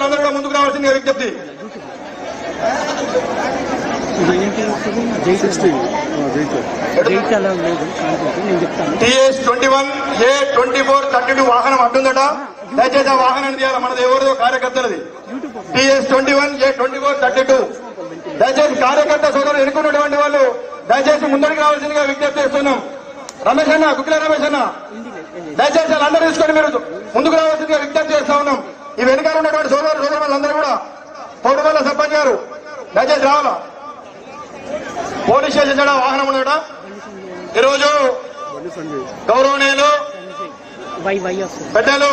సోదరులందరూ కూడా ముందుకు రావాల్సిందిగా విజ్ఞప్తి. TS21A2432 వాహనం అడ్డుందట. దయచేసి ఆ వాహనాన్ని తీయాలి. మనది ఎవరిదో కార్యకర్తలది. TS21A2432. దయచేసి కార్యకర్త సోదరులు ఎన్నుకున్నటువంటి వాళ్ళు దయచేసి ముందరికి రావాల్సిందిగా విజ్ఞప్తి చేస్తున్నాం. రమేష్ అన్న, గుగ్గిల రమేష్ అన్న, దయచేసి వాళ్ళందరూ తీసుకొని మీరు ముందుకు రావాల్సిందిగా విజ్ఞప్తి చేస్తా ఉన్నాం. ఈ వెనుకాల ఉన్నటువంటి సోదరులందరూ కూడా పౌడవల్ల సర్పంచ్ గారు దయచేసి రావాలా. పోలీస్ స్టేషన్ కూడా వాహనం ఉన్నట. ఈరోజు గౌరవనీయులు పెద్దలు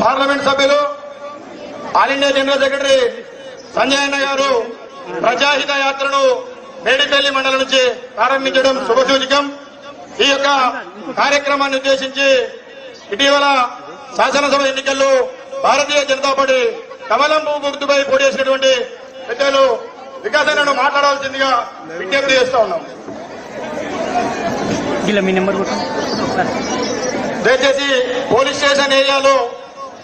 పార్లమెంట్ సభ్యులు all India general secretary Sanjay అన్న గారు ప్రజాహిత యాత్రను మేడిపల్లి మండలం నుంచి ప్రారంభించడం శుభసూచకం. ఈ యొక్క కార్యక్రమాన్ని ఉద్దేశించి ఇటీవల శాసనసభ ఎన్నికల్లో భారతీయ జనతా పార్టీ కమలం పువ్వు గుర్తుపై పోటీ చేసినటువంటి పెద్దలు వికాసనను మాట్లాడాల్సిందిగా విజ్ఞప్తి చేస్తా ఉన్నాం. దయచేసి పోలీస్ స్టేషన్ ఏరియాలో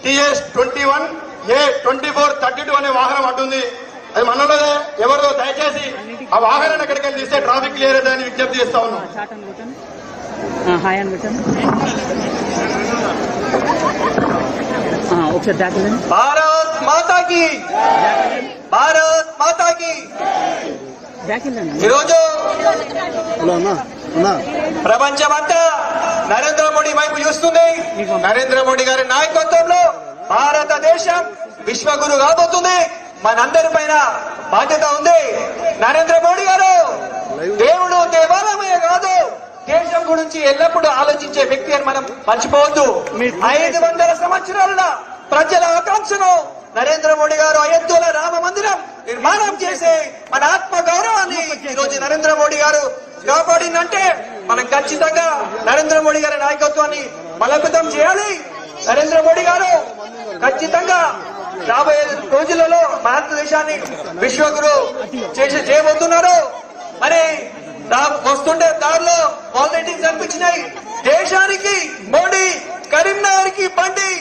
TS21A2432 అనే వాహనం అడ్డుంది. అది మనలోనే ఎవరిదో. దయచేసి ఆ వాహనాన్ని ఎక్కడికి తీస్తే ట్రాఫిక్ క్లియర్ అవుతుందని విజ్ఞప్తి చేస్తా ఉన్నాం. భారత్ మాతాకి, భారత్ మాతాకి. ఈరోజు ప్రపంచమంతా నరేంద్ర మోడీ వైపు చూస్తుంది. నరేంద్ర మోడీ గారి నాయకత్వంలో భారతదేశం విశ్వగురు కాబోతుంది. మనందరి పైన బాధ్యత ఉంది. నరేంద్ర మోడీ గారు దేవుడు దేవాలయమే కాదు, దేశం గురించి ఎల్లప్పుడూ ఆలోచించే వ్యక్తి అని మనం మర్చిపోవద్దు. 500 సంవత్సరాల ప్రజల ఆకాంక్షను నరేంద్ర మోడీ గారు అయోధ్యలో రామ మందిరం నిర్మాణం చేసే మన ఆత్మ గౌరవాన్ని ఈరోజు నరేంద్ర మోడీ గారు కాపాడిందంటే మనం ఖచ్చితంగా నరేంద్ర మోడీ గారి నాయకత్వాన్ని బలోపేతం చేయాలి. నరేంద్ర మోడీ గారు ఖచ్చితంగా రాబోయే రోజులలో భారతదేశాన్ని విశ్వగురు చేయబోతున్నారు. మరి వస్తుంటే దారిలో వాలంటీర్స్ అనిపించినాయి. దేశానికి మోడీ, కరీంనగర్ కి బండి.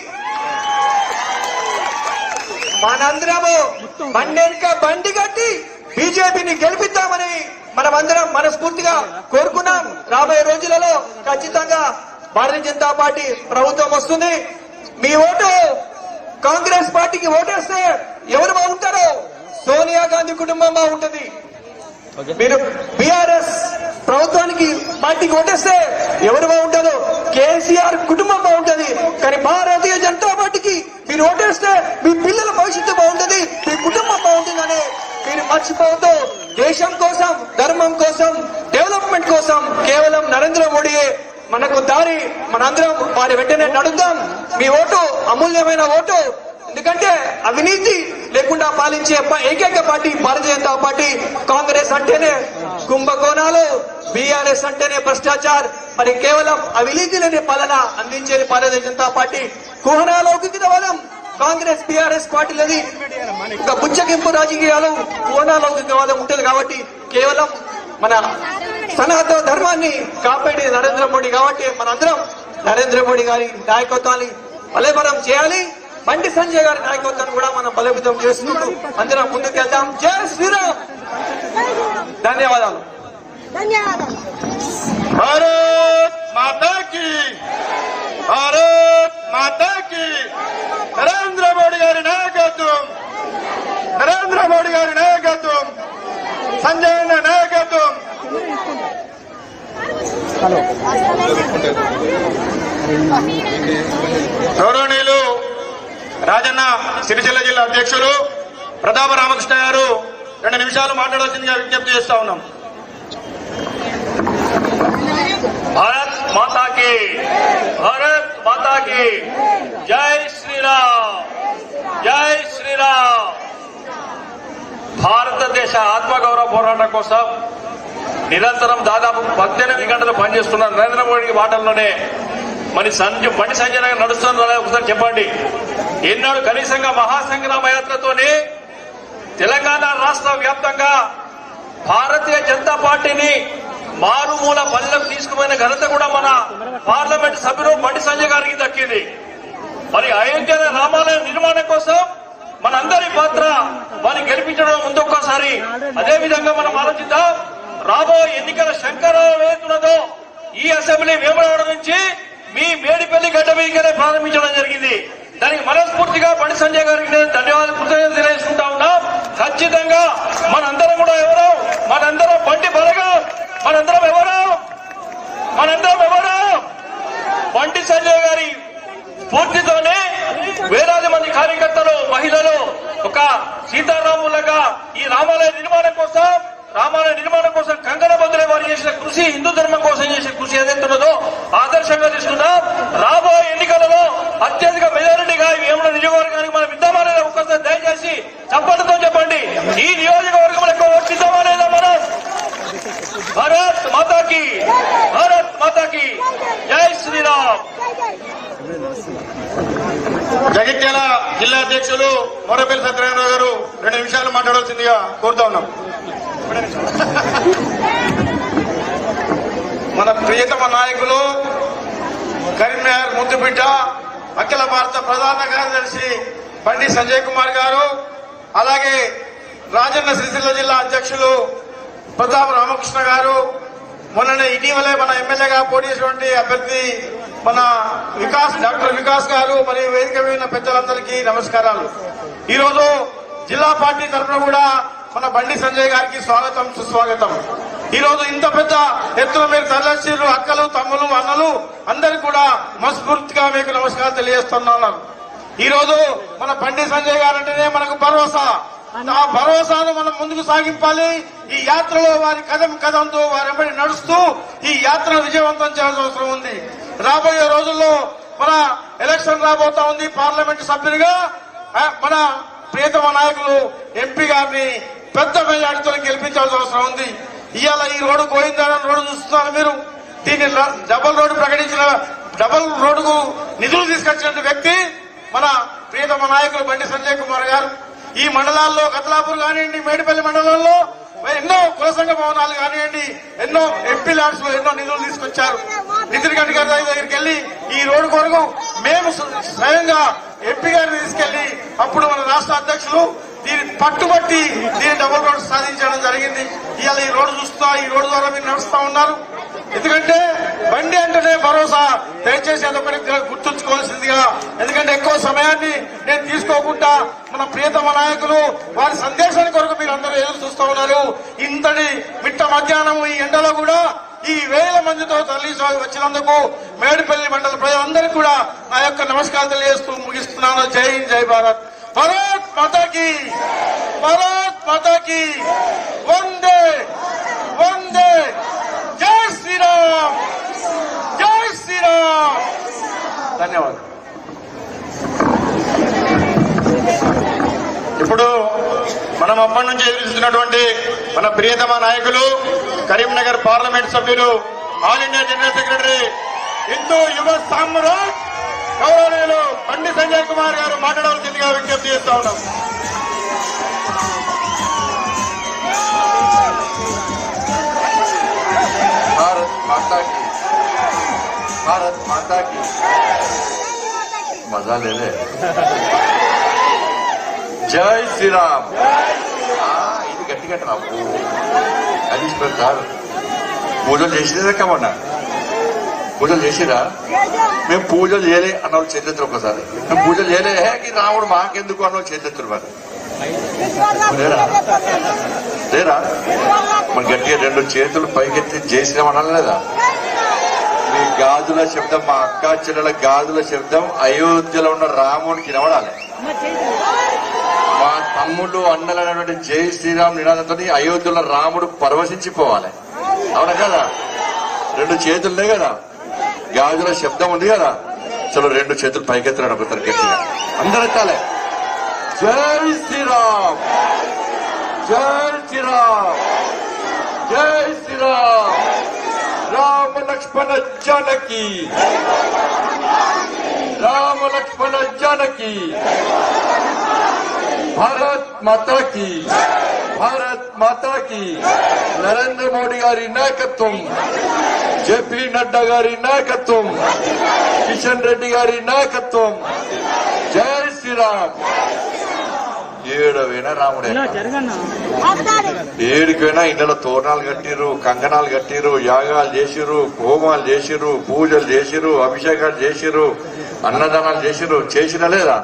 మనందరము బండెనక బండి కట్టి బీజేపీని గెలిపిద్దామని మనమందరం మనస్ఫూర్తిగా కోరుకున్నాం. రాబోయే రోజులలో ఖచ్చితంగా భారతీయ జనతా పార్టీ ప్రభుత్వం వస్తుంది. మీ ఓటు కాంగ్రెస్ పార్టీకి ఓటేస్తే ఎవరు బాగుంటారో? సోనియా గాంధీ కుటుంబం బాగుంటుంది. మీరు బీఆర్ఎస్ ప్రభుత్వానికి పార్టీకి ఓటేస్తే ఎవరు బాగుంటారో? కేసీఆర్ కుటుంబం బాగుంటుంది. కానీ భారతీయ జనతా పార్టీకి మీరు ఓటేస్తే మీ పిల్లల భవిష్యత్తు బాగుంటుంది, మీ కుటుంబం బాగుంటుందని మీరు మర్చిపోతూ దేశం కోసం, ధర్మం కోసం, డెవలప్మెంట్ కోసం కేవలం నరేంద్ర మోడీయే మనకు దారి. మనందరం వారి వెంటనే నడుద్దాం. మీ ఓటు అమూల్యమైన ఓటు. ఎందుకంటే అవినీతి లేకుండా పాలించే ఏకైక పార్టీ భారతీయ జనతా పార్టీ. కాంగ్రెస్ అంటేనే కుంభకోణాలు, బీఆర్ఎస్ అంటేనే భ్రష్టాచార్. మరి కేవలం అవినీతి లేని పాలన అందించేది భారతీయ జనతా పార్టీ. కుహనాలౌకికవాదం కాంగ్రెస్ బీఆర్ఎస్ పార్టీలది ఒక బుచ్చగింపు రాజకీయాలు, కుహనాలౌకికవాదం ఉంటుంది. కాబట్టి కేవలం మన సనాతన ధర్మాన్ని కాపాడే నరేంద్ర మోడీ. కాబట్టి మనందరం నరేంద్ర మోడీ గారి నాయకత్వాన్ని బలోపేతం చేయాలి. బండి సంజయ్ గారి నాయకత్వాన్ని కూడా మనం బలోపేతం చేసుకుంటూ అందరం ముందుకెళ్తాం. జై శ్రీరామ్. ధన్యవాదాలు. భారత్ మాతా కీ, భారత్ మాతా కీ. నరేంద్ర మోడీ గారి నాయకత్వం, నరేంద్ర మోడీ గారి నాయకత్వం, సంజయ్ అన్న నాయకత్వం. గౌరవనీయులు రాజన్న సిరిసిల్ల జిల్లా అధ్యక్షులు ప్రతాప రామకృష్ణ గారు 2 నిమిషాలు మాట్లాడాల్సిందిగా విజ్ఞప్తి చేస్తా ఉన్నాం. భారత్ మాతాకి, భారత్ మాతాకి. జై శ్రీరామ్, జై శ్రీరామ్. భారతదేశ ఆత్మగౌరవ పోరాటం కోసం నిరంతరం దాదాపు 18 గంటలు పనిచేస్తున్నారు. నరేంద్ర మోడీ మాటల్లోనే బండి సంజయ్ గారు నడుస్తున్నారు. ఒకసారి చెప్పండి. ఎన్నాడు కనీసంగా మహాసంగ్రామ యాత్రతోనే తెలంగాణ రాష్ట్ర వ్యాప్తంగా భారతీయ జనతా పార్టీని మారుమూల పల్లెలకు తీసుకుపోయిన ఘనత కూడా మన పార్లమెంట్ సభ్యులు బండి సంజయ్ గారికి దక్కింది. మరి అయోధ్య రామాలయ నిర్మాణం కోసం మనందరం వారిని గెలిపించడం ముందు ఒక్కసారి. అదే విధంగా మనం ఆలోచిద్దాం. రాబోయే ఎన్నికల శంకరాలు ఏతున్నదో ఈ అసెంబ్లీ వేమనవాడ నుంచి మీ మేడిపల్లి గడ్డ మీదనే ప్రారంభించడం జరిగింది. దానికి మనస్ఫూర్తిగా బండి సంజయ్ గారికి నేను ధన్యవాదాలు కృతజ్ఞతలు తెలియజేసుకుంటా ఉన్నా. ఖచ్చితంగా మనందరం కూడా ఎవరు, మనందరం బండి బలగా, మనందరం ఎవరు బండి సంజయ్ గారి స్ఫూర్తితోనే వేలాది మంది కార్యకర్తలు, మహిళలు ఒక సీతారాములుగా ఈ రామాలయ నిర్మాణం కోసం కంకణబద్దులై వారు చేసిన కృషి, హిందూ ధర్మం కోసం చేసిన కృషి ఏదైతున్నదో ఆదర్శంగా తీసుకున్నాం. రాబోయే ఎన్నికలలో అత్యధిక మెజారిటీగా వేముల నియోజకవర్గానికి మనం ఇద్దామా లేదా ఒక్కసారి దయచేసి చప్పటితో చెప్పండి. ఈ నియోజకవర్గంలో ఎక్కువ ఓట్లిద్దామా లేదా మనం? భారత్ మాతాకి, భారత్ మాతాకి జై శ్రీరామ్. జగిత్యాల జిల్లా అధ్యక్షులు మొరపల్లి సత్యనారాయణ గారు 2 నిమిషాలు మాట్లాడాల్సిందిగా కోరుతా ఉన్నాం. మన ప్రియతమ నాయకులు కరీంనగర్ ముద్దుబిడ్డ అఖిల భారత ప్రధాన కార్యదర్శి బండి సంజయ్ కుమార్ గారు, అలాగే రాజన్న సిరిసిల్ల జిల్లా అధ్యక్షులు ప్రతాప్ రామకృష్ణ గారు, మొన్ననే ఇటీవలే మన ఎమ్మెల్యేగా పోటీ చేసినటువంటి అభ్యర్థి మన డాక్టర్ వికాస్ గారు, మరియు వేదిక మీద పెద్దలందరికీ నమస్కారాలు. ఈరోజు జిల్లా పార్టీ తరఫున కూడా మన బండి సంజయ్ గారికి స్వాగతం, సుస్వాగతం. ఈ రోజు ఇంత పెద్ద ఎత్తున మీరు తరలించారు. అక్కలు, తమ్ములు, అన్నలు అందరికీ కూడా మనస్ఫూర్తిగా మీకు నమస్కారం తెలియజేస్తున్నాను. ఈ రోజు మన బండి సంజయ్ గారు అంటేనే మనకు భరోసా. ఆ భరోసాను మనం ముందుకు సాగింపాలి. ఈ యాత్రలో వారి కదంతో వారెంబడి నడుస్తూ ఈ యాత్రను విజయవంతం చేయాల్సిన అవసరం ఉంది. రాబోయే రోజుల్లో మన ఎలక్షన్ రాబోతా ఉంది. పార్లమెంటు సభ్యునిగా మన ప్రియతమ నాయకులు ఎంపీ గారిని పెద్ద మెజార్టీతో గెలిపించాల్సిన అవసరం ఉంది. ఇవాళ ఈ రోడ్డు గోవిందారాయణ రోడ్డు చూస్తున్నారు మీరు. దీన్ని డబుల్ రోడ్డు ప్రకటించిన, డబుల్ రోడ్డుకు నిధులు తీసుకొచ్చిన వ్యక్తి మన ప్రియతమ నాయకులు బండి సంజయ్ కుమార్ గారు. ఈ మండలాల్లో కతలాపూర్ కానివ్వండి, మేడిపల్లి మండలంలో ఎన్నో కుల సంఘ భవనాలు కానివ్వండి, ఎన్నో ఎంపీ ల్యాడ్స్ లో ఎన్నో నిధులు తీసుకొచ్చారు. నితిన్ గడ్కరీ గారి దగ్గరికి వెళ్లి ఈ రోడ్డు కొరకు మేము స్వయంగా ఎంపీ గారిని తీసుకెళ్లి అప్పుడు మన రాష్ట్ర అధ్యక్షులు దీన్ని పట్టుబట్టి దీన్ని డబుల్ రోడ్డు సాధించడం జరిగింది. ఇవాళ ఈ రోడ్డు చూస్తా, ఈ రోడ్డు ద్వారా మీరు నడుస్తా ఉన్నారు. ఎందుకంటే బండి అంటేనే భరోసా. దయచేసి అదొకటి గుర్తుంచుకోవాల్సిందిగా. ఎందుకంటే ఎక్కువ సమయాన్ని నేను తీసుకోకుండా మన ప్రియతమ నాయకులు వారి సందేశాన్ని కొరకు మీరు అందరూ ఎదురు చూస్తూ ఉన్నారు. ఇంతటి మిట్ట మధ్యాహ్నం ఈ ఎండలో కూడా ఈ వేల మందితో తరలి వచ్చినందుకు మేడిపల్లి మండల ప్రజలందరికీ కూడా నా యొక్క నమస్కారాలు తెలియజేస్తూ ముగిస్తున్నాను. జై హింద్, జై భారత్. భారత్ మాతాకి, భారత్ మాతాకి, వందే వందే, జై శ్రీరామ్, జై శ్రీరామ్. ధన్యవాదాలు. ఇప్పుడు మనం అప్పటి నుంచి ఎదురుస్తున్నటువంటి మన ప్రియతమ నాయకులు కరీంనగర్ పార్లమెంట్ సభ్యులు, all India general secretary, Hindu యువ సామ్రాట్ గౌరవనీయులు బండి సంజయ్ కుమార్ గారు మాట్లాడవలసిందిగా విజ్ఞప్తి చేస్తా ఉన్నాం. भारत माता की, भारत माता की. मजा ले ले. जय श्री राम. ఇది గట్టిగా రాపు అది సార్. పూజలు చేసిరా కమన్నా? పూజలు చేసిరా? మేము పూజలు చేయలే అన్న వాళ్ళు చేతులు ఒకసారి. మేము పూజలు చేయలే రాముడు మాకెందుకు అన్న వాళ్ళు చేతులు మరి లేరా? లేరా? మన గట్టిగా 2 చేతులు పైకెత్తి చేసినామనాలి లేదా? మీ గాజుల శబ్దం, మా అక్క చెల్లెల గాజుల శబ్దం అయోధ్యలో ఉన్న రామునికి వినబడాలి. మా తమ్ముళ్ళు అన్నలైనటువంటి జై శ్రీరామ్ నినాదంతో అయోధ్యలో రాముడు పరవశించిపోవాలి. అవునా కదా? 2 చేతులునే కదా, గాజుల శబ్దం ఉంది కదా. చలో 2 చేతులు పైకెత్తున్నాడు ఒకసారి గట్టిగా అందరూ ఎత్తాలి. జై శ్రీరామ్, జై శ్రీరామ్, జై శ్రీరామ్. రామ లక్ష్మణ జానకి, రామ లక్ష్మణ జానకి. భారత్ మాతా కి, భారత్ మాతా కి. నరేంద్ర మోడీ గారి నాయకత్వం, జేపీ నడ్డా గారి నాయకత్వం, కిషన్ రెడ్డి గారి నాయకత్వం. జై శ్రీరామ్. 7 ఏడవైనా రాముడే, ఏడికైనా ఇళ్ళలో తోరణాలు కట్టిర్రు, కంకణాలు కట్టిర్రు, యాగాలు చేసిర్రు, హోమాలు చేసిర్రు, పూజలు చేసిర్రు, అభిషేకాలు చేసిర్రు, అన్నదానాలు చేసిర్రు. చేసినా లేదా?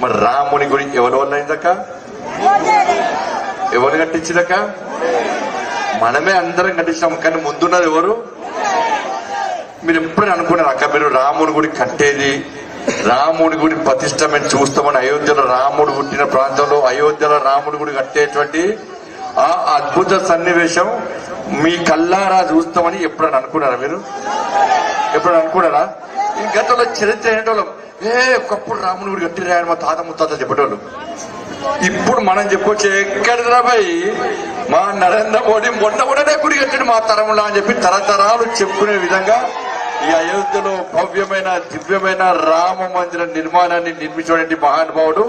మరి రాముని గుడి ఎవరి వల్ల అయిందక్క? ఎవరు కట్టించిందక్క? మనమే అందరం కట్టించాం. కానీ ముందున్నది ఎవరు? మీరు ఎప్పుడైనా అనుకున్నారు అక్క, మీరు రాముడి గుడి కట్టేది, రాముడి గుడి ప్రతిష్టమని చూస్తామని అయోధ్యలో రాముడు పుట్టిన ప్రాంతంలో అయోధ్యలో రాముడి గుడి కట్టేటువంటి ఆ అద్భుత సన్నివేశం మీ కల్లారా చూస్తామని ఎప్పుడైనా అనుకున్నారా? మీరు ఎప్పుడైనా అనుకున్నారా? ఈ గతంలో చరిత్ర ఏంటోళ్ళం, ఒకప్పుడు రాముడి గుడి కట్టిరా అని మా తాత ముత్తాతలు చెప్పేటోళ్ళు. ఇప్పుడు మనం చెప్పొచ్చు, ఎక్కడిరా భయ్, మా నరేంద్ర మోడీ మొన్న కూడా గుడి కట్టాడు మా తరంలో అని చెప్పి తరతరాలు చెప్పుకునే విధంగా ఈ అయోధ్యలో భవ్యమైన దివ్యమైన రామ మందిర నిర్మాణాన్ని నిర్మించినటువంటి మహానుభావుడు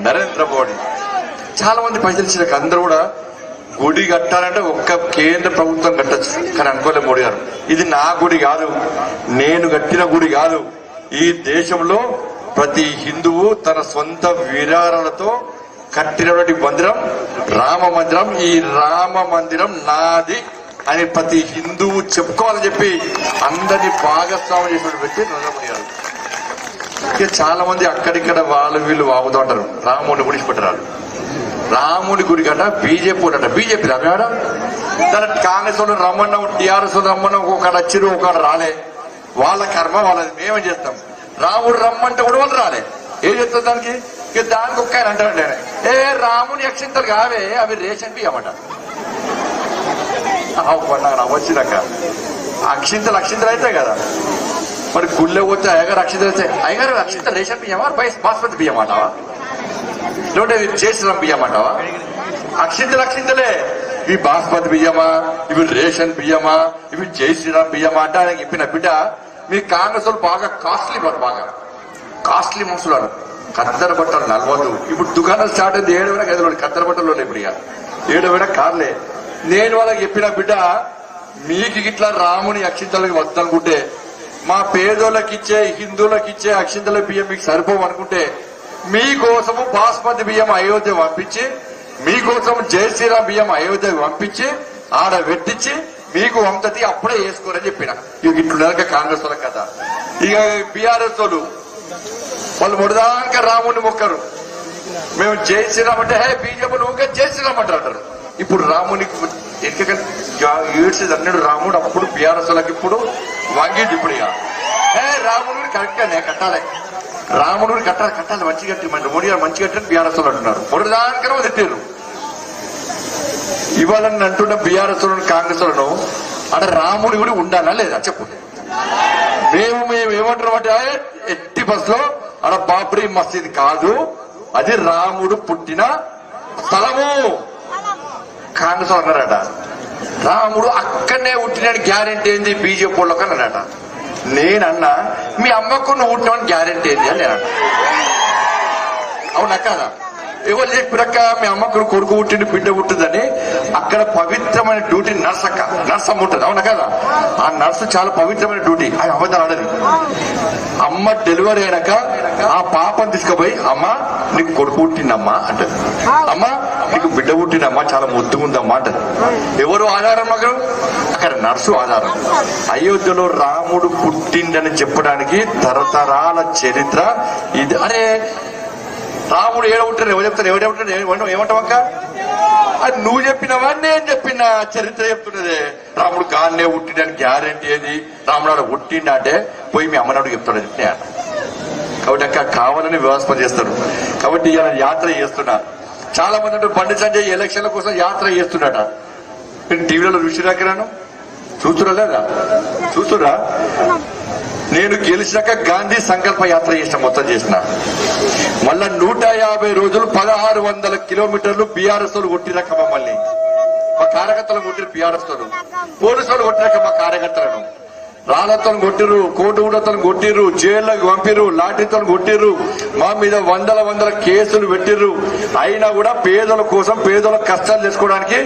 నరేంద్ర మోడీ. చాలా మంది పైసలు ఇచ్చిన అందరూ కూడా గుడి కట్టాలంటే ఒక్క కేంద్ర ప్రభుత్వం కట్టచ్చు, కానీ అనుకోలే మోడీ గారు. ఇది నా గుడి కాదు, నేను కట్టిన గుడి కాదు. ఈ దేశంలో ప్రతి హిందువు తన సొంత విరారాలతో కట్టినటువంటి మందిరం రామ మందిరం. ఈ రామ మందిరం నాది అని ప్రతి హిందువు చెప్పుకోవాలని చెప్పి అందరినీ భాగస్వామ్యం చేసిన వ్యక్తి నరేంద్ర మోడీ గారు. చాలా మంది అక్కడిక్కడ వాళ్ళు వీళ్ళు వాగుతూ ఉంటారు, రాముడిని గుడిచిపెట్టరాడు. రాముడి గుడి గట బీజేపీ ఉండట, బీజేపీ రాడ దాని కాంగ్రెస్ వాళ్ళు రమ్మన్నా, టీఆర్ఎస్ వాళ్ళు రమ్మన్నా, ఒకడు వచ్చిరు ఒకడు రాలే, వాళ్ళ కర్మ వాళ్ళది. మేమేం చేస్తాం? రాముడు రమ్మంటే కూడా వాళ్ళు రాలే, ఏం చేస్తారు దానికి? దానికి ఒక్క ఆయన అంటాడు, రాముని అక్షింతలు కావే, అవి రేషన్ బియ్యమట. నాకు వచ్చినాక అక్షింతలు అయితే కదా, మరి గుళ్ళే పోతే అయ్యగారు అక్షింతలు అయితే, అయ్యగారు అక్షింతలు రేషన్ బియ్యమా బాస్మతి బియ్యం అంటావా? లేదంటే ఇవి చేసిన బియ్యం అంటావా? అక్షింతలే. ఇవి బాస్మతి బియ్యమా, ఇవి రేషన్ బియ్యమా, ఇవి జై శ్రీరామ్ బియ్యమా అంటే ఆయన చెప్పిన బిడ్డ. మీ కాంగ్రెస్ వాళ్ళు బాగా కాస్ట్లీ మనుషులు, కత్తెర బట్టలు నలవద్దు. ఇప్పుడు దుకాణం స్టార్ట్ అయింది 7 గదిలో కత్తెర బట్టలు ఇప్పుడు ఇక 7 కార్లే. నేను వాళ్ళకి చెప్పిన బిడ్డ, మీకు ఇట్లా రాముని అక్షింతలకి వద్దనుకుంటే, మా పేదోళ్ళకి ఇచ్చే హిందువులకు ఇచ్చే అక్షింతల బియ్యం మీకు సరిపోవు అనుకుంటే, మీకోసము బాస్మతి బియ్యం అయోధ్య పంపించి, మీకోసం జై శ్రీరామ్ బియ్యం అయోధ్య పంపించి ఆడ పెట్టించి మీకు వంతతి అప్పుడే వేసుకోరని చెప్పిన. ఇక ఇట్లున్నాక కాంగ్రెస్ వాళ్ళ కథ. ఇక బీఆర్ఎస్ వాళ్ళు మొదదాక రాముని మొక్కరు. మేము జై శ్రీరామ్ అంటే బీజేపీ నువ్వు జై శ్రీరామ్ అంటారు. ఇప్పుడు రామునికి ఏడ్చేది అన్నాడు రాముడు. అప్పుడు బీఆర్ఎస్ వాళ్ళకి ఇప్పుడు వంగింది. ఇప్పుడు ఇక రాముడు కరెక్ట్ గా కట్టాలి, రాముడు కట్టాలి మంచి కట్టి, మోడీ గారు మంచి కట్టని బీఆర్ఎస్ వాళ్ళు అంటున్నారు. మొదటిదానికనే తిట్టారు. ఇవాళ అంటున్న బీఆర్ఎస్ వాళ్ళను కాంగ్రెస్ వాళ్ళను అంటే రాముడి కూడా ఉండాలా లేదా చెప్పు. మేము ఏమంటున్నాం అంటే, ఎట్టి బస్సులో అక్కడ బాబ్రీ మసీద్ కాదు, అది రాముడు పుట్టిన స్థలము. కాంగ్రెస్ వాళ్ళు అన్నారట, రాముడు అక్కడనే పుట్టిన గ్యారెంటీ ఏంది బీజేపీ వాళ్ళకి అన్నారట. నేనన్నా, మీ అమ్మకు నువ్వు పుట్టినామని గ్యారెంటీ ఏంది అని నేను. అవునా కాదా? ఎవరు చెప్పినాక మీ అమ్మకు కొడుకు పుట్టింది బిడ్డ పుట్టిందని అక్కడ పవిత్రమైన డ్యూటీ నర్సమ్మ ఉంటుంది. అవునా కదా? ఆ నర్సు చాలా పవిత్రమైన డ్యూటీ, అది అబద్ధాలు ఆడది. అమ్మ డెలివరీ అయినాక ఆ పాపను తీసుకుపోయి, అమ్మ నీకు కొడుకు పుట్టిందమ్మా అంటది, అమ్మ నీకు బిడ్డ పుట్టిందమ్మా చాలా ముద్దుగుందమ్మా అంటది. ఎవరు ఆధారం? మగరు అక్కడ నర్సు ఆధారం. అయోధ్యలో రాముడు పుట్టిందని చెప్పడానికి తరతరాల చరిత్ర ఇది. అరే రాముడు ఏడవుంటారు, ఎవరు చెప్తారు? ఎవరు ఏమంటావక్క? అది నువ్వు చెప్పినవా నేను చెప్పిన చరిత్ర చెప్తున్నదే. రాముడు గాన్నే పుట్టిండని గ్యారెంటీ ఏది? రాముడు ఆడ పుట్టిండ అంటే పోయి మీ అమ్మనాడు చెప్తాడు అని అన్న. కాబట్టి అక్క కావాలని వ్యవస్థ చేస్తారు. కాబట్టి ఇలా యాత్ర చేస్తున్నా. చాలా మంది అంటే బండి సంజయ్ ఎలక్షన్ల కోసం యాత్ర చేస్తున్నట. నేను టీవీలో చూసిరాకరాను, చూస్తురా లేదా? చూస్తురా? నేను గెలిచాక గాంధీ సంకల్ప యాత్ర చేసిన, మొత్తం చేసిన. మళ్ళా 150 రోజులు 1600 కిలోమీటర్లు బీఆర్ఎస్ వాళ్ళు కొట్టిరాక మమ్మల్ని, మా కార్యకర్తలు కొట్టిరు. బీఆర్ఎస్ వాళ్ళు పోలీసు వాళ్ళు కొట్టిరాక మా కార్యకర్తలను రాళ్లతో కొట్టిరు, కోటుగుడతో కొట్టిరు, జైల్లోకి పంపిరు, లాఠీతో కొట్టిరు, మా మీద వందల కేసులు పెట్టిర్రు. అయినా కూడా పేదల కోసం, పేదల కష్టాలు చేసుకోవడానికి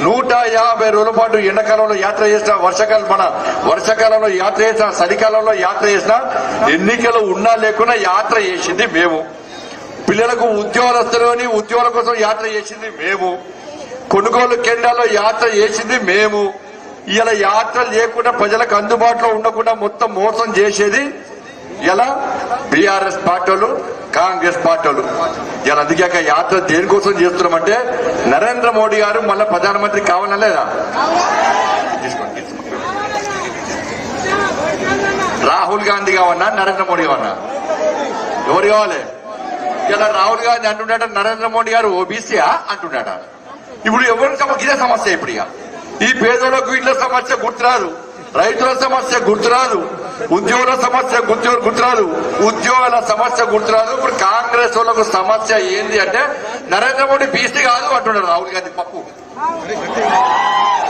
150 రోజుల పాటు ఎండాకాలంలో యాత్ర చేసిన, వర్షాకాలంలో యాత్ర చేసిన, చలికాలంలో యాత్ర చేసిన, ఎన్నికలు ఉన్నా లేకున్నా యాత్ర చేసింది మేము. పిల్లలకు ఉద్యోగాలు వస్తారని ఉద్యోగాల కోసం యాత్ర చేసింది మేము, కొనుగోలు కేంద్రాల్లో యాత్ర చేసింది మేము. ఇలా యాత్ర లేకుండా ప్రజలకు అందుబాటులో ఉండకుండా మొత్తం మోసం చేసేది ఇలా బీఆర్ఎస్ పార్టీలు, కాంగ్రెస్ పార్టీలు. ఇలా అందుకే యాత్ర దేనికోసం చేస్తున్నామంటే నరేంద్ర మోడీ గారు మళ్ళా ప్రధానమంత్రి కావాలా లేదా? తీసుకోండి. రాహుల్ గాంధీ కావన్నా నరేంద్ర మోడీ కావన్నా? ఎవరు కావాలి? ఇలా రాహుల్ గాంధీ అంటున్నాడ, నరేంద్ర మోడీ గారు ఓబీసీయా అంటున్నాడ. ఇప్పుడు ఎవరి ఇదే సమస్య. ఇప్పుడు ఈ పేదలకు ఇళ్ల సమస్య గుర్తురాదు, రైతుల సమస్య గుర్తురాదు, ఉద్యోగుల సమస్య గుర్తురాదు, ఉద్యోగాల సమస్య గుర్తురాదు. ఇప్పుడు కాంగ్రెస్ వాళ్ళకు సమస్య ఏంది అంటే నరేంద్ర మోడీ బీసీ కాదు అంటున్నాడు రాహుల్ గాంధీ. పప్పు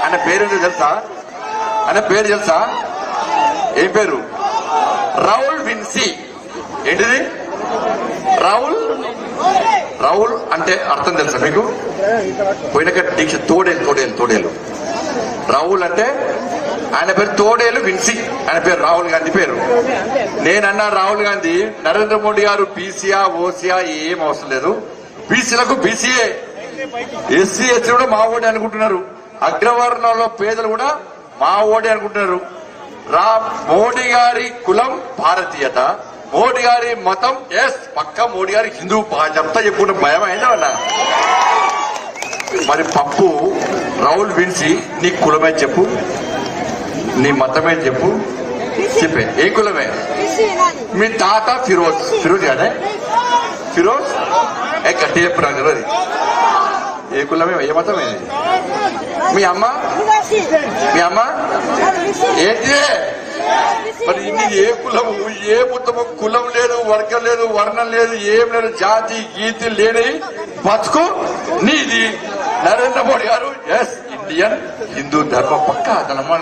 ఆయన పేరు తెలుసా? ఆయన పేరు తెలుసా? ఏం పేరు? రాహుల్ విన్సీ. ఏంటిది రాహుల్? రాహుల్ అంటే అర్థం తెలుసా మీకు? పోయినక దీక్ష తోడేలు. రాహుల్ అంటే ఆయన పేరు తోడేలు విన్సీ, ఆయన పేరు రాహుల్ గాంధీ పేరు. నేనన్నా రాహుల్ గాంధీ నరేంద్ర మోడీ గారు బీసీయా ఓసీయా ఏం అవసరం లేదు, బీసీలకు బీసీఏ, ఎస్సీ ఎస్సీ కూడా మా ఓడే అనుకుంటున్నారు, అగ్రవర్ణంలో పేదలు కూడా మా ఓడే అనుకుంటున్నారు. మోడీ గారి కులం భారతీయత, మోడీ గారి మతం ఎస్ పక్క, మోడీ గారి హిందూ చెప్తా చెప్పుకుంటే భయం అయిందా అన్న? మరి పప్పు రాహుల్ విన్సీ నీ కులమే చెప్పు, నీ మతమే చెప్పు, చెప్పే ఏ కులమే? మీ తాత ఫిరోజ్ గానే? ఫిరోజ్ ఏ గట్టి చెప్పు నాకు తెలియదు. ఏ కులమే, ఏ మతమే? మీ అమ్మ ఏంటి? మరి ఇది ఏ కులము, ఏ మొత్తము? కులం లేదు, వర్గం లేదు, వర్ణం లేదు, ఏం లేదు, జాతి గీతి లేని బతుకు నీది. నరేంద్ర మోడీ గారు ఎస్ ఇండియన్ హిందూ ధర్మం పక్క తనమాల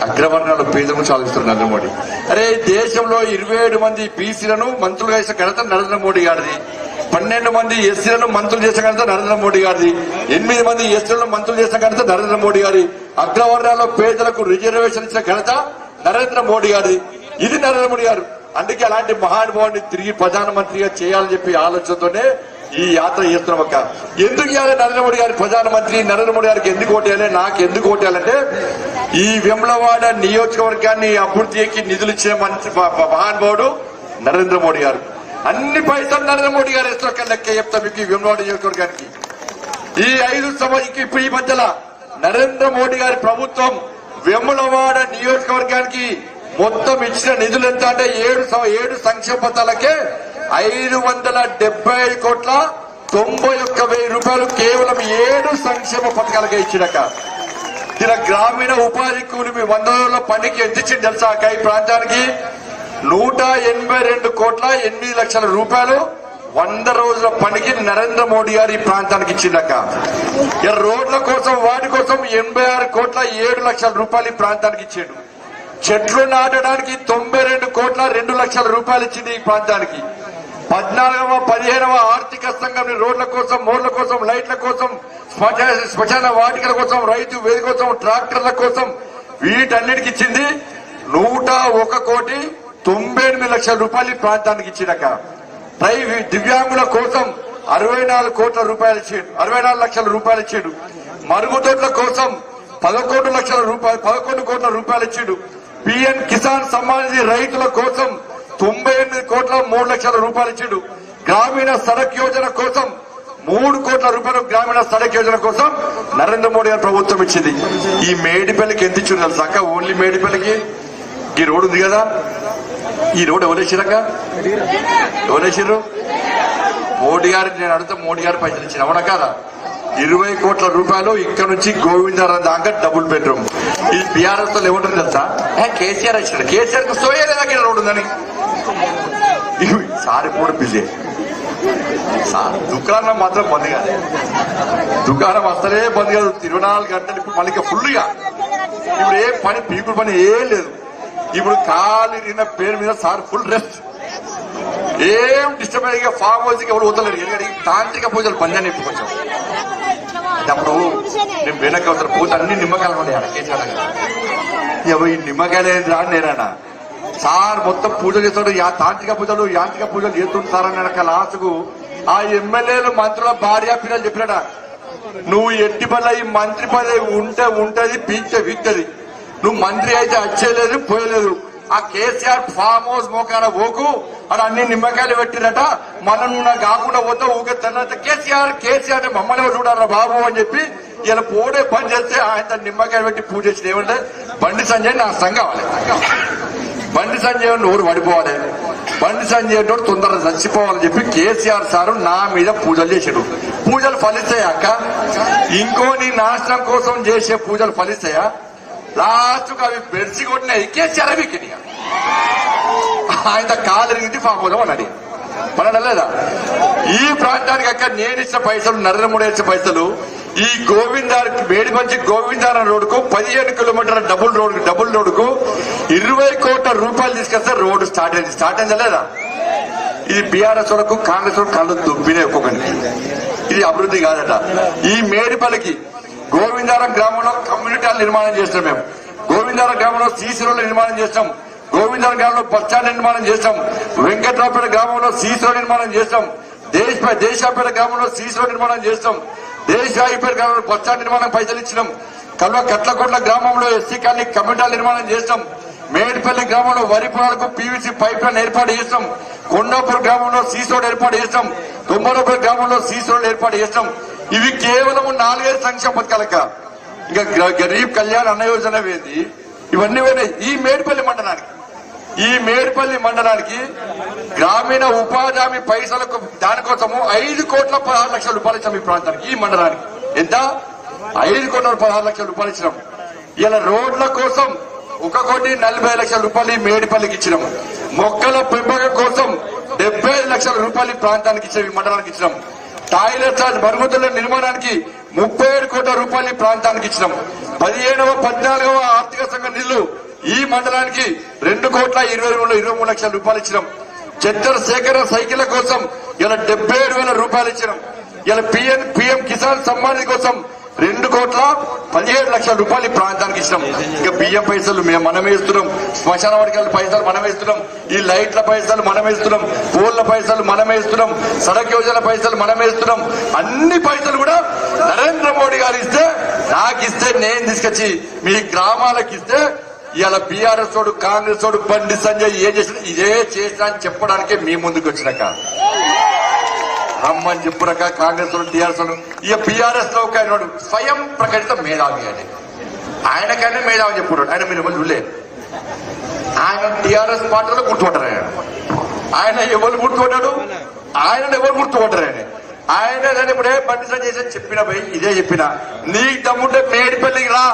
అగ్రవర్ణాలు పేదలను సాధిస్తున్నారు నరేంద్ర మోడీ. అరే దేశంలో 27 మంది బీసీలను మంత్రులుగా చేసిన ఘనత నరేంద్ర మోడీ గారిది, 12 మంది ఎస్సీలను మంత్రులు చేసిన ఘనత నరేంద్ర మోడీ గారిది, 8 మంది ఎస్సీలను మంత్రులు చేసిన ఘనత నరేంద్ర మోడీ గారి, అగ్రవర్ణాల్లో పేదలకు రిజర్వేషన్ ఇచ్చిన ఘనత నరేంద్ర మోడీ గారిది. ఇది నరేంద్ర మోడీ గారు. అందుకే అలాంటి మహానుభావుని తిరిగి ప్రధానమంత్రిగా చేయాలని చెప్పి ఆలోచనతోనే ఈ యాత్ర చేస్తున్నాం అక్క. ఎందుకు ఇవ్వాలి నరేంద్ర మోడీ గారి ప్రధానమంత్రి? నరేంద్ర మోడీ గారికి ఎందుకు ఓటేయాలి, నాకు ఎందుకు ఓటేయాలంటే ఈ వెమ్లవాడ నియోజకవర్గాన్ని అభివృద్ధికి నిధులు ఇచ్చే మంచి మహానుభావుడు నరేంద్ర మోడీ గారు. అన్ని పైసలు నరేంద్ర మోడీ గారు ఇస్తున్న లెక్క చెప్తా మీకు. ఈ వెమ్లవాడ నియోజకవర్గానికి ఈ 5 సంవత్సరాలకి ఇప్పుడు ఈ మధ్యలో నరేంద్ర మోడీ గారి ప్రభుత్వం వెమ్లవాడ నియోజకవర్గానికి మొత్తం ఇచ్చిన నిధులు ఎంత అంటే 7 సంక్షేమ పథకాలకే 575 కోట్ల 91,000 రూపాయలు కేవలం 7 సంక్షేమ పథకాలకే ఇచ్చినాక. ఇలా గ్రామీణ ఉపాధి కూలి 100 రోజుల పనికి ఎంత ఇచ్చింది తెలుసా? ఈ ప్రాంతానికి 182 కోట్ల 8 లక్షల రూపాయలు 100 రోజుల పనికి నరేంద్ర మోడీ గారు ఈ ప్రాంతానికి ఇచ్చిందాక. రోడ్ల కోసం వాటి కోసం 86 కోట్ల 7 లక్షల రూపాయలు ఈ ప్రాంతానికి ఇచ్చాడు. చెట్లు నాటడానికి 92 కోట్ల 2 లక్షల రూపాయలు ఇచ్చింది ఈ ప్రాంతానికి. 14వ 15వ ఆర్థిక సంఘం రోడ్ల కోసం, మోర్ల కోసం, లైట్ల కోసం, శ్మశాన వాటికల కోసం, రైతు వేది కోసం, ట్రాక్టర్ల కోసం వీటన్నిటికి ఇచ్చింది 101 కోటి 98 లక్షల రూపాయలు ఈ ప్రాంతానికి ఇచ్చినాక. దివ్యాంగుల కోసం 64 కోట్ల రూపాయలు ఇచ్చాడు, 64 లక్షల రూపాయలు ఇచ్చాడు. మరుగుదొడ్ల కోసం 11 కోట్ల రూపాయలు ఇచ్చాడు. పిఎం కిసాన్ సమ్మాన్ నిధి రైతుల కోసం 98 కోట్ల 3 లక్షల రూపాయలు ఇచ్చాడు. గ్రామీణ సడక్ యోజన కోసం 3 కోట్ల రూపాయలు గ్రామీణ సడక్ యోజన కోసం నరేంద్ర మోడీ గారి ప్రభుత్వం ఇచ్చింది. ఈ మేడిపల్లికి ఎంత ఇచ్చింది తెలుసాక? ఓన్లీ మేడిపల్లికి ఈ రోడ్డు ఉంది కదా, ఈ రోడ్డు ఎవరేసిరాక? ఎవరేసారు? మోడీ గారికి నేను అడుగుతా, మోడీ గారు పైసలు ఇచ్చిన అవునా కాదా? 20 కోట్ల రూపాయలు ఇక్కడ నుంచి గోవిందరావు దాకా డబుల్ బెడ్రూమ్. ఈ బీఆర్ఎస్ తో ఏమంటారు తెలుసా? కేసీఆర్ ఇచ్చాడు. కేసీఆర్ కు సోయలేదా రోడ్డు ఉందని. సార్ ఇప్పుడు బిజీ సార్. దుకాణం మాత్రం బంద్ కాదు, దుకాణం అసలే బంద్ కాదు. 24 గంటలు ఇప్పుడు మళ్ళీ ఫుల్గా. ఇప్పుడు ఏ పని పీపుల్ పని ఏం లేదు. ఇప్పుడు ఖాళీ నిన్న పేరు మీద సార్ ఫుల్ రెస్ట్. ఏం డిస్టర్బ్ అయ్యి ఫామ్ హౌస్ కి ఎవరు వదలరు. ఎందుకంటే తాంత్రిక పూజలు బంద్ అని కొంచెం అప్పుడు నేను వెనక అవసరం పోతే అన్ని నిమ్మకాయలు ఉన్నాయి. కేసీఆర్ ఈ నిమ్మకాయలు ఏంటి రా నేనా సార్ మొత్తం పూజలు చేస్తాడు, తాంత్రిక పూజలు యాంత్రిక పూజలు చేస్తుంటారని లాస్ట్కు ఆ ఎమ్మెల్యేలు మంత్రుల భార్య పిల్లలు చెప్పినట, నువ్వు ఎట్టి పనుల ఈ మంత్రి పదవి ఉంటది వీక్తది, నువ్వు మంత్రి అయితే వచ్చేలేదు పోయలేదు. ఆ కేసీఆర్ ఫామ్ హౌస్ మోకాన పోకు అని అన్ని నిమ్మకాయలు పెట్టినట, మనం నువ్వు కాకుండా పోతా ఊకే తర్వాత కేసీఆర్ మమ్మల్ని చూడాలరా బాబు అని చెప్పి ఇలా పోడే పని చేస్తే ఆయన నిమ్మకాయలు పెట్టి పూజ చేసిన ఏమంటే బండి సంజయ్ నా సంఘం కావాలి. బండి సంజయ్ నోరు పడిపోవాలి, బండి సంజయ్ నోరు తొందరగా చచ్చిపోవాలని చెప్పి కేసీఆర్ సారు నా మీద పూజలు చేశాడు. పూజలు ఫలిస్తాయా అక్క? ఇంకో నీ నాశనం కోసం చేసే పూజలు ఫలిస్తాయా? లాస్ట్ అవి బెడ్సి కొట్టినాయి కేసీఆర్ వీకిని ఆయన కాలు రిగితే ఫాపోదాం అన్నాడు. మన లేదా ఈ ప్రాంతానికి అక్క నేను ఇచ్చిన పైసలు, నరేంద్ర మోడీ ఇచ్చిన పైసలు ఈ మేడిపంచి గోవిందార రోడ్డుకు 15 కిలోమీటర్ల డబుల్ రోడ్డుకు 20 కోట్ల రూపాయలు తీసుకొస్తే రోడ్డు స్టార్ట్ అయిందా లేదా? ఇది బీఆర్ఎస్ వరకు కాంగ్రెస్ వరకు కళ్ళు దుబ్బినే ఒక్కొక్కరికి. ఇది అభివృద్ధి కాదట. ఈ మేడిపల్లికి గోవిందారం గ్రామంలో కమ్యూనిటీ హాల్ నిర్మాణం చేస్తాం. మేము గోవిందారం గ్రామంలో సీసీ రోడ్లు నిర్మాణం చేస్తాం, గోవిందారం గ్రామంలో బస్టాండ్ నిర్మాణం చేస్తాం, వెంకట్రావుపేట గ్రామంలో సీసీ రోడ్ నిర్మాణం చేస్తాం, దేశాపేట గ్రామంలో సీసీ రోడ్ నిర్మాణం చేస్తాం, దేశాయిపేట గ్రామంలో బస్టాండ్ నిర్మాణం పైసలు ఇచ్చినాం, కట్లకొండ గ్రామంలో ఎస్సీ కాలనీ కమ్యూనిటీ హాల్ నిర్మాణం చేస్తాం, మేడిపల్లి గ్రామంలో వరి పొలాలకు పీవీసీ పైప్ లైన్ ఏర్పాటు చేస్తాం, కొండాపూర్ గ్రామంలో సీసీ రోడ్ ఏర్పాటు చేస్తాం, తుమ్మలపూర్ గ్రామంలో సీసీ రోడ్ ఏర్పాటు చేస్తాం. ఇవి కేవలం 4-5 సంక్షేమ పథకాలక. ఇంకా గరీబ్ కళ్యాణ్ అన్న యోజన వేది ఇవన్నీ పోయినాయి. ఈ మేడిపల్లి మండలానికి గ్రామీణ ఉపాధి హామీ పైసలకు దానికోసము 5,16,00,000 రూపాయలు ఇచ్చాం. ఈ ప్రాంతానికి ఈ మండలానికి ఎంత? 5,16,00,000 రూపాయలు ఇచ్చినాం. ఇలా రోడ్ల కోసం 1,40,00,000 రూపాయలు ఈ మేడిపల్లికి ఇచ్చినాం. మొక్కల పెంపకం కోసం 75 లక్షల రూపాయలు ఈ ప్రాంతానికి ఇచ్చినాం, ఈ మండలానికి ఇచ్చినాం. టాయిలెట్ మరుగుదొడ్ల నిర్మాణానికి 37 కోట్ల రూపాయలు ఈ ప్రాంతానికి ఇచ్చినాం. 17వ 14వ ఆర్థిక సంఘ నిధులు ఈ మండలానికి 2,23 లక్షల రూపాయలు ఇచ్చినాం. చెత్తల సేకరణ సైకిళ్ల కోసం ఇలా 77,000 రూపాయలు ఇచ్చినాం. ఇలా పిఎం కిసాన్ సమ్మాన్ కోసం 2,17 లక్షల రూపాయలు ఈ ప్రాంతానికి ఇచ్చినాం. ఇక బియ్యం పైసలు మనమే ఇస్తున్నాం, శ్మశాన వర్గాల పైసలు మనమే ఇస్తున్నాం, ఈ లైట్ల పైసలు మనమే ఇస్తున్నాం, పోల్ల పైసలు మనమే ఇస్తున్నాం, సడక్ యోజన పైసలు మనమే ఇస్తున్నాం. అన్ని పైసలు కూడా నరేంద్ర మోడీ గారు ఇస్తే, నాకు ఇస్తే, నేను తీసుకొచ్చి మీ గ్రామాలకు ఇస్తే ఇలా బీఆర్ఎస్ తోడు కాంగ్రెస్ తోడు బండి సంజయ్ ఏం చేసిన ఇదే చేసినా అని చెప్పడానికే మీ ముందుకు వచ్చినాక రమ్మని చెప్పురక కాంగ్రెస్ టీఆర్ఎస్ ఇక బీఆర్ఎస్ లో ఒక స్వయం ప్రకటిత మేధావి అని ఆయనకైనా మేధావి చెప్పున్నాడు. ఆయన మీరు ఎవరు చూడలే, ఆయన టీఆర్ఎస్ పార్టీలో గుర్తుపడ్డారు. ఆయన ఎవరు గుర్తుపడ్డాడు, ఆయన ఎవరు గుర్తుపడ్డారు. ఆయన ఇప్పుడే బండి సంజయ్ చెప్పిన పోయి ఇదే చెప్పిన, నీకు దమ్ముంటే మేడిపల్లికి రా,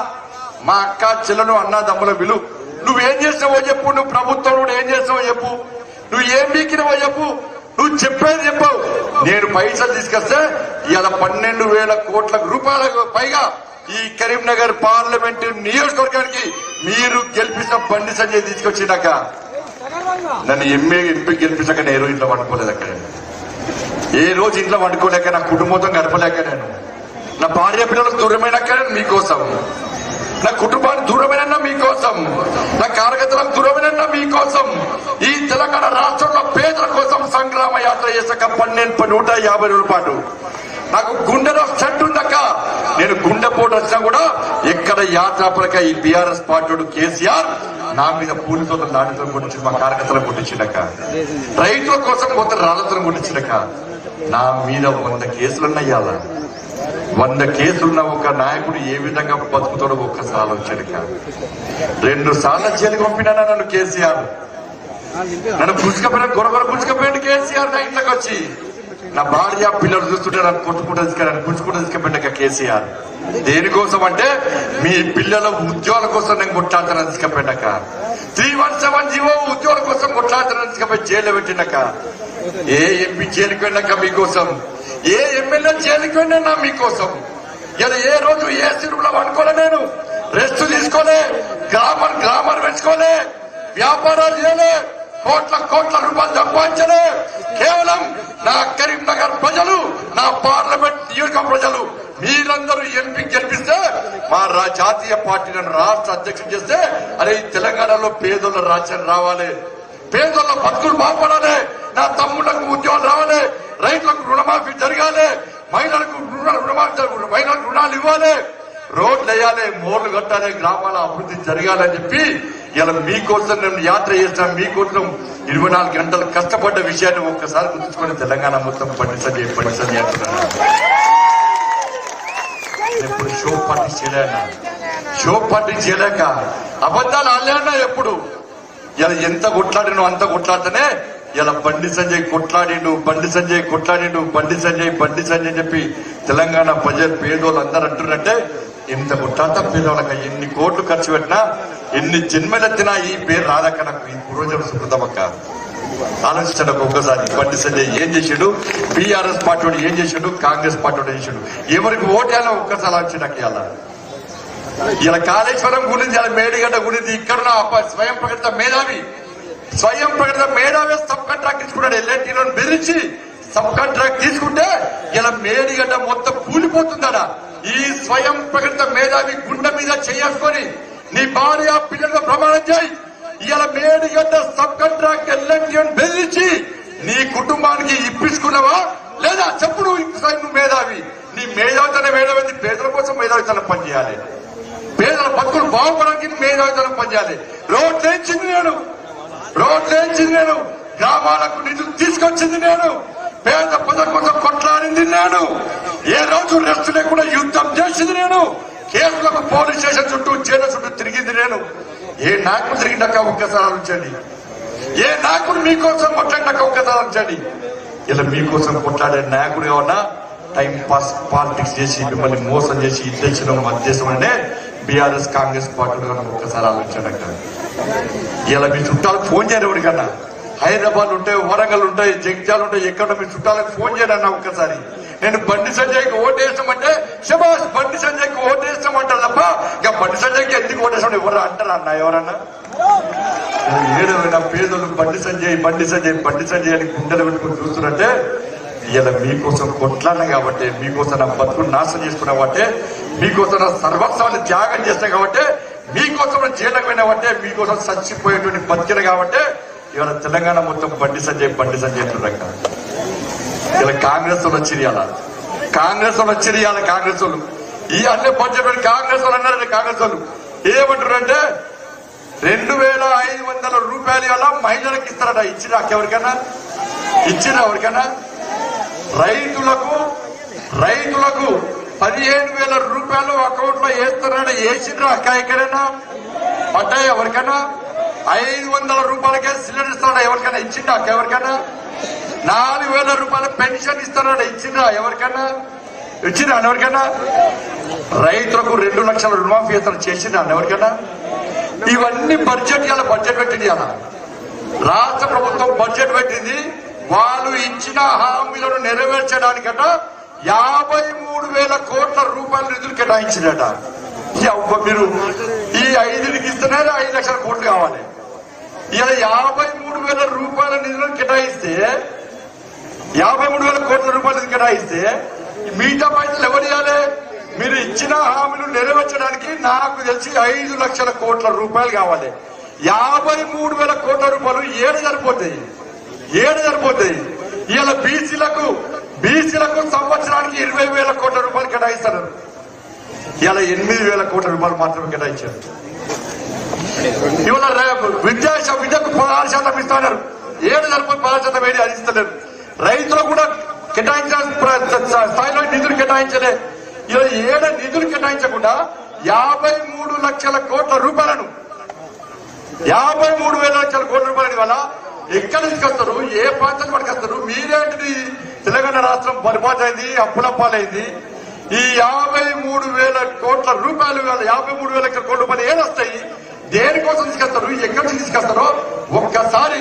మా అక్క చెల్లెను అన్న దమ్ముల విలు, నువ్వేం చేస్తావో చెప్పు, నువ్వు ప్రభుత్వం ఏం చేస్తావో చెప్పు, నువ్వు ఏం బీకినవో చెప్పు, నువ్వు చెప్పేది చెప్పావు. నేను పైసలు తీసుకొస్తే ఇవాళ 12,000 కోట్ల రూపాయలకు పైగా ఈ కరీంనగర్ పార్లమెంటు నియోజకవర్గానికి మీరు గెలిపించిన బండి సంజయ్ తీసుకొచ్చినాక నన్ను ఎంపీ గెలిపించాక నేను ఏ రోజు ఇంట్లో వండుకోలేదు. అక్కడ ఏ రోజు ఇంట్లో వండుకోలేక, నా కుటుంబంతో గడపలేక, నేను నా భార్య పిల్లలకు దూరమైనాక మీకోసం, నా కుటుంబానికి దూరమైనా మీకోసం, నా కార్యకర్తలకు దూరమైనా మీకోసం, ఈ తెలంగాణ రాష్ట్రంలో పేదల కోసం సంగ్రామ యాత్ర చేసాక 150 రోజుల పాటు నాకు గుండెలో స్టంట్ ఉందక్క. నేను గుండెపోటు వచ్చినా కూడా ఎక్కడ యాత్రాపరక ఈ బీఆర్ఎస్ పార్టీ కేసీఆర్ నా మీద పూలతో నాటితో కొట్టించి, మా కార్యకర్తలకు కొట్టించినాక, రైతుల కోసం మొత్తం రాళ్లతో కొట్టించినాక, నా మీద 100 కేసులున్నాయాల. 100 కేసులున్న ఒక నాయకుడు ఏ విధంగా బతుకుతాడో ఒక్కసారి ఆలోచనక. 2 సార్లు జైలుకి పంపినా నన్ను కేసీఆర్, నన్ను పుచ్చుకపోయిన గొడవర పుచ్చుకపోయాడు కేసీఆర్. నా ఇంట్లోకి వచ్చి నా భార్య పిల్లలు చూస్తుంటే నన్ను పుచ్చుకుంటూ తీసుకుపోయాక కేసీఆర్. దేనికోసం అంటే మీ పిల్లల ఉద్యోగాల కోసం నేను కొట్లాడుతానని తీసుకుపోయాక, 317 జీవో ఉద్యోగాల కోసం కొట్లాడుతానని తీసుకుపోయి జైల్లో పెట్టినాక, ఏ ఎంపీ జైలుకి వెళ్ళాక మీకోసం, ఏ ఎమ్మెల్యే జైలుకి వెళ్ళినా మీకోసం. ఇలా ఏ రోజు ఏ సిరువులో అనుకోలే, నేను రెస్ట్ తీసుకోలే, గ్రామర్ పెంచుకోలే, వ్యాపారాలు చేయలే, కోట్ల రూపాయలు సంపాదించలే. కేవలం నా కరీంనగర్ ప్రజలు, నా పార్లమెంట్ నియోజక ప్రజలు మీరందరూ ఎంపీ గెలిపిస్తే మా జాతీయ పార్టీలను రాష్ట్ర అధ్యక్షుడు చేస్తే అరే ఈ తెలంగాణలో పేదోళ్ళ రాజ్యం రావాలి, పేదోళ్ళ బతుకులు బాగుపడాలి, నా తమ్ముళ్లకు ఉద్యోగాలు రావాలి, రైతులకు రుణమాఫీ జరగాలి, మహిళలకు మహిళలకు రుణాలు ఇవ్వాలి, రోడ్లు వేయాలి, మోర్లు కట్టాలి, గ్రామాల అభివృద్ధి జరగాలని చెప్పి ఇలా మీకోసం నేను యాత్ర చేస్తాం. మీకోసం 24 గంటలు కష్టపడ్డ విషయాన్ని ఒక్కసారి గుర్తుంచుకొని తెలంగాణ మొత్తం బండి సంజయ్ అంటున్నాను. ఎప్పుడు షో పార్టీ చేయలేక, షో పార్టీ చేయలేక అబద్ధాలు ఆడలేనా ఎప్పుడు. ఇలా ఎంత కొట్లాడినో అంత కొట్లాడితేనే ఇలా బండి సంజయ్ కొట్లాడిండు, బండి సంజయ్ కొట్లాడిండు, బండి సంజయ్ చెప్పి తెలంగాణ ప్రజలు పేదోళ్ళు అందరూ అంటున్నట్టే ఇంత కొట్లాడతా పేదోళ్ళక ఎన్ని కోట్లు ఖర్చు పెట్టినా ఎన్ని జన్మలెత్తినా ఈ పేరు రాదక్క. నాకు ఈ పూర్వజన సుకృతమక్క. ఆలోచించండి ఒక్కసారి. బండి సంజయ్ ఏం చేసాడు, బీఆర్ఎస్ పార్టీ వాడు ఏం చేసాడు, కాంగ్రెస్ పార్టీ వాడు ఏం చేసాడు, ఎవరికి ఓటేయాలో ఒక్కసారి ఆలోచించడానికి. ఇలా కాళేశ్వరం గురించి, ఇలా మేడిగడ్డ గురించి ఇక్కడ స్వయం ప్రకటిత మేధావి సబ్ కాంట్రాక్ట్ తీసుకున్నాడు. ఎల్ఎన్టీలో బెదిరించి సబ్ కాంట్రాక్ట్ తీసుకుంటే ఇలా మేడిగడ్డ మొత్తం కూలిపోతుందడా. ఈ స్వయం ప్రకటిత మేధావి గుండె మీద చేసుకొని నీ భార్య పిల్లల ప్రమాణం చేయి. ఇలా మేడిగడ్డ సబ్ కాంట్రాక్ట్ ఎల్ఎన్టీని బెదిరించి నీ కుటుంబానికి ఇప్పించుకున్నావా లేదా చెప్పు. నువ్వు మేధావి, నీ మేధావితనం పేదల కోసం మేధావితనం పనిచేయాలి, పేదల బతుకులు బాగుపడడానికి మేధావితనం పనిచేయాలి. రోడ్లు వేయించింది నేను, గ్రామాలకు నిధులు తీసుకొచ్చింది నేను, పేద ప్రజల కోసం కొట్లాడింది నేను, ఏ రోజు రెస్ట్ లేకుండా యుద్ధం చేసింది నేను, కేసులకు పోలీస్ స్టేషన్ చుట్టూ జైలు చుట్టూ తిరిగింది నేను. ఏ నాయకుడు తిరిగినాక ఒక్కసారి ఆలోచించండి. ఏ నాయకుడు మీకోసం కొట్లాడినాక ఒక్కసారి ఆలోచించండి. ఇలా మీకోసం కొట్లాడే నాయకుడు ఏమన్నా టైం పాస్ పాలిటిక్స్ చేసి మిమ్మల్ని మోసం చేసి ఇద్దేశం మధ్యదేశం అంటే బీఆర్ఎస్ కాంగ్రెస్ పార్టీలు ఒక్కసారి ఆలోచించండి. ఇలా మీ చుట్టాలకు ఫోన్ చేయడం ఎవరికన్నా, హైదరాబాద్ ఉంటాయి, వరంగల్ ఉంటాయి, జగిత్యాలు ఉంటాయి, ఎక్కడ మీ చుట్టాలకు ఫోన్ చేయడం అన్న ఒక్కసారి. నేను బండి సంజయ్కి ఓటేస్తామంటే శబాష్ బండి సంజయ్కి ఓటేస్తామంటారు తప్ప ఇక బండి సంజయ్కి ఎందుకు ఓటేస్తాం ఎవరు అంటారా అన్న? ఎవరన్నా ఏడవైనా పేదలు బండి సంజయ్ అని గుండెలు పెట్టుకుని చూస్తున్నట్టే ఇలా మీకోసం కొట్లాడినా కాబట్టి, మీకోసం నా బతుకుని నాశనం చేసుకున్నా కాబట్టి, మీకోసం నా సర్వస్వాన్ని త్యాగం చేస్తా కాబట్టి, మీకోసం జైలుకు పోయినా కాబట్టి, మీకోసం చచ్చిపోయేటువంటి బతికిన కాబట్టి ఇవాళ తెలంగాణ మొత్తం బండి సంజయ్ అంటున్నాక. ఇలా కాంగ్రెస్ వాళ్ళు వచ్చింది, కాంగ్రెస్ వాళ్ళు ఈ అన్ని బడ్జెట్ కాంగ్రెస్ వాళ్ళు అన్నారు. కాంగ్రెస్ వాళ్ళు ఏమంటారంటే 2500 రూపాయలు అలా మహిళలకు ఇస్తారట. ఇచ్చినా ఎవరికైనా రైతులకు 15,000 రూపాయలు అకౌంట్ లో వేస్తారట. వేసిండ్రా అక్క ఎక్కడైనా పడ్డాయి ఎవరికైనా? 500 రూపాయలకే సిలిండర్ ఇస్తారట. ఎవరికైనా ఇచ్చిండ్రా అక్క? ఎవరికైనా 4,000 రూపాయల పెన్షన్ ఇస్తారట. ఇచ్చిండ్రా ఎవరికైనా? రైతులకు 2 లక్షల రుణమాఫీ ఇస్తారు. చేసిండ్రా ఎవరికైనా? ఇవన్నీ బడ్జెట్ పెట్టింది. అలా రాష్ట్ర ప్రభుత్వం బడ్జెట్ పెట్టింది. వాళ్ళు ఇచ్చిన హామీలను నెరవేర్చడానికట 53,000 కోట్ల రూపాయల నిధులు కేటాయించిందట. మీరు ఈ 5కి ఇస్తేనే 5 లక్షల కోట్లు కావాలి. ఇలా 53,000 రూపాయల నిధులను కేటాయిస్తే 53,000 కోట్ల రూపాయల నిధులు కేటాయిస్తే మిగతా పైసలు ఎవరు ఇవ్వాలి? మీరు ఇచ్చిన హామీలు నెరవేర్చడానికి నాకు తెలిసి 5 లక్షల కోట్ల రూపాయలు కావాలి. 53,000 కోట్ల రూపాయలు ఏడు సరిపోతాయి. ఇలా బీసీలకు సంవత్సరానికి 20,000 కోట్ల రూపాయలు కేటాయిస్తారు. ఇలా 8,000 కోట్ల రూపాయలు మాత్రమే కేటాయించారు. ఇవాళ విద్యకు 16% ఇస్తున్నారు. 7 సరిపోయి 16% వేడి అది ఇస్తలేరు. రైతులకు కూడా కేటాయించాల్సిన స్థాయిలో నిధులు కేటాయించలే. ఇలా 7 నిధులు కేటాయించకుండా 53 లక్షల కోట్ల రూపాయలను 53,000 లక్షల కోట్ల రూపాయలని వల్ల ఎక్కడ తీసుకొస్తారు? ఏ ప్రాంతం పట్టుకొస్తారు? మీరేంటిది తెలంగాణ రాష్ట్రం బర్బాదైంది, అప్పులప్పాలైంది. ఈ 53,000 కోట్ల రూపాయలు 53,000 లక్షల కోట్ల రూపాయలు ఏదొస్తాయి? దేనికోసం తీసుకొస్తారు? ఎక్కడి నుంచి తీసుకొస్తారో ఒక్కసారి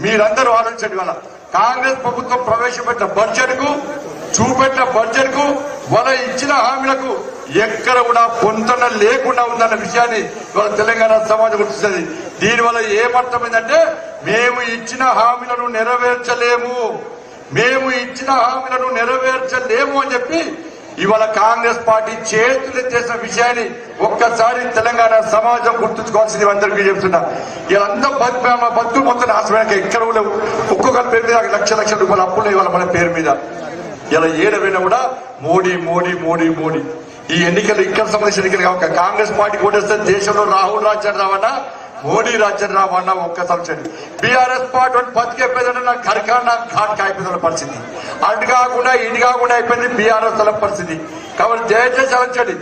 మీరందరూ ఆలోచించండి. వల్ల కాంగ్రెస్ ప్రభుత్వం ప్రవేశపెట్టిన బడ్జెట్ కు చూపెట్టిన బడ్జెట్ కు వాళ్ళ ఇచ్చిన హామీలకు ఎక్కడ కూడా పొంతన లేకుండా ఉందన్న విషయాన్ని ఇవాళ తెలంగాణ సమాజం గుర్తిస్తుంది. దీనివల్ల ఏమర్థమైందంటే మేము ఇచ్చిన హామీలను నెరవేర్చలేము అని చెప్పి ఇవాళ కాంగ్రెస్ పార్టీ చేతులెత్తేసిన విషయాన్ని ఒక్కసారి తెలంగాణ సమాజం గుర్తుంచుకోవాల్సింది అందరికీ చెప్తున్నా. ఇలా బతుకు మొత్తం నాశనమైనా ఎక్కడ లేవు. ఒక్కొక్కరి పేరు మీద లక్షల రూపాయలు అప్పులు ఇవాళ మన పేరు మీద. ఇలా ఏడవైనా కూడా మోడీ మోడీ మోడీ మోడీ. ఈ ఎన్నికలు ఇక్కడ సంబంధించిన ఎన్నికలు కాక కాంగ్రెస్ పార్టీ ఓటేస్తే దేశంలో రాహుల్ రాజ్యం రావన్నా మోడీ రాజ్యం రావన్నా ఒక్కసారి చూడండి. బీఆర్ఎస్ పార్టీ బతికేపోయిందంటే నాకు కరికాండ ఘాట్ కాయిపోయిన పరిస్థితి. అటు కాకుండా ఇటు కాకుండా అయిపోయింది బీఆర్ఎస్ తల పరిస్థితి. కాబట్టి దయచేసి ఆలోచించండి.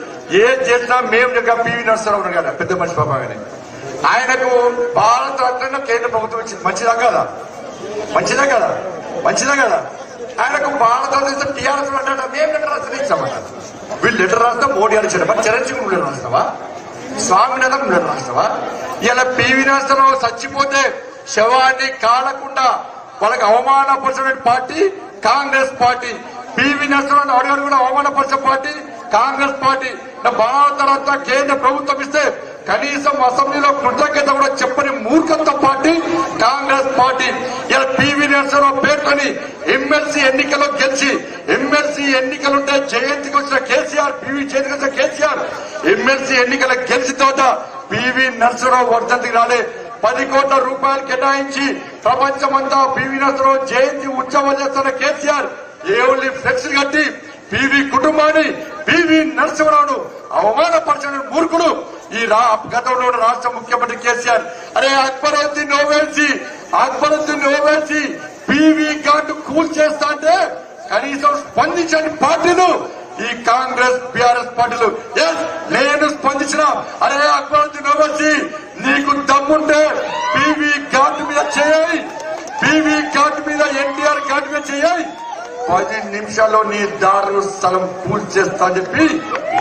ఏది చేసినా మేము పివి నరసింహరావు ఉన్నారు కదా పెద్ద మనిషి పాపగానే, ఆయనకు భారత రత్న కేంద్ర ప్రభుత్వం ఇచ్చింది. మంచిదా కదా? మంచిదా కదా? మంచిదా కదా? ఆయనకు భారత టీఆర్ఎస్ అంటాడు మేము లెటర్ రాస్తే ఇచ్చామంట. వీళ్ళు లెటర్ రాస్తే మోడీ అని ఇచ్చారు. మరి చిరంజీవి లెటర్ రాస్తావా? స్వామినాథన్ లెటర్ రాస్తావా? ఇలా పివి నరసింహరావు చచ్చిపోతే శవాన్ని కాలకుండా వాళ్ళకి అవమానపరిచిన party Congress party. PV Narasimha Rao అడుగడుగున అవమానపరిచిన పార్టీ కాంగ్రెస్ పార్టీ. భారత రత్న కేంద్ర ప్రభుత్వం ఇస్తే కనీసం అసెంబ్లీలో కృతజ్ఞత కూడా చెప్పని మూర్ఖత్వ పార్టీ కాంగ్రెస్ పార్టీ. ఇలా పివి నరసింహరావు పేర్కొని ఎమ్మెల్సీ ఎన్నికల్లో గెలిచి ఎమ్మెల్సీ ఎన్నికలుంటే జయంతికి వచ్చిన కేసీఆర్, పివి జయంతికి వచ్చిన కేసీఆర్ ఎమ్మెల్సీ ఎన్నికల గెలిచిన తర్వాత పివి నరసింహరావు వర్ధంతికి రాలే 10 కోట్ల రూపాయలు కేటాయించి ప్రపంచమంతా పివి నరసింహరావు జయంతి ఉత్సవం చేస్తున్న కేసీఆర్ ఏవుల్ని ఫ్లెక్సీలు కట్టి పివి కుటుంబాన్ని పివి నరసింహరావును అవమానపరిచిన మూర్ఖుడు ఈ గతంలో రాష్ట్ర ముఖ్యమంత్రి కేసీఆర్. అరే అక్బరుద్దీన్ ఓవైసీ పివి ఘాట్ కూల్ చేస్తా అంటే కనీసం స్పందించని పార్టీలు ఈ కాంగ్రెస్ బీఆర్ఎస్ పార్టీలు. నేను స్పందించిన అరే అక్బరుద్దీన్ ఓవైసీ నీకు దమ్ముంటే పివి ఘాట్ మీద చేయాలి, పివి ఘాట్ మీద ఎన్టీఆర్ ఘాట్ మీద చేయాలి. 10 నిమిషాల్లో నీ దారు స్థలం పూజ చేస్తా అని చెప్పి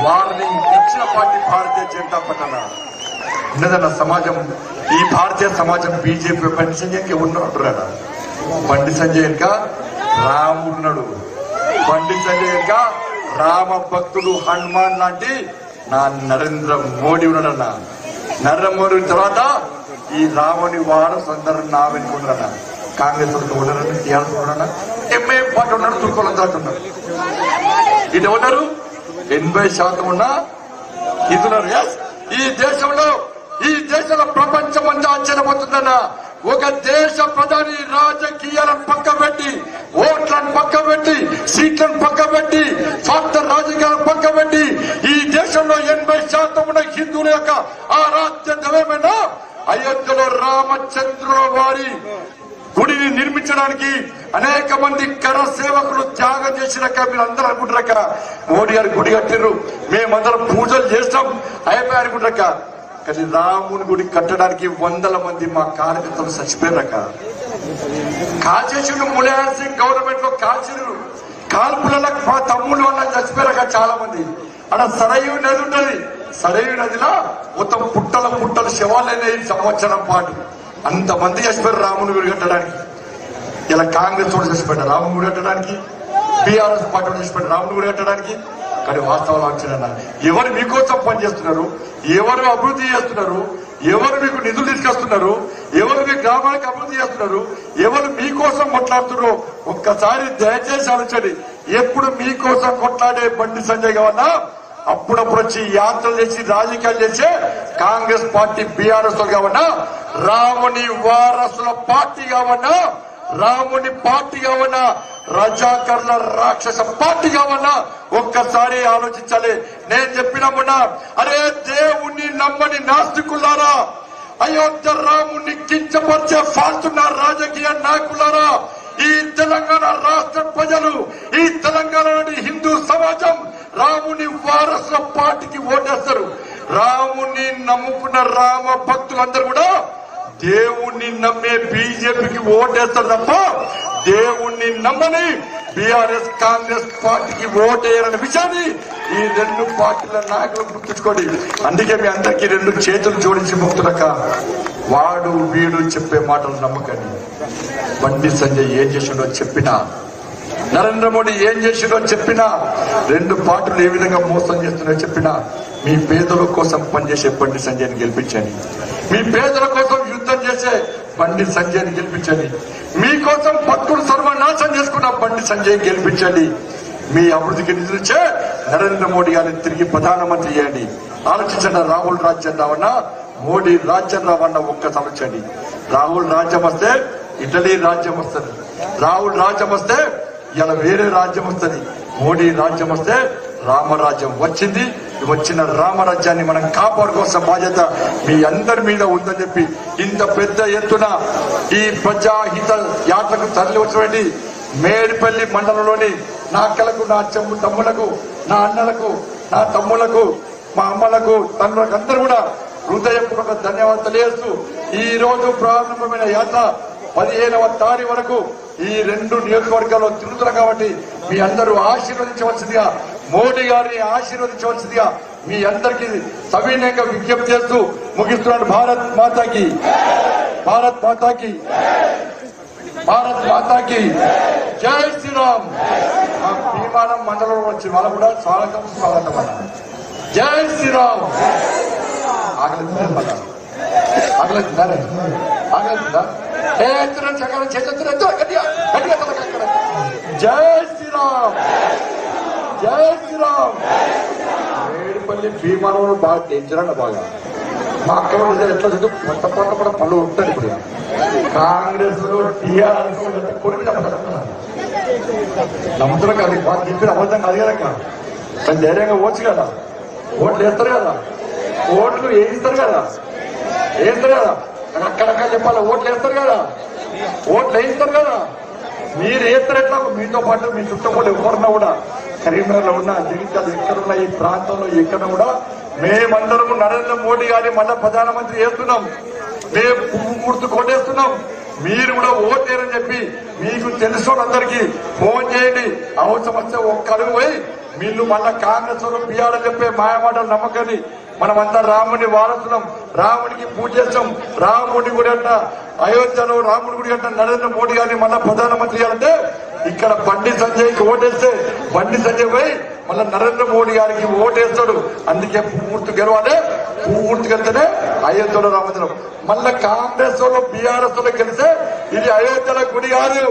వార్నింగ్ ఇచ్చిన పార్టీ భారతీయ జనతా పార్టీ. ఉన్నదన్న సమాజం, ఈ భారతీయ సమాజం బీజేపీ బండి సంజయ్కి ఉన్నట్టున్నాడా? బండి సంజయ్ ఇంకా రాముడున్నాడు. బండి సంజయ్ ఇంకా రామ భక్తుడు హనుమాన్ లాంటి నా నరేంద్ర మోడీ ఉన్నాడన్న. నరేంద్ర మోడీ తర్వాత ఈ రాముని వారసు అందరూ నా వెనుకున్నారన్న. కాంగ్రెస్ ఉన్నారని టీఆర్ఎస్ ఉన్నారన్న, ఎంఐఎం పార్టీ ఉన్నాడు, తుర్కోలంతా ఉన్నారు. ఇది ఉన్నారు 80% ఉన్న ఇస్తున్నారు. ఈ దేశంలో ప్రపంచం అంతా ఆశ్చర్యపోతుందన్న. ఒక దేశ ప్రధాని రాజకీయాలను పక్క పెట్టి, ఓట్లను పక్క పెట్టి, సీట్లను పక్క పెట్టి, స్వార్థ రాజకీయాలను పక్క పెట్టి ఈ దేశంలో 80% ఉన్న హిందువుల యొక్క ఆరాధ్య దైవమైన అయోధ్యలో రామచంద్రుల వారి గుడిని నిర్మించడానికి అనేక మంది కర సేవకులు త్యాగం చేసినాక మీరు అందరూ అనుకుంటారక్క మోడీ గారు గుడి కట్టిర్రు, మేమందరం పూజలు చేస్తాం అయిపోయి అనుకుంటారక్క. కానీ రాముని గుడి కట్టడానికి 100 మంది మా కార్యకర్తలు చచ్చిపోయారక్క. కాల్చేసిండు ములాయం సింగ్ గవర్నమెంట్ లో కాల్చిరు. కాల్పులలో మా తమ్ముళ్ళు వాళ్ళని చచ్చిపోయారక్క చాలా మంది. అక్కడ సరయు నది ఉంటది. సరయు నదిలో మొత్తం పుట్టల శవాలైన సంవత్సరం పాటు అంతమంది చచ్చిపోయారు రాముని గుడి కట్టడానికి. ఇలా కాంగ్రెస్ కూడా చచ్చిపోయారు రాముని గుడి కట్టడానికి, బీఆర్ఎస్ పార్టీ చచ్చిపోయారు రాముని గుడి కట్టడానికి. కానీ వాస్తవాలు వచ్చిన ఎవరు మీకోసం పనిచేస్తున్నారు, ఎవరు అభివృద్ధి చేస్తున్నారు, ఎవరు మీకు నిధులు తీసుకొస్తున్నారు, ఎవరు మీ గ్రామానికి అభివృద్ధి చేస్తున్నారు, ఎవరు మీకోసం కొట్లాడుతున్నారో ఒక్కసారి దయచేసి ఆలోచండి. ఎప్పుడు మీకోసం కొట్లాడే బండి సంజయ్ కావాలన్నా అప్పుడప్పుడు వచ్చి యాత్రలు చేసి రాజకీయాలు చేసే కాంగ్రెస్ పార్టీ బీఆర్ఎస్ కావన్నా, రాముని వారసుల పార్టీ కావన్నా, రాముని పార్టీ కావన్నా, రజాకర్ల రాక్షస పార్టీ కావన్నా ఒక్కసారి ఆలోచించాలి. నేను చెప్పిన మొన్న అరే దేవుణ్ణి నమ్మని నాస్తికులారా, అయోధ్య రాముని కించపరిచే ఫాల్తున్న రాజకీయ నాయకులారా, ఈ తెలంగాణ రాష్ట్ర ప్రజలు, ఈ తెలంగాణలోని హిందూ సమాజం రాముని వారసుల పార్టీకి ఓటేస్తారు. రాముని నమ్ముకున్న రామ భక్తులందరూ కూడా దేవుణ్ణి నమ్మే బీజేపీకి ఓటేస్తారు తప్ప దేవుణ్ణి నమ్మని బీఆర్ఎస్ కాంగ్రెస్ పార్టీకి ఓటేయాలనే విషయాన్ని ఈ 2 పార్టీల నాయకులు గుర్తుంచుకోండి. అందుకే మీ అందరికీ 2 చేతులు జోడించి మొక్కులక వాడు వీడు చెప్పే మాటలు నమ్మకండి. బండి సంజయ్ ఏం చేసిండో చెప్పినా, నరేంద్ర మోడీ ఏం చేసిండో చెప్పినా, 2 పార్టీలు ఏ విధంగా మోసం చేస్తున్నాయో చెప్పినా, మీ పేదల కోసం పనిచేసే బండి సంజయ్ని గెలిపించండి. మీ పేదల కోసం యుద్ధం చేసే బండి సంజయ్ని గెలిపించండి. మీకోసం భక్తులు సర్వనాశం చేసుకున్న బండి సంజయ్ గెలిపించండి. మీ అభివృద్ధికి నిధులిచ్చే నరేంద్ర మోడీ గారిని తిరిగి ప్రధానమంత్రి చేయండి. ఆలోచించండి. రాహుల్ రాజ్యం రావన్నా, మోడీ రాజ్యం రావన్నా ఒక్క సమస్యండి. రాహుల్ రాజ్యం వస్తే ఇటలీ రాజ్యం వస్తుంది. రాహుల్ రాజ్యం వస్తే ఇలా వేరే రాజ్యం వస్తుంది. మోడీ రాజ్యం వస్తే రామరాజ్యం వచ్చింది. వచ్చిన రామరాజ్యాన్ని మనం కాపాడుకోవాల్సిన బాధ్యత మీ అందరి మీద ఉందని చెప్పి ఇంత పెద్ద ఎత్తున ఈ ప్రజాహిత యాత్రకు తరలి వచ్చినటువంటి మేడిపల్లి మండలంలోని నా అక్కలకు, నా తమ్ములకు, నా అన్నలకు, నా తమ్ములకు, మా అమ్మలకు, తండ్రులకు అందరూ కూడా హృదయపూర్వక ధన్యవాదాలు తెలియజేస్తూ ఈ రోజు ప్రారంభమైన యాత్ర 15వ తారీఖు వరకు ఈ 2 నియోజకవర్గాల్లో తిరుగుతున్నారు కాబట్టి మీ అందరూ ఆశీర్వదించవలసిందిగా, మోడీ గారిని ఆశీర్వదించవలసిందిగా మీ అందరికీ సవినయంగా విజ్ఞప్తి చేస్తూ ముగిస్తున్నాడు. భారత్ మాతాకి, భారత్ మాతాకి, భారత్ మాతాకి జై శ్రీరామ్. మా భీమానం మండలంలో వచ్చి వాళ్ళు కూడా స్వాగతం అన్న జై శ్రీరామ్. ఆగలేదా? జై శ్రీరామ్, జై శ్రీరామ్. మేడిపల్లి భీమానంలో బాగా డేంజర్ అన్న. బాగా మా అక్క ఎట్లా చదువు కొత్త కొత్త కూడా పనులు ఉంటాయి. ఇప్పుడు కాంగ్రెస్ టీఆర్ఎస్ నమ్ముతున్నా కాదు, వాళ్ళు చెప్పిన అబద్ధం కాదు కదా. కానీ ధైర్యంగా ఓచ్చు కదా, ఓట్లు వేస్తారు కదా, ఓట్లు వేయిస్తారు కదా, వేస్తారు కదా. అక్కడక్కడ చెప్పాలి, ఓట్లు వేస్తారు కదా, ఓట్లు వేయిస్తారు కదా. మీరు వేస్తారు ఎట్లా? మీతో పాటు మీ చుట్టుపక్కల ఎవరున్నా కూడా, కరీంనగర్ లో ఉన్నా, జగిత్యాల ఎక్కడున్నా, ఈ ప్రాంతంలో ఎక్కడ కూడా మేమందరము నరేంద్ర మోడీ గారిని మళ్ళా ప్రధానమంత్రి చేస్తున్నాం. మేము పువ్వు గుర్తు కొట్టేస్తున్నాం. మీరు కూడా ఓటేరని చెప్పి మీకు తెలిసినందరికీ ఫోన్ చేయండి. అవసరం వస్తే ఒక్క అడుగు పోయి వీళ్ళు మళ్ళా కాంగ్రెస్ వాళ్ళు బీఆర్ఎస్ చెప్పే మాయమాటలు నమ్మకని మనమంతా రాముని వారసులం, రాముడికి పూజ చేస్తాం. రాముడి గుడి అంట అయోధ్యలో, రాముడి గుడి అంట నరేంద్ర మోడీ గారిని మళ్ళా ప్రధానమంత్రి అంటే ఇక్కడ బండి సంజయ్కి ఓటేస్తే బండి సంజయ్ పోయి మళ్ళా నరేంద్ర మోడీ గారికి ఓటేస్తాడు. అందుకే పూర్తి గెలవాలి. పూర్తి గెలిస్తేనే అయోధ్యలో రామచంద్రం. మళ్ళా కాంగ్రెస్ వాళ్ళు బీఆర్ఎస్ వాళ్ళు గెలిస్తే ఇది అయోధ్యలో గుడి కాదు,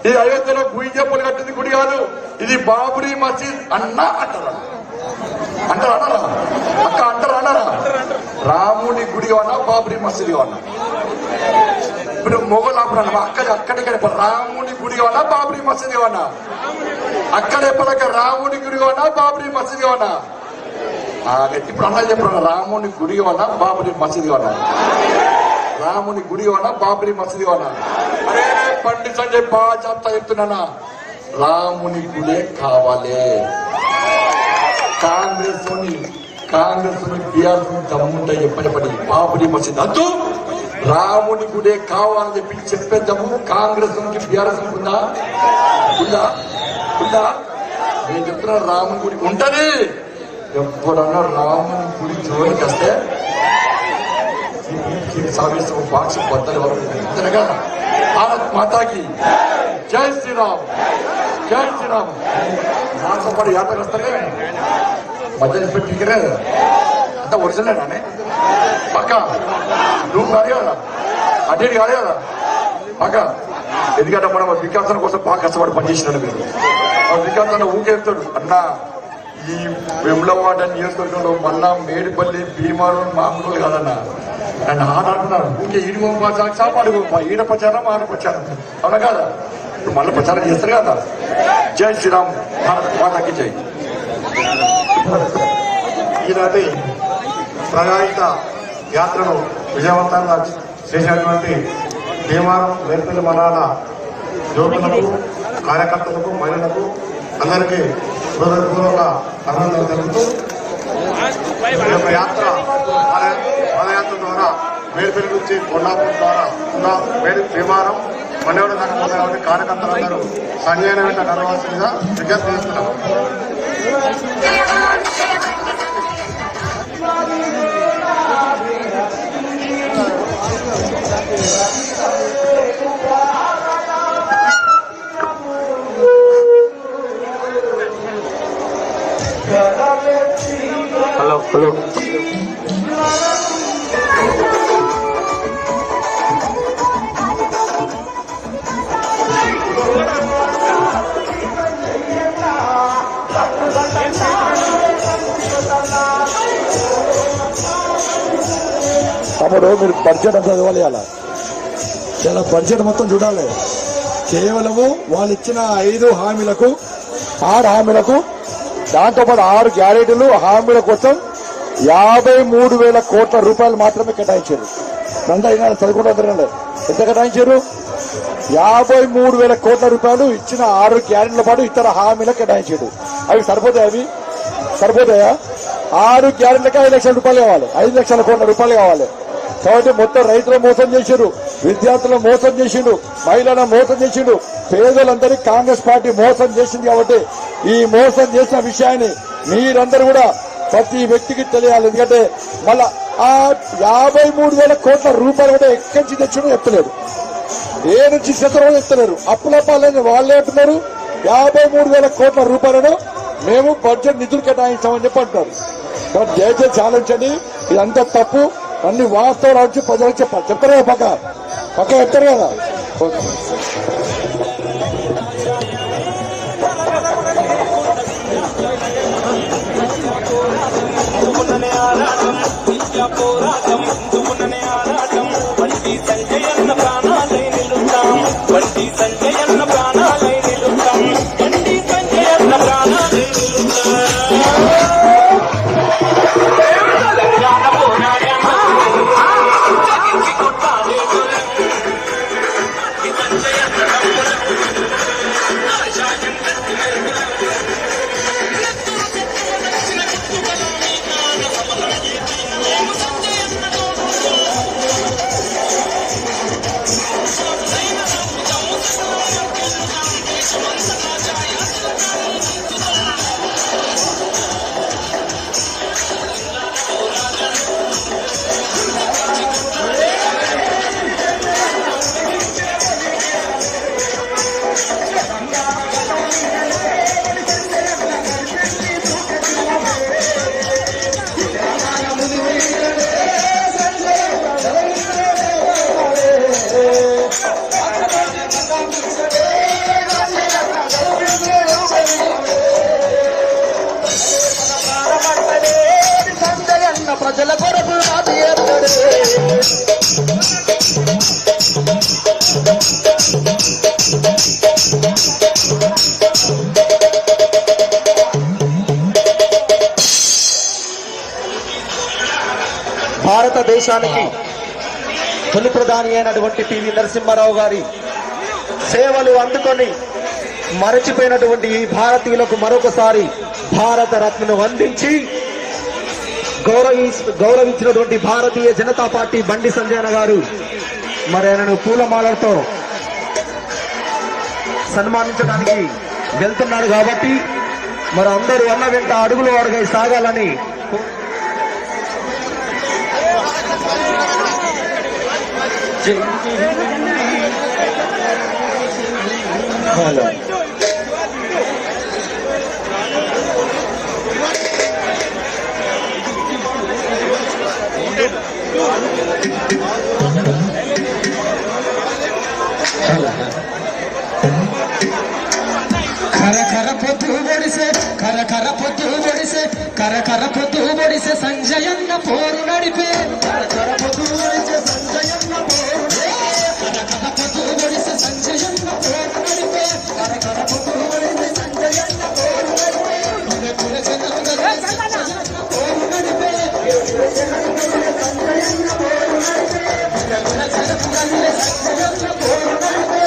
ఇది అయోధ్యలో బీజేపీలు కట్టింది గుడి కాదు, ఇది బాబ్రీ మసీద్ అన్నా అంటారా? అంటారా అన్నారా? అక్క అంటారా అన్నారా? రాముని గుడి కావన్నా, బాబ్రీ మసీద్ కావన్నా? ఇప్పుడు మొగలు అప్పుడు అక్కడిక్కడ రాముని గుడి కావన్నా, బాబ్రీ మసీద్ కావన్నా? అక్కడ ఎప్పటిక రాముని గుడి కావన్నా, బాబ్రీ మసీద్ కావన్నా? ఇప్పుడు అన్నా చెప్పాను, రాముని గుడి కావన్నా, బాబ్రీ మసీద్ కావన్నా? రాముని గుడి కావన్నా, బాబ్రీ మసీద్ కావన్నా? అరే బండి సంజయ్ బాగా చెప్తున్నా, రాముని గుడే కావాలి. కాంగ్రెస్ బీఆర్ఎస్ దమ్ముంటాయి చెప్పని బాబ్రీ మసీద్ అద్దు, రాముని గుడే కావాలని చెప్పి చెప్పేద్దాము. కాంగ్రెస్ బీఆర్ఎస్ ఉందా? ఉందా? ఉందా? నేను చెప్తున్నా, రాముని గుడి ఉంటది. ఎప్పుడన్నా రాముని గుడి జోలికి వస్తే సాగిస్తాం. బాక్స్ బద్దలు వరకు అంతేగా. భారత్ మాతాకి జై శ్రీరామ్, జై శ్రీరామ్. మాసపడి యాత్రకు వస్తారే మధ్య పెట్టిరే అంత ఒరిజినల్ పక్క నువ్వు కాదు కదా, అటు కాదు కదా పక్క. ఎందుకంటే మనం వికాసం కోసం బాగా కష్టపడి పనిచేసినాడు. మీరు వికాసాన్ని ఊకేస్తాడు అన్న. ఈ వెమ్లవాడ నియోజకవర్గంలో మళ్ళా మేడిపల్లి భీమారం మామూలు కాదన్నా. నన్ను ఆడుతున్నారు ఊకే ఈడు సాపాడు ఈడ ప్రచారం ఆడ ప్రచారం అవునా కాదా? ఇప్పుడు మళ్ళీ ప్రచారం చేస్తారు కదా. జై శ్రీరామ్, భారత్ మాతాకి జై. ఈనాటి ప్రజాహిత యాత్రను విజయవంతంగా చేసినటువంటి భీమారం మేడిపల్లి మండల యువకులకు, కార్యకర్తలకు, మహిళలకు అందరికీ హృదయపూర్వక అభినందనలు తెలుపుతూ ఈ యొక్క యాత్ర పాదయాత్ర ద్వారా మేడిపల్లి నుంచి కొండాపూర్ ద్వారా కూడా భీమారం మండవడం దాకా కార్యకర్తలందరూ సంజయ్ వెంట కలవాల్సిందిగా విజ్ఞప్తి చేస్తున్నాము. హలో హలో తమ్ముడు మీరు బడ్జెట్ అంతా చదవాలి. ఇలా బడ్జెట్ మొత్తం చూడాలి. కేవలము వాళ్ళు ఇచ్చిన 5 హామీలకు 6 హామీలకు దాంతోపాటు 6 గ్యారెంటీలు హామీల కోసం 53,000 కోట్ల రూపాయలు మాత్రమే కేటాయించారు. నందా చదువుకుంటారు. ఎంత కేటాయించారు? 53,000 కోట్ల రూపాయలు ఇచ్చిన 6 గ్యారెంటీల పాటు ఇతర హామీలకు కేటాయించాడు. అవి సరిపోతాయా? 6 గ్యారెంటీలకి 5 లక్షల రూపాయలు కావాలి, 5 లక్షల కోట్ల రూపాయలు కావాలి. కాబట్టి మొత్తం రైతులను మోసం చేసిండు, విద్యార్థులను మోసం చేసిండు, మహిళలను మోసం చేసిండు, పేదలందరినీ కాంగ్రెస్ పార్టీ మోసం చేసింది. కాబట్టి ఈ మోసం చేసిన విషయాన్ని మీరందరూ కూడా ప్రతి వ్యక్తికి తెలియాలి. ఎందుకంటే మళ్ళా ఆ 53,000 కోట్ల రూపాయలు కూడా ఎక్కడి నుంచి తెచ్చిండో చెప్తలేరు, ఏ నుంచి చేస్తారో చెప్తలేరు. అప్పుల పాలని వాళ్ళే అంటున్నారు. 53,000 కోట్ల రూపాయలను మేము బడ్జెట్ నిధులు కేటాయించామని చెప్పి అంటారు. కాబట్టి దయచేసి ఆలోచించండి, ఇదంతా తప్పు. అన్ని వాస్తవాలు వచ్చి ప్రజలకు చెప్పాలి. చెప్తారు కదా, పక్క చెప్తారు కదా. పోరాటం బండి సంజయ్ అన్న ప్రాణాలై నిలుస్తాం, బండి సంజయ్ అన్న ప్రాణాలై నిలుస్తాం, బండి సంజయ్ అన్న ప్రాణాలై ప్రజల కొరకు భారతదేశానికి తొలి ప్రధాని అయినటువంటి పివి నరసింహారావు గారి సేవలు అందుకొని మరచిపోయినటువంటి ఈ భారతీయులకు మరొకసారి భారత రత్నను అందించి గౌరవించినటువంటి భారతీయ జనతా పార్టీ బండి సంజయ్ గారు మరి ఆయనను పూలమాలతో సన్మానించడానికి వెళ్తున్నారు. కాబట్టి మరి అందరూ అన్న వెంట అడుగులు అడుగై సాగాలని కర పొద్దు ఒడిసే సంజయన్న పోరు నడిపే కర పొద్దు ఒడిసే సంజయన్న పోరు కర పొద్దు ఒడిసే సంజయన్న పోరు నడిపే కర పొద్దు ఒడిసే సంజయన్న పోరు నడిపే కుల జనంగ సంజయన్న పోరు నడిపే సంజయన్న పోరు నడిపే కుల జనంగ సంజయన్న పోరు నడిపే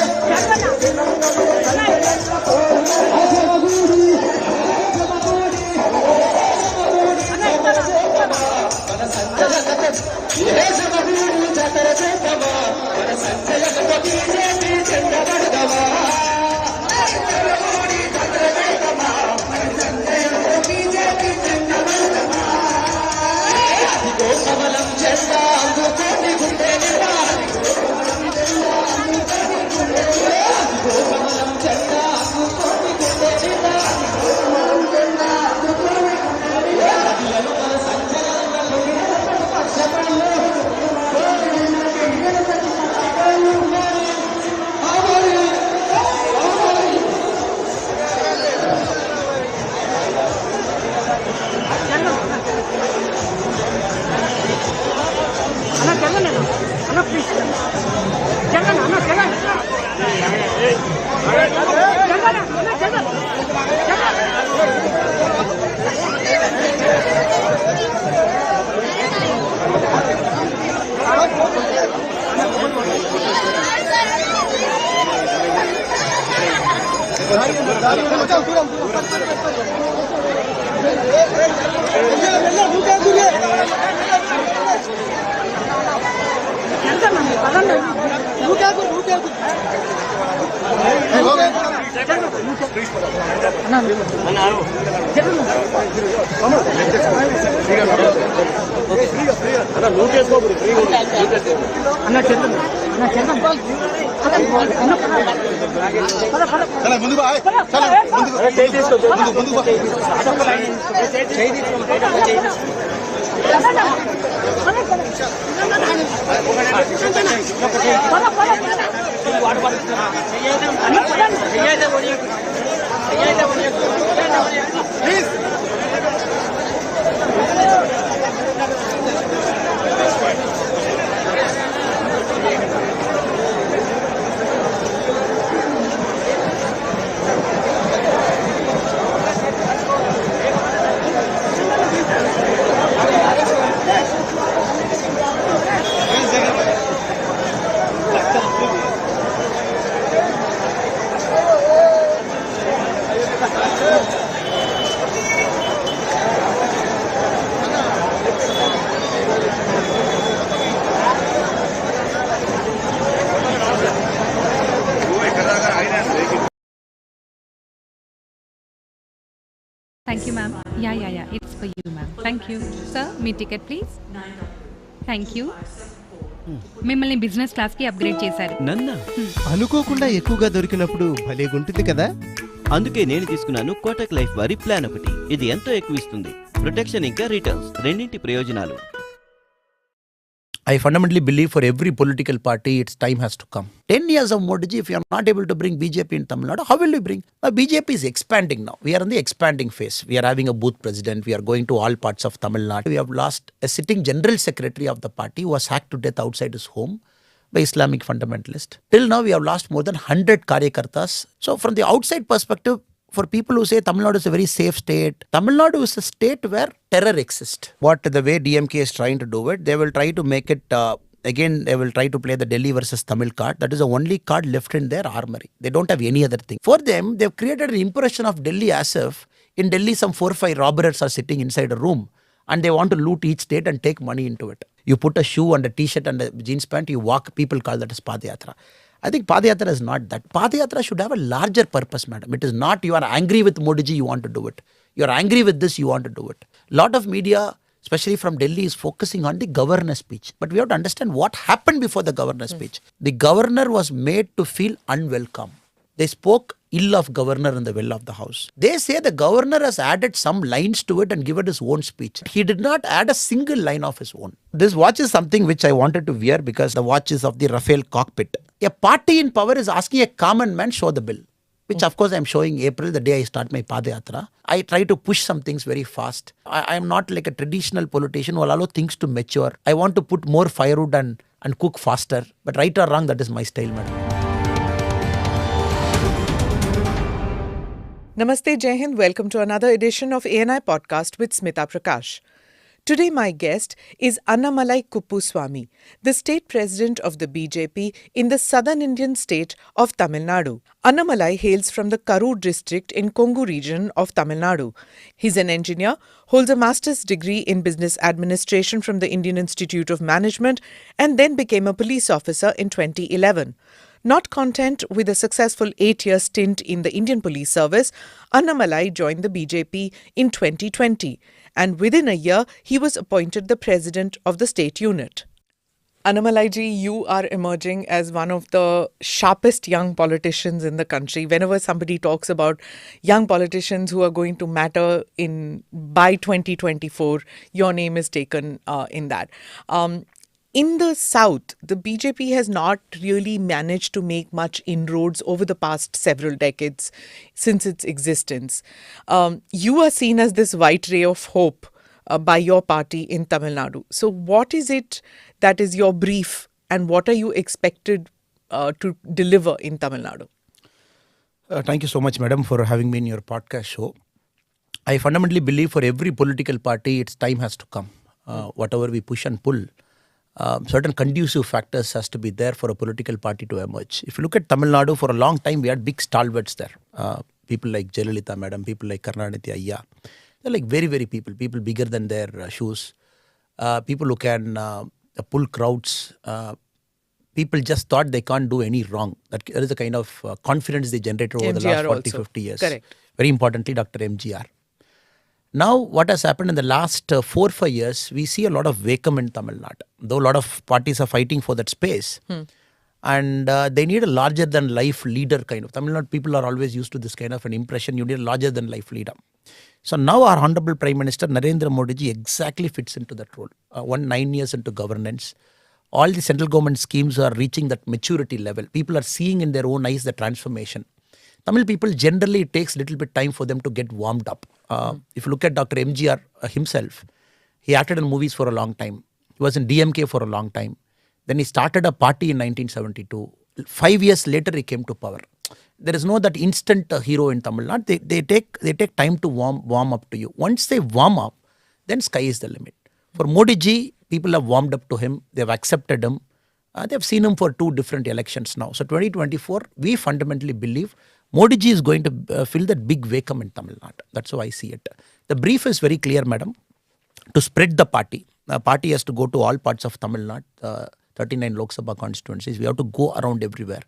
Thank you, ma'am. Yeah. It's for you, ma'am. Thank you. Sir, me ticket, please. Thank you. మిమ్మల్ని బిజినెస్ క్లాస్ కి అప్గ్రేడ్ చేశారు. నన్న అనుకోకుండా ఎక్కువగా దొరికినప్పుడు భలేగుంటుంది కదా. అందుకే నేను తీసుకున్నాను కోటక్ లైఫ్ వారి ప్లాన్ ఒకటి. ఇది ఎంతో ఎక్కువ ఇస్తుంది. ప్రొటెక్షన్ ఇంకా రిటర్న్స్ రెండింటి ప్రయోజనాలు. I fundamentally believe for every political party, its time has to come. 10 years of Modi ji, if you are not able to bring BJP in Tamil Nadu, how will you bring? Now, BJP is expanding now. We are in the expanding phase. We are having a booth president. We are going to all parts of Tamil Nadu. We have lost a sitting general secretary of the party who was hacked to death outside his home by Islamic fundamentalist. Till now, we have lost more than 100 karyakartas. So, from the outside perspective, for people who say Tamil Nadu is a very safe state, Tamil Nadu is a state where terror exists. What the way DMK is trying to do it, they will try to make it, again, they will try to play the Delhi versus Tamil card. That is the only card left in their armory. They don't have any other thing. For them, they've created an impression of Delhi as if in Delhi some 4 or 5 robbers are sitting inside a room and they want to loot each state and take money into it. You put a shoe and a t-shirt and a jeans pant, you walk, people call that as Padayatra. I think Padayatra is not that. Padayatra should have a larger purpose, madam. It is not you are angry with Modi ji, you want to do it. You are angry with this, you want to do it. Lot of media, especially from Delhi, is focusing on the governor's speech. But we have to understand what happened before the governor's speech. The governor was made to feel unwelcome. They spoke ill of governor in the well of the house. They say the governor has added some lines to it and given his own speech. He did not add a single line of his own. This watch is something which I wanted to wear because the watch is of the Rafael cockpit. A party in power is asking a common man show the bill, which of course I am showing April, the day I start my Padayatra. I try to push some things very fast. I am not like a traditional politician who will allow things to mature. I want to put more firewood and cook faster. But right or wrong, that is my style, madam. Namaste, Jai Hind. Welcome to another edition of ANI Podcast with Smita Prakash. Today my guest is Annamalai Kuppuswamy, the state president of the BJP in the southern Indian state of Tamil Nadu. Annamalai hails from the Karur district in Kongu region of Tamil Nadu. He's an engineer, holds a master's degree in business administration from the Indian Institute of Management and then became a police officer in 2011. Not content with a successful 8-year stint in the Indian Police Service, Annamalai joined the BJP in 2020 and within a year he was appointed the president of the state unit. Annamalai ji, you are emerging as one of the sharpest young politicians in the country. Whenever somebody talks about young politicians who are going to matter by 2024, your name is taken in that. In the south, the BJP has not really managed to make much inroads over the past several decades since its existence. You are seen as this white ray of hope by your party in Tamil Nadu. So what is it that is your brief and what are you expected to deliver in Tamil Nadu? Thank you so much, madam, for having me in your podcast show. I fundamentally believe for every political party, its time has to come. Whatever we push and pull, certain conducive factors has to be there for a political party to emerge. If you look at Tamil Nadu, for a long time we had big stalwarts there. people like Jayalalitha madam, people like Karunanidhi Ayya. They're like very, very people bigger than their shoes. People who can pull crowds. People just thought they can't do any wrong. That is the kind of confidence they generated over the last 40, 50 years. Correct. Very importantly, Dr. MGR. Now, what has happened in the last 4 or 5 years, we see a lot of vacuum in Tamil Nadu. Though a lot of parties are fighting for that space. And they need a larger than life leader kind of. Tamil Nadu people are always used to this kind of an impression. You need a larger than life leader. So now our Honorable Prime Minister Narendra Modi ji exactly fits into that role. 9 years into governance. All the central government schemes are reaching that maturity level. People are seeing in their own eyes the transformation. Tamil people generally, it takes a little bit time for them to get warmed up. If you look at Dr. MGR himself, he acted in movies for a long time. He was in DMK for a long time. Then he started a party in 1972. 5 years later, he came to power. There is no that instant hero in Tamil Nadu. They take time to warm up to you. Once they warm up, then sky is the limit. For Modi ji, people have warmed up to him. They have accepted him. They have seen him for 2 different elections now. So 2024, we fundamentally believe Modi ji is going to fill that big vacuum in Tamil Nadu. That's how I see it. The brief is very clear, madam. To spread the party. The party has to go to all parts of Tamil Nadu. 39 Lok Sabha constituencies. We have to go around everywhere.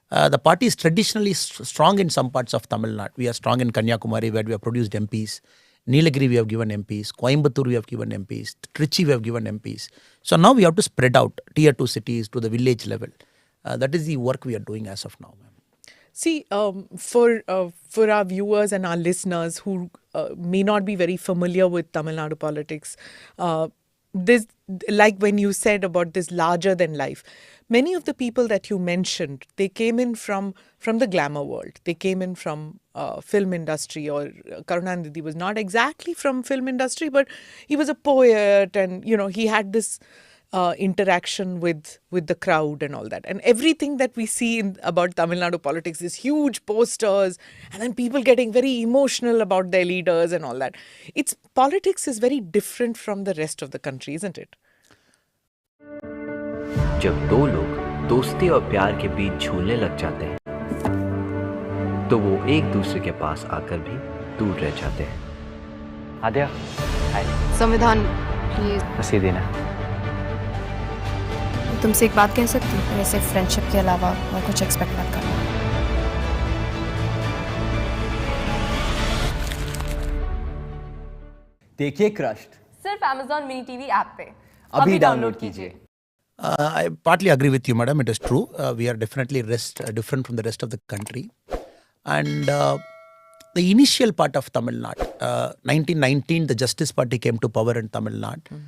The party is traditionally strong in some parts of Tamil Nadu. We are strong in Kanyakumari, where we have produced MPs. Nilagiri we have given MPs. Coimbatore we have given MPs. Trichy we have given MPs. So now we have to spread out tier 2 cities to the village level. That is the work we are doing as of now. See, for our viewers and our listeners who may not be very familiar with Tamil Nadu politics, this, like when you said about this larger than life, many of the people that you mentioned, they came in from the glamour world. They came in from film industry, or Karunanidhi was not exactly from film industry, but he was a poet, and he had this interaction with the crowd and all that. And everything that we see about Tamil Nadu politics is huge posters, and then people getting very emotional about their leaders and all that. Politics is very different from the rest of the country, isn't it? जब 2 लोग दोस्ती और प्यार के बीच झूलने लग जाते हैं, तो वो एक दूसरे के पास आकर भी दूर रह जाते हैं। आद्या, संविधान प्लीज हंसी देना। तुमसे एक बात कह सकती हूँ? वैसे फ्रेंडशिप के अलावा और कुछ एक्सपेक्ट मत करना। देखिए क्रश्ड सिर्फ Amazon मिनी टीवी ऐप पे अभी डाउनलोड कीजिए। I partly agree with you, madam. It is true. We are definitely different from the rest of the country. And the initial part of Tamil Nadu, 1919, the Justice Party came to power in Tamil Nadu.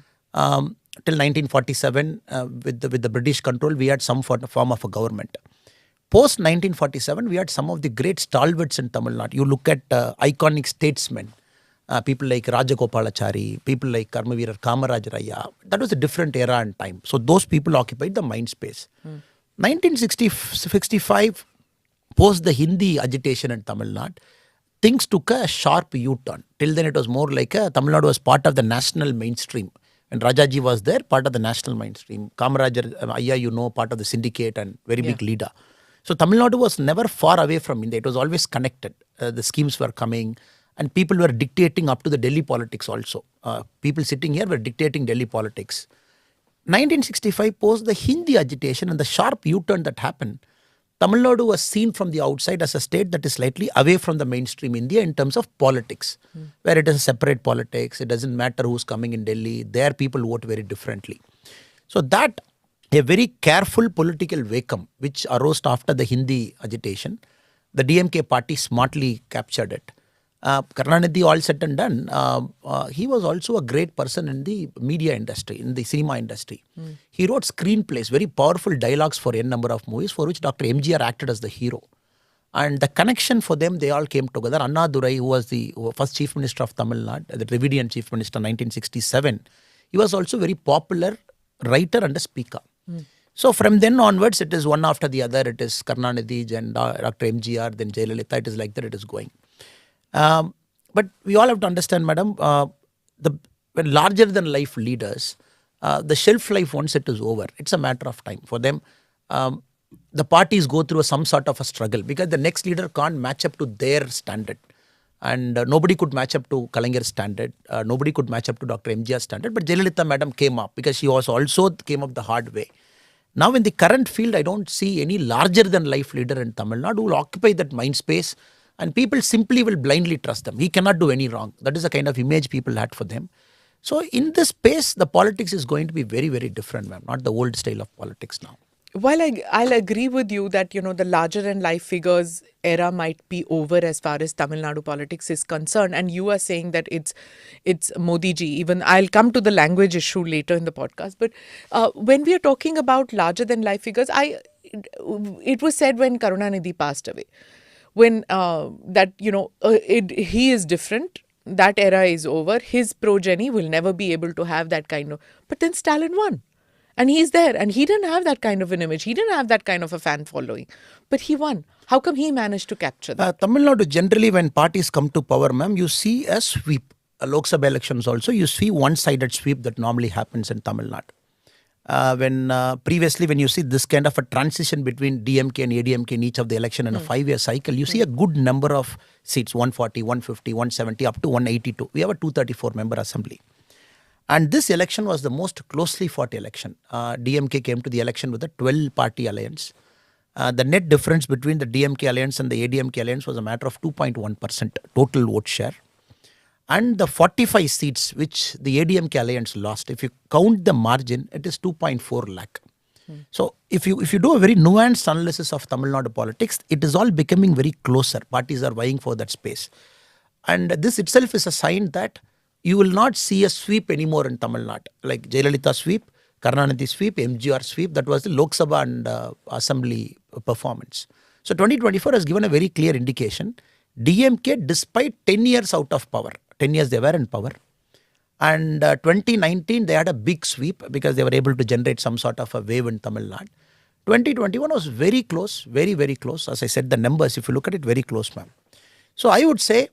Till 1947, with the British control, we had some form of a government. Post 1947, we had some of the great stalwarts in Tamil Nadu. You look at iconic statesmen. People like Rajagopalachari, people like Karmaveerar Kamaraj Raya. That was a different era and time. So those people occupied the mind space. 1965, post the Hindi agitation in Tamil Nadu, things took a sharp U-turn. Till then it was more like Tamil Nadu was part of the national mainstream. And Rajaji was there, part of the national mainstream. Kamaraj Ayya, part of the syndicate and very big leader. So Tamil Nadu was never far away from India. It was always connected. The schemes were coming. And people were dictating up to the Delhi politics also. People sitting here were dictating Delhi politics. 1965, post the Hindi agitation and the sharp U-turn that happened, Tamil Nadu was seen from the outside as a state that is slightly away from the mainstream India in terms of politics, where it is a separate politics. It doesn't matter who's coming in Delhi. There people vote very differently. So that, a very careful political vacuum, which arose after the Hindi agitation, the DMK party smartly captured it. Karunanidhi, all said and done, he was also a great person in the media industry, in the cinema industry. He wrote screenplays, very powerful dialogues for a number of movies, for which Dr. MGR acted as the hero. And the connection for them, they all came together. Annadurai, who was the first Chief Minister of Tamil Nadu, the Dravidian Chief Minister, 1967, he was also very popular writer and a speaker. So from then onwards, it is one after the other. It is Karunanidhi, then Dr. MGR, then Jayalalitha. It is like that, it is going. But we all have to understand, madam, when larger than life leaders, the shelf life once it is over, it's a matter of time. For them, the parties go through some sort of a struggle because the next leader can't match up to their standard. And nobody could match up to Kalangar's standard. Nobody could match up to Dr. MGR's standard. But Jayalalitha madam came up because she was also came up the hard way. Now in the current field, I don't see any larger than life leader in Tamil Nadu who will occupy that mind space, and people simply will blindly trust them. He cannot do any wrong. That is the kind of image people had for them. So in this space, the politics is going to be very, very different, ma'am. Not the old style of politics now. While I'll agree with you that, the larger than life figures era might be over as far as Tamil Nadu politics is concerned, and you are saying that it's Modi ji. Even I'll come to the language issue later in the podcast. But when we are talking about larger than life figures, it was said when Karunanidhi passed away, when he is different. That era is over. His progeny will never be able to have that kind of. But then Stalin won. And he's there, and he didn't have that kind of an image. He didn't have that kind of a fan following. But he won. How come he managed to capture that? Tamil Nadu, generally when parties come to power, ma'am, you see a sweep. Lok Sabha elections also, you see one-sided sweep that normally happens in Tamil Nadu. Previously, when you see this kind of a transition between DMK and ADMK in each of the election in a 5-year cycle, you see a good number of seats, 140, 150, 170, up to 182. We have a 234-member assembly. And this election was the most closely fought election. DMK came to the election with a 12-party alliance. The net difference between the DMK alliance and the ADMK alliance was a matter of 2.1% total vote share. And the 45 seats which the ADMK alliance lost, if you count the margin, it is 2.4 lakh. So if you do a very nuanced analysis of Tamil Nadu politics, it is all becoming very closer. Parties are vying for that space. And this itself is a sign that you will not see a sweep anymore in Tamil Nadu. Like Jayalalitha sweep, Karunanidhi sweep, MGR sweep, that was the Lok Sabha and Assembly performance. So 2024 has given a very clear indication. DMK, despite 10 years out of power, 10 years they were in power, and 2019 they had a big sweep because they were able to generate some sort of a wave in Tamil Nadu. 2021 was very close, very, very close. As I said, the numbers, if you look at it, very close, ma'am. So I would say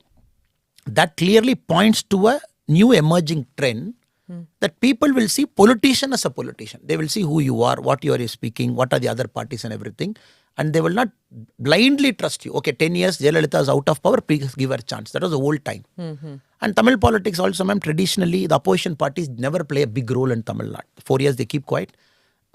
that clearly points to a new emerging trend that people will see politician as a politician. They will see who you are, what you are speaking, what are the other parties and everything. And they will not blindly trust you. Okay, 10 years, Jayalalitha is out of power, please give her a chance. That was the old time. And Tamil politics also, ma'am, traditionally, the opposition parties never play a big role in Tamil Nadu. 4 years, they keep quiet.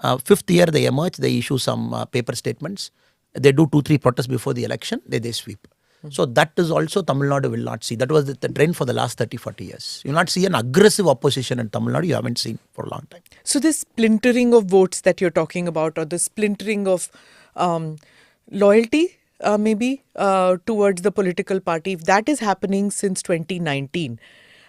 5th year, they emerge, they issue some paper statements. They do 2-3 protests before the election, they sweep. So that is also Tamil Nadu will not see. That was the trend for the last 30-40 years. You will not see an aggressive opposition in Tamil Nadu. You haven't seen for a long time. So this splintering of votes that you're talking about, or the splintering of loyalty maybe towards the political party, if that is happening since 2019,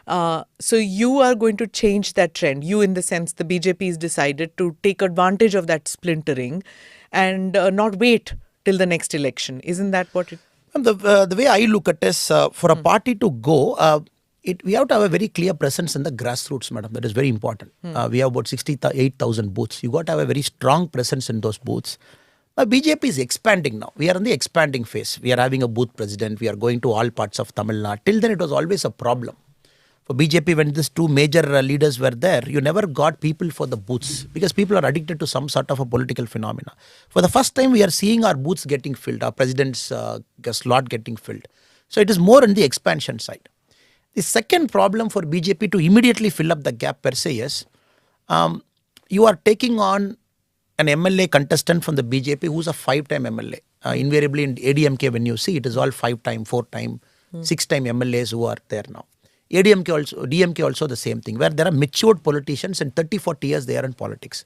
so you are going to change that trend. You, in the sense, the BJP has decided to take advantage of that splintering and not wait till the next election. Isn't that what it? The way I look at it is, for a party to go, we have to have a very clear presence in the grassroots, madam. That is very important. We have about 68,000 booths. You got to have a very strong presence in those booths. BJP is expanding now. We are in the expanding phase. We are having a booth president. We are going to all parts of Tamil Nadu. Till then, it was always a problem. For BJP, when these two major leaders were there, you never got people for the booths because people are addicted to some sort of a political phenomena. For the first time, we are seeing our booths getting filled, our president's slot getting filled. So it is more on the expansion side. The second problem for BJP to immediately fill up the gap per se is, you are taking on an MLA contestant from the BJP who's a 5-time MLA. Invariably in ADMK, when you see, it is all 5-time, 4-time, 6-time MLAs who are there now. DMK also the same thing, where there are matured politicians and 30-40 years they are in politics.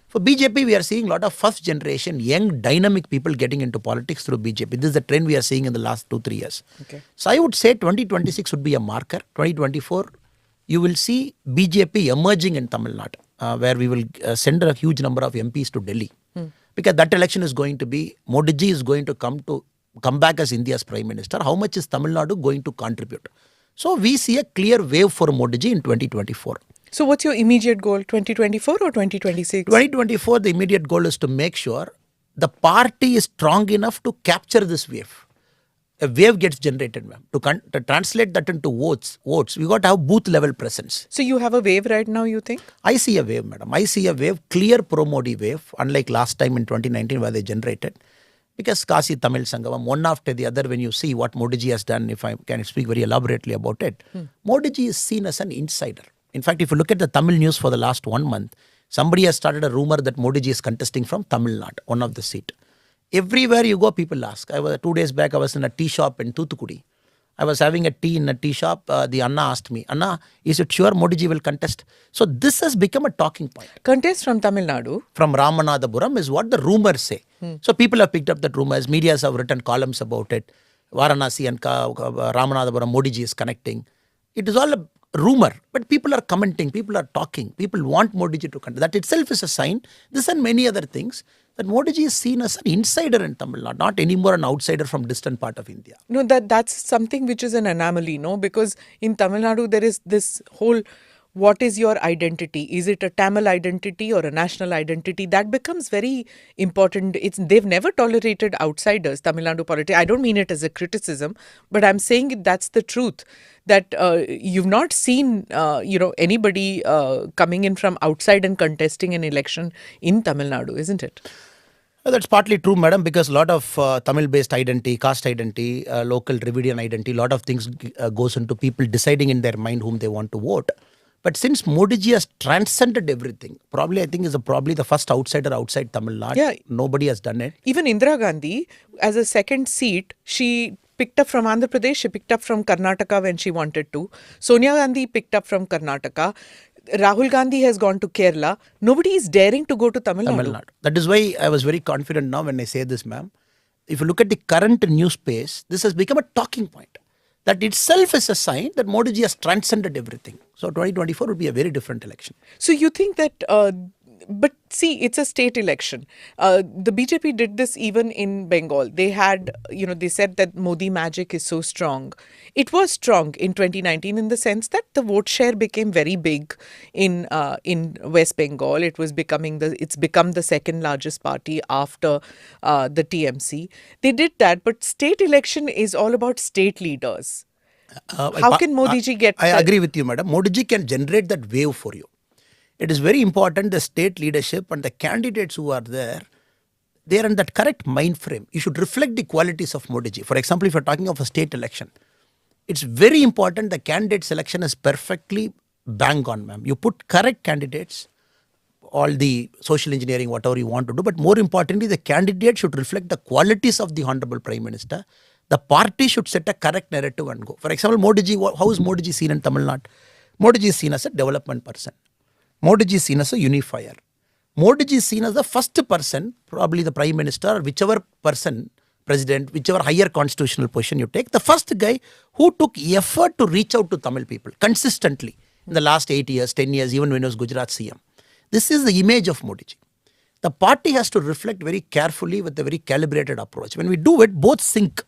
For BJP, we are seeing a lot of first generation, young, dynamic people getting into politics through BJP. This is the trend we are seeing in the last 2-3 years. Okay. So I would say 2026 would be a marker. 2024, you will see BJP emerging in Tamil Nadu, where we will send a huge number of MPs to Delhi. Because that election is going to be, Modi ji is going to come back as India's Prime Minister. How much is Tamil Nadu going to contribute? So we see a clear wave for Modi ji in 2024. So what's your immediate goal, 2024 or 2026? 2024, the immediate goal is to make sure the party is strong enough to capture this wave. a wave gets generated, ma'am. To translate that into votes, we got to have booth level presence. So you have a wave right now, you think? I see a wave, madam. I see a wave, clear pro-Modi wave, unlike last time in 2019 where they generated. Because Kasi Tamil Sangam, one after the other, when you see what Modi ji has done, if I can speak very elaborately about it, Modi ji is seen as an insider. In fact, if you look at the Tamil news for the last 1 month, somebody has started a rumor that Modi ji is contesting from Tamil Nadu, one of the seat. Everywhere you go, people ask. 2 days back, I was in a tea shop in Thoothukudi. I was having a tea in a tea shop. The Anna asked me, Anna, is it sure Modi ji will contest? So this has become a talking point. Contest from Tamil Nadu? From Ramanathapuram is what the rumors say. So people have picked up that rumors. Medias have written columns about it. Varanasi and Ramanathapuram, Modi ji is connecting. It is all a rumor, but people are commenting, people are talking, people want Modi ji to contest. That itself is a sign. This and many other things, that Modi ji is seen as an insider in Tamil Nadu, not anymore an outsider from distant part of India. No, that's something which is an anomaly, no? Because in Tamil Nadu, there is this whole, what is your identity? Is it a Tamil identity or a national identity? That becomes very important. They've never tolerated outsiders, Tamil Nadu politics. I don't mean it as a criticism, but I'm saying that's the truth. That you've not seen, anybody coming in from outside and contesting an election in Tamil Nadu, isn't it? That's partly true, madam, because a lot of Tamil-based identity, caste identity, local Dravidian identity, a lot of things goes into people deciding in their mind whom they want to vote. But since Modi ji has transcended everything, probably I think is probably the first outsider outside Tamil Nadu. Yeah. Nobody has done it. Even Indira Gandhi, as a second seat, she picked up from Andhra Pradesh, she picked up from Karnataka when she wanted to. Sonia Gandhi picked up from Karnataka. Rahul Gandhi has gone to Kerala. Nobody is daring to go to Tamil Nadu. That is why I was very confident now when I say this, ma'am. If you look at the current news space, this has become a talking point. That itself is a sign that Modi ji has transcended everything. So 2024 will be a very different election. So you think that, but see, it's a state election. The BJP did this even in Bengal. They had, they said that Modi magic is so strong. It was strong in 2019 in the sense that the vote share became very big in West Bengal. It's become the second largest party after the TMC. They did that, but state election is all about state leaders. How can Modi ji get... I agree with you, madam. Modi ji can generate that wave for you. It is very important the state leadership and the candidates who are there, they are in that correct mind frame. You should reflect the qualities of Modi ji. For example, if you're talking of a state election, it's very important the candidate selection is perfectly bang on, ma'am. You put correct candidates, all the social engineering, whatever you want to do, but more importantly, the candidate should reflect the qualities of the Honorable Prime Minister. The party should set a correct narrative and go. For example, Modi ji, how is Modi ji seen in Tamil Nadu? Modi ji is seen as a development person. Modi ji is seen as a unifier. Modi ji is seen as the first person, probably the Prime Minister or whichever person, President, whichever higher constitutional position you take, the first guy who took effort to reach out to Tamil people consistently in the last 8 years, 10 years, even when he was Gujarat CM. This is the image of Modi ji. The party has to reflect very carefully with a very calibrated approach. When we do it, both sync.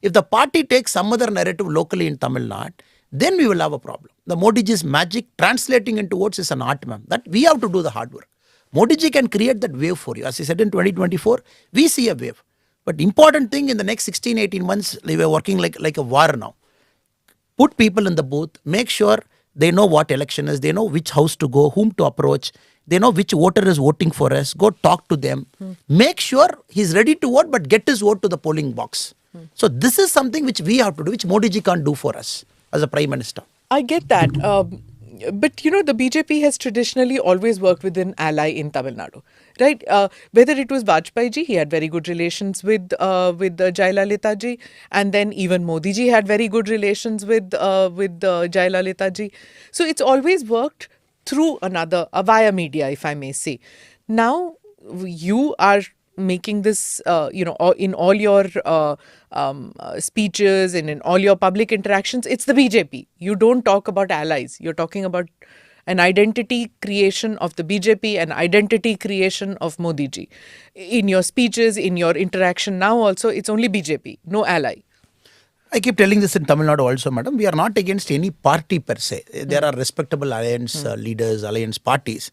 If the party takes some other narrative locally in Tamil Nadu, then we will have a problem. The Modi ji's magic translating into votes is an art, ma'am. That we have to do the hard work. Modi ji can create that wave for you. As I said in 2024, we see a wave. But important thing in the next 16, 18 months, we are working like a war now. Put people in the booth, make sure they know what election is, they know which house to go, whom to approach, they know which voter is voting for us, go talk to them. Make sure he's ready to vote, but get his vote to the polling box. So this is something which we have to do, which Modi ji can't do for us as a Prime Minister. I get that. But, the BJP has traditionally always worked with an ally in Tamil Nadu, right? Whether it was Vajpayee ji, he had very good relations with Jayalalitha ji, and then even Modi ji had very good relations with Jayalalitha ji. So it's always worked through via media, if I may say. Now, you are making this, in all your speeches and in all your public interactions, it's the BJP. You don't talk about allies. You're talking about an identity creation of the BJP, an identity creation of Modi ji. In your speeches, in your interaction now also, it's only BJP, no ally. I keep telling this in Tamil Nadu also, madam. We are not against any party per se. There are respectable alliance leaders, alliance parties.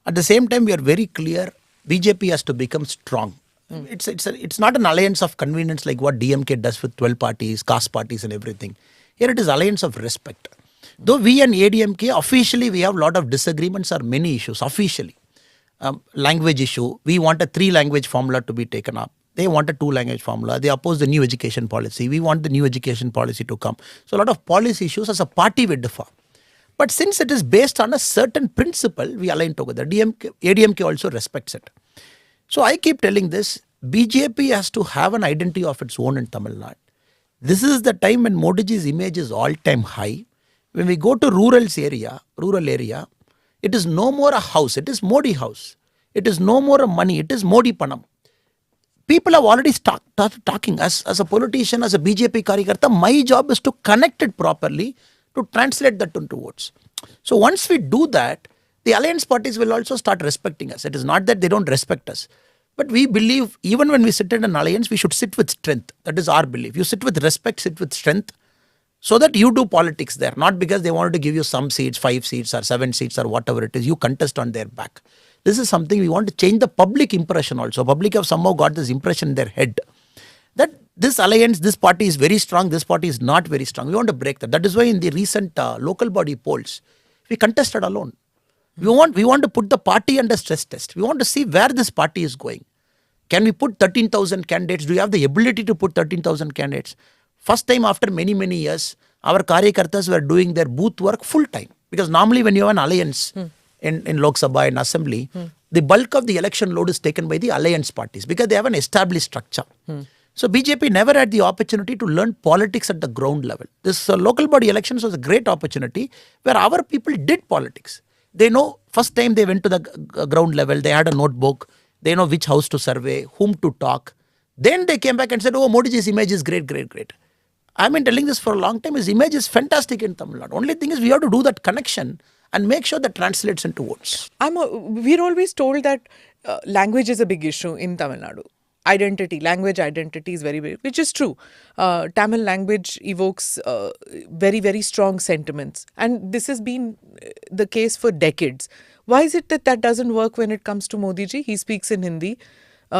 At the same time, we are very clear, BJP has to become strong. It's not an alliance of convenience like what DMK does with 12 parties, caste parties and everything. Here it is alliance of respect. Though we and ADMK, officially we have a lot of disagreements on many issues, officially. Language issue, we want a 3-language formula to be taken up. They want a 2-language formula. They oppose the new education policy. We want the new education policy to come. So a lot of policy issues as a party we differ. But since it is based on a certain principle, we align together. ADMK also respects it. So I keep telling this, BJP has to have an identity of its own in Tamil Nadu. This is the time when Modi ji's image is all-time high. When we go to rural area, it is no more a house. It is Modi house. It is no more a money. It is Modi Panam. People have already started talking. As a politician, as a BJP Karyakarta, my job is to connect it properly, to translate that into votes. So once we do that, the alliance parties will also start respecting us. It is not that they don't respect us. But we believe even when we sit in an alliance, we should sit with strength. That is our belief. You sit with respect, sit with strength, so that you do politics there. Not because they wanted to give you some seats, 5 seats or 7 seats or whatever it is. You contest on their back. This is something we want to change the public impression also. Public have somehow got this impression in their head that this alliance, this party is very strong, this party is not very strong. We want to break that. That is why in the recent local body polls, we contested alone. We want to put the party under stress test. We want to see where this party is going. Can we put 13,000 candidates? Do you have the ability to put 13,000 candidates? First time after many, many years, our Karyakartas were doing their booth work full time. Because normally when you have an alliance in Lok Sabha and Assembly, the bulk of the election load is taken by the alliance parties because they have an established structure. So BJP never had the opportunity to learn politics at the ground level. This local body elections was a great opportunity where our people did politics. They know first time they went to the ground level, they had a notebook, they know which house to survey, whom to talk. Then they came back and said, oh, Modi ji's image is great. I've been telling this for a long time. His image is fantastic in Tamil Nadu. Only thing is we have to do that connection and make sure that translates into votes. We're always told that language is a big issue in Tamil Nadu. Language identity is very big, which is true. Tamil language evokes very, very strong sentiments. And this has been the case for decades. Why is it that doesn't work when it comes to Modi ji? He speaks in Hindi.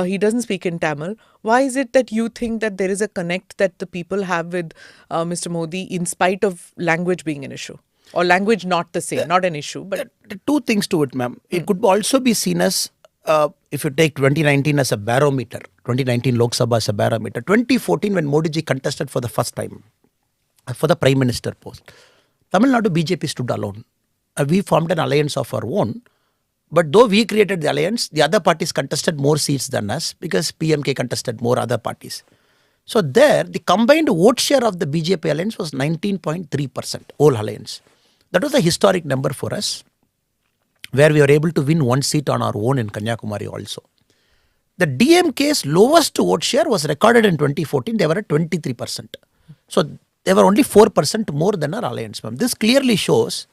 He doesn't speak in Tamil. Why is it that you think that there is a connect that the people have with Mr. Modi in spite of language being an issue? Or language not the same, not an issue. But the two things to it, ma'am. It could also be seen as, if you take 2019 as a barometer, 2019 Lok Sabha as a barometer, 2014 when Modi ji contested for the first time for the Prime Minister post, Tamil Nadu BJP stood alone. We formed an alliance of our own. But though we created the alliance, the other parties contested more seats than us because PMK contested more other parties. So there, the combined vote share of the BJP alliance was 19.3%, whole alliance. That was a historic number for us, where we were able to win 1 seat on our own in Kanyakumari also. The DMK's lowest vote share was recorded in 2014. They were at 23%. So they were only 4% more than our alliance. This clearly shows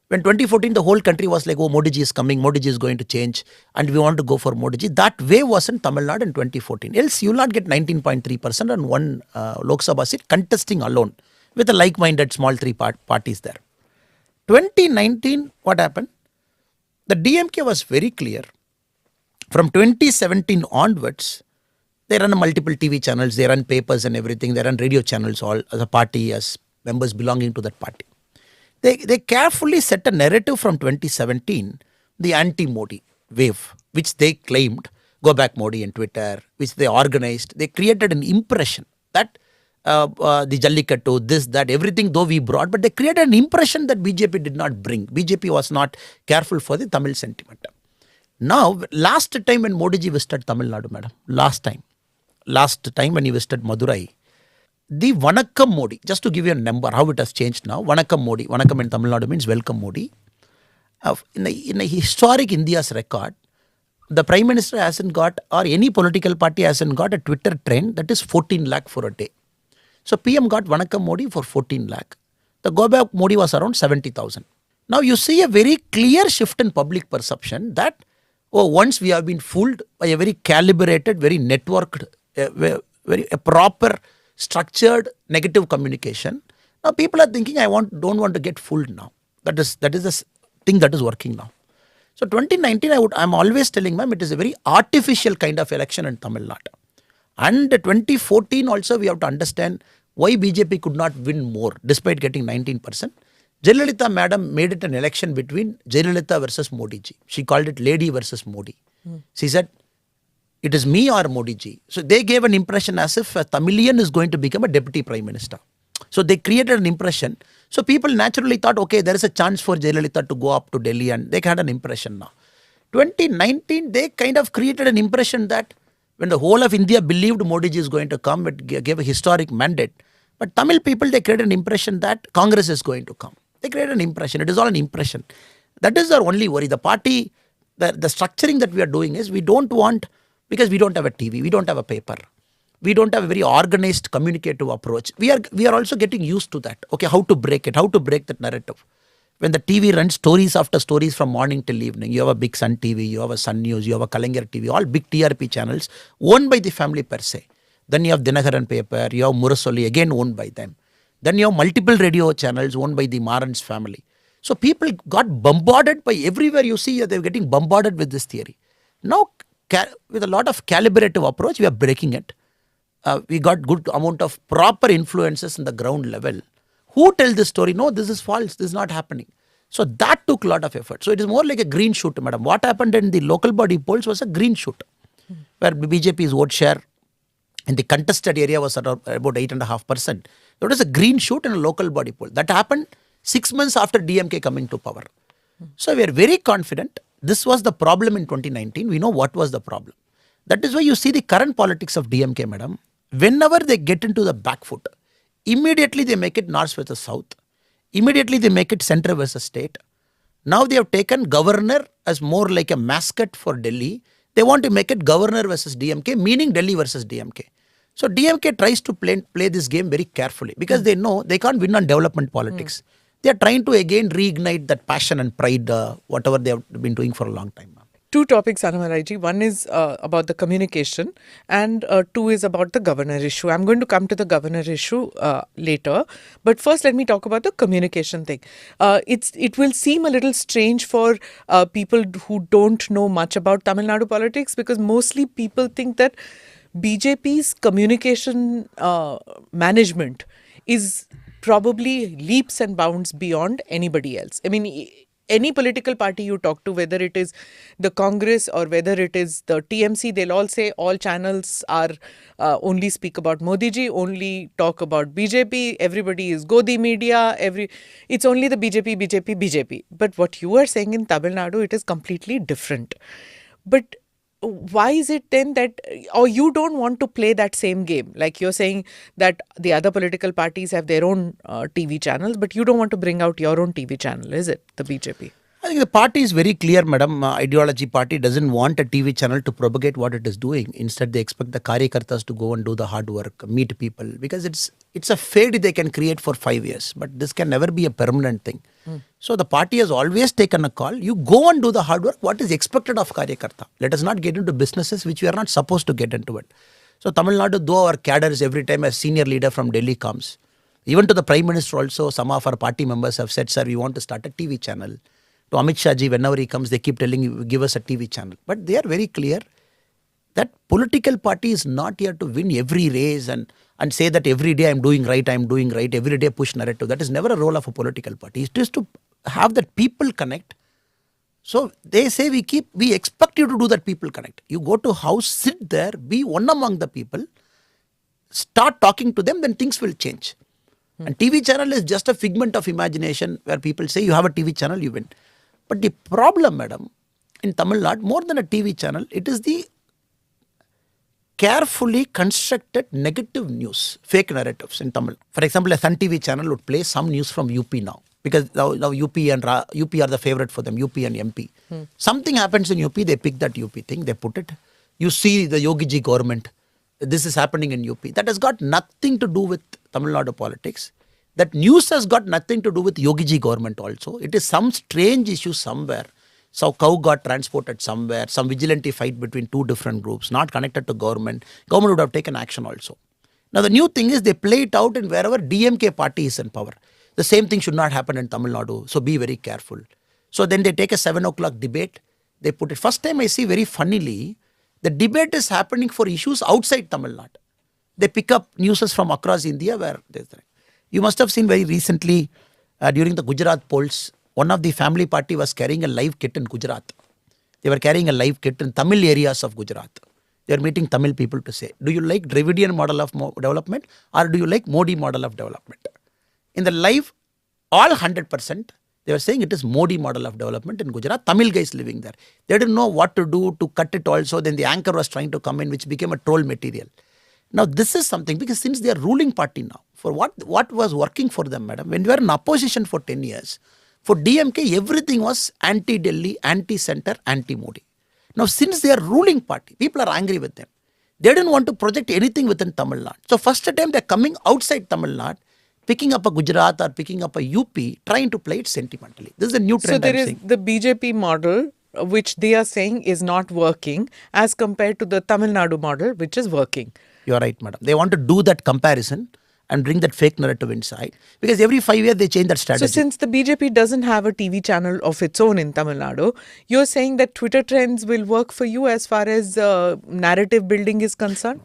when 2014 the whole country was like, oh, Modi ji is coming, Modi ji is going to change and we want to go for Modi ji. That wave was in Tamil Nadu in 2014. Else you will not get 19.3% on one Lok Sabha seat contesting alone with a like-minded small 3 parties there. 2019, what happened? The DMK was very clear. From 2017 onwards, they run multiple TV channels, they run papers and everything, they run radio channels all as a party, as members belonging to that party. They carefully set a narrative from 2017, the anti-Modi wave, which they claimed, go back Modi in Twitter, which they organized. They created an impression that the Jallikattu, this, that, everything though we brought, but they created an impression that BJP did not bring. BJP was not careful for the Tamil sentiment. Now, last time when Modi ji visited Tamil Nadu, madam, last time when he visited Madurai, the Vanakkam Modi, just to give you a number, how it has changed now, Vanakkam Modi, Vanakkam in Tamil Nadu means welcome Modi. In a historic India's record, the Prime Minister hasn't got, or any political party hasn't got a Twitter trend that is 14 lakh for a day. So PM got Vanakkam Modi for 14 lakh. The go back Modi was around 70,000. Now you see a very clear shift in public perception that, oh, once we have been fooled by a very calibrated, very networked, very proper, structured negative communication. Now people are thinking, don't want to get fooled now. That is the thing that is working now. So 2019, I'm always telling ma'am, it is a very artificial kind of election in Tamil Nadu. And 2014 also we have to understand why BJP could not win more despite getting 19%. Jayalalitha madam made it an election between Jayalalitha versus Modi ji. She called it lady versus Modi. She said, it is me or Modi ji. So they gave an impression as if a Tamilian is going to become a deputy prime minister. So they created an impression. So people naturally thought, okay, there is a chance for Jayalalitha to go up to Delhi, and they had an impression now. 2019, they kind of created an impression that when the whole of India believed Modi ji is going to come, it gave a historic mandate. But Tamil people, they created an impression that Congress is going to come. They created an impression. It is all an impression. That is our only worry. The party, the structuring that we are doing is we don't want, because we don't have a TV, we don't have a paper. We don't have a very organized communicative approach. We are also getting used to that. Okay, how to break it, how to break that narrative. When the TV runs stories after stories from morning till evening, you have a big Sun TV, you have a Sun News, you have a Kalanger TV, all big TRP channels owned by the family per se. Then you have Dinakaran paper, you have Murasoli, again owned by them. Then you have multiple radio channels owned by the Maran's family. So people got bombarded by everywhere you see, they're getting bombarded with this theory. Now, with a lot of calibrative approach, we are breaking it. We got good amount of proper influences in the ground level. Who tell this story? No, this is false. This is not happening. So that took a lot of effort. So it is more like a green shoot, madam. What happened in the local body polls was a green shoot, where BJP's vote share in the contested area was about 8.5%. That was a green shoot in a local body poll. That happened 6 months after DMK coming to power. So we are very confident. This was the problem in 2019. We know what was the problem. That is why you see the current politics of DMK, madam. Whenever they get into the back foot, immediately they make it north versus south. Immediately they make it center versus state. Now they have taken governor as more like a mascot for Delhi. They want to make it governor versus DMK, meaning Delhi versus DMK. So DMK tries to play this game very carefully because they know they can't win on development politics. They are trying to again reignite that passion and pride, whatever they have been doing for a long time. Two topics, Annamalai. One is about the communication, and two is about the governor issue. I'm going to come to the governor issue later, but first let me talk about the communication thing. It will seem a little strange for people who don't know much about Tamil Nadu politics, because mostly people think that BJP's communication management is probably leaps and bounds beyond anybody else. I mean, any political party you talk to, whether it is the Congress or whether it is the TMC, they'll all say all channels are only speak about Modi ji, only talk about BJP, everybody is Godi media, it's only the BJP. But what you are saying in Tamil Nadu, it is completely different. But why is it then that, or you don't want to play that same game? Like you're saying that the other political parties have their own TV channels, but you don't want to bring out your own TV channel, is it, the BJP? I think the party is very clear, madam. Ideology party doesn't want a TV channel to propagate what it is doing. Instead, they expect the Karyakartas to go and do the hard work, meet people, because it's a fade they can create for 5 years, but this can never be a permanent thing. So the party has always taken a call. You go and do the hard work. What is expected of Karyakarta? Let us not get into businesses which we are not supposed to get into it. So Tamil Nadu, though our cadres every time a senior leader from Delhi comes, even to the Prime Minister also, some of our party members have said, sir, we want to start a TV channel. To Amit Shah ji, whenever he comes, they keep telling you, give us a TV channel. But they are very clear that political party is not here to win every race and say that every day I'm doing right, every day push narrative. That is never a role of a political party. It is to have that people connect. So they say we expect you to do that people connect. You go to house, sit there, be one among the people, start talking to them, then things will change. And TV channel is just a figment of imagination where people say you have a TV channel, you win. But the problem, madam, in Tamil Nadu, more than a TV channel, it is the carefully constructed negative news, fake narratives in Tamil. For example, a Sun TV channel would play some news from UP now, because now UP are the favorite for them, UP and MP. Something happens in UP, they pick that UP thing, they put it. You see the Yogi ji government, this is happening in UP. That has got nothing to do with Tamil Nadu politics. That news has got nothing to do with Yogi ji government also. It is some strange issue somewhere. So cow got transported somewhere, some vigilante fight between two different groups, not connected to government. Government would have taken action also. Now the new thing is they play it out in wherever DMK party is in power. The same thing should not happen in Tamil Nadu. So be very careful. So then they take a 7 o'clock debate. They put it. First time I see very funnily, the debate is happening for issues outside Tamil Nadu. They pick up news from across India where there's that. You must have seen very recently during the Gujarat polls, one of the family party was carrying a live kit in Gujarat. They were carrying a live kit in Tamil areas of Gujarat. They are meeting Tamil people to say, do you like Dravidian model of development or do you like Modi model of development? In the live, all 100%, they were saying it is Modi model of development in Gujarat. Tamil guys living there. They didn't know what to do to cut it also. Then the anchor was trying to come in, which became a troll material. Now this is something, because since they are ruling party now, for what was working for them, madam, when we were in opposition for 10 years, for DMK, everything was anti-Delhi, anti-center, anti-Modi. Now, since they are ruling party, people are angry with them. They didn't want to project anything within Tamil Nadu. So, first time they're coming outside Tamil Nadu, picking up a Gujarat or picking up a UP, trying to play it sentimentally. This is a new trend. So, there is the BJP model, which they are saying is not working as compared to the Tamil Nadu model, which is working. You are right, madam. They want to do that comparison and bring that fake narrative inside, because every 5 years they change that strategy. So since the BJP doesn't have a TV channel of its own in Tamil Nadu, you're saying that Twitter trends will work for you as far as narrative building is concerned?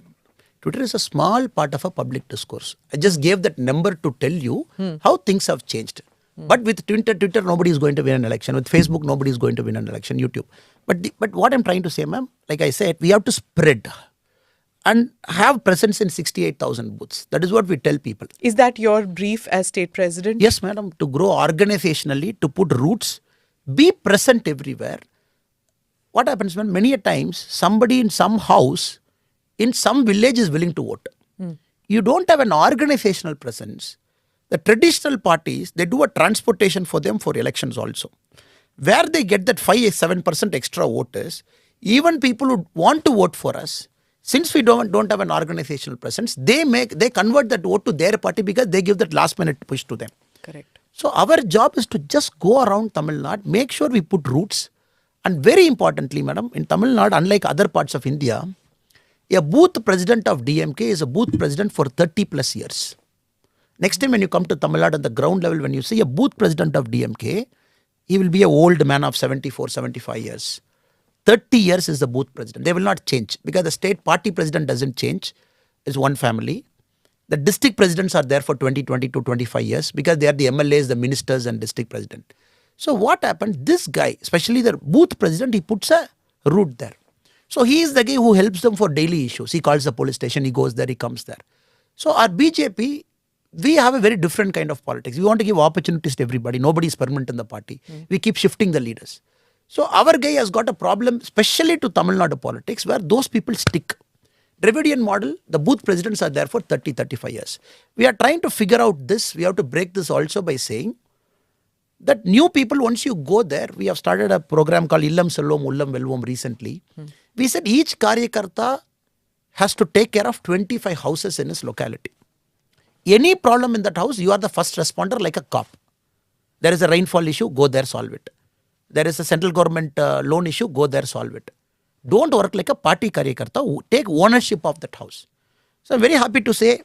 Twitter is a small part of a public discourse. I just gave that number to tell you how things have changed. But with Twitter, nobody is going to win an election. With Facebook, nobody is going to win an election. YouTube. But what I'm trying to say, ma'am, like I said, we have to spread and have presence in 68,000 booths. That is what we tell people. Is that your brief as state president? Yes, madam. To grow organizationally, to put roots, be present everywhere. What happens when many a times somebody in some house, in some village is willing to vote. You don't have an organizational presence. The traditional parties, they do a transportation for them for elections also. Where they get that 5-7% extra voters, even people who want to vote for us, since we don't have an organizational presence, they convert that vote to their party because they give that last minute push to them. Correct. So our job is to just go around Tamil Nadu, make sure we put roots. And very importantly, madam, in Tamil Nadu, unlike other parts of India, a booth president of DMK is a booth president for 30 plus years. Next time when you come to Tamil Nadu on the ground level, when you see a booth president of DMK, he will be an old man of 74, 75 years. 30 years is the booth president. They will not change because the state party president doesn't change. It's one family. The district presidents are there for 20 to 25 years because they are the MLAs, the ministers and district president. So what happened? This guy, especially the booth president, he puts a root there. So he is the guy who helps them for daily issues. He calls the police station, he goes there, he comes there. So our BJP, we have a very different kind of politics. We want to give opportunities to everybody. Nobody is permanent in the party. We keep shifting the leaders. So our guy has got a problem, especially to Tamil Nadu politics, where those people stick. Dravidian model, the booth presidents are there for 30-35 years. We are trying to figure out this. We have to break this also by saying that new people, once you go there, we have started a program called Illam Selvom, Ullam Velvom recently. We said each Karyakarta has to take care of 25 houses in his locality. Any problem in that house, you are the first responder like a cop. There is a rainfall issue, go there, solve it. There is a central government loan issue, go there, solve it. Don't work like a party karyakarta, take ownership of that house. So I'm very happy to say,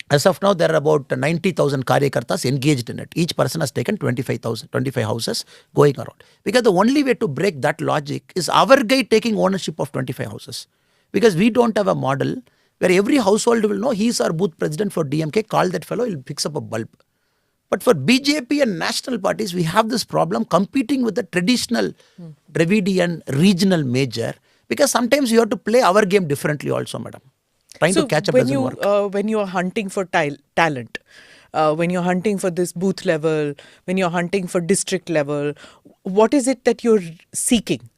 as of now, there are about 90,000 karyakartas engaged in it. Each person has taken 25 houses going around. Because the only way to break that logic is our guy taking ownership of 25 houses. Because we don't have a model where every household will know he is our booth president for DMK, call that fellow, he'll fix up a bulb. But for BJP and national parties, we have this problem competing with the traditional Dravidian regional major, because sometimes you have to play our game differently also, madam. Trying to catch up doesn't work. When you are hunting for talent, when you're hunting for this booth level, when you're hunting for district level, what is it that you're seeking?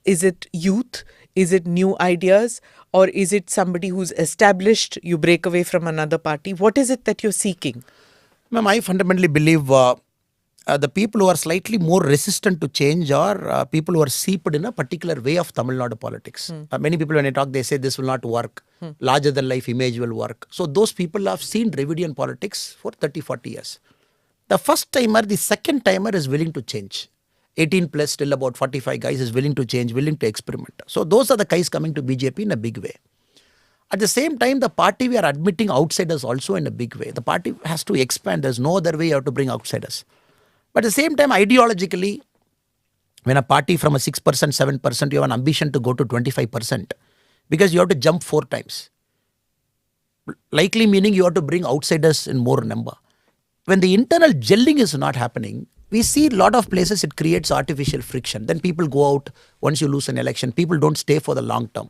Is it youth? Is it new ideas? Or is it somebody who's established, you break away from another party? What is it that you're seeking? Ma'am, I fundamentally believe the people who are slightly more resistant to change are people who are seeped in a particular way of Tamil Nadu politics. Many people, when I talk, they say this will not work. Larger than life image will work. So those people have seen Dravidian politics for 30-40 years. The first timer, the second timer is willing to change. 18 plus, still about 45 guys is willing to change, willing to experiment. So those are the guys coming to BJP in a big way. At the same time, the party, we are admitting outsiders also in a big way. The party has to expand. There's no other way you have to bring outsiders. But at the same time, ideologically, When a party from a 6%, 7%, you have an ambition to go to 25% because you have to jump 4 times. Likely meaning you have to bring outsiders in more number. When the internal gelling is not happening, we see a lot of places it creates artificial friction. Then people go out once you lose an election. People don't stay for the long term.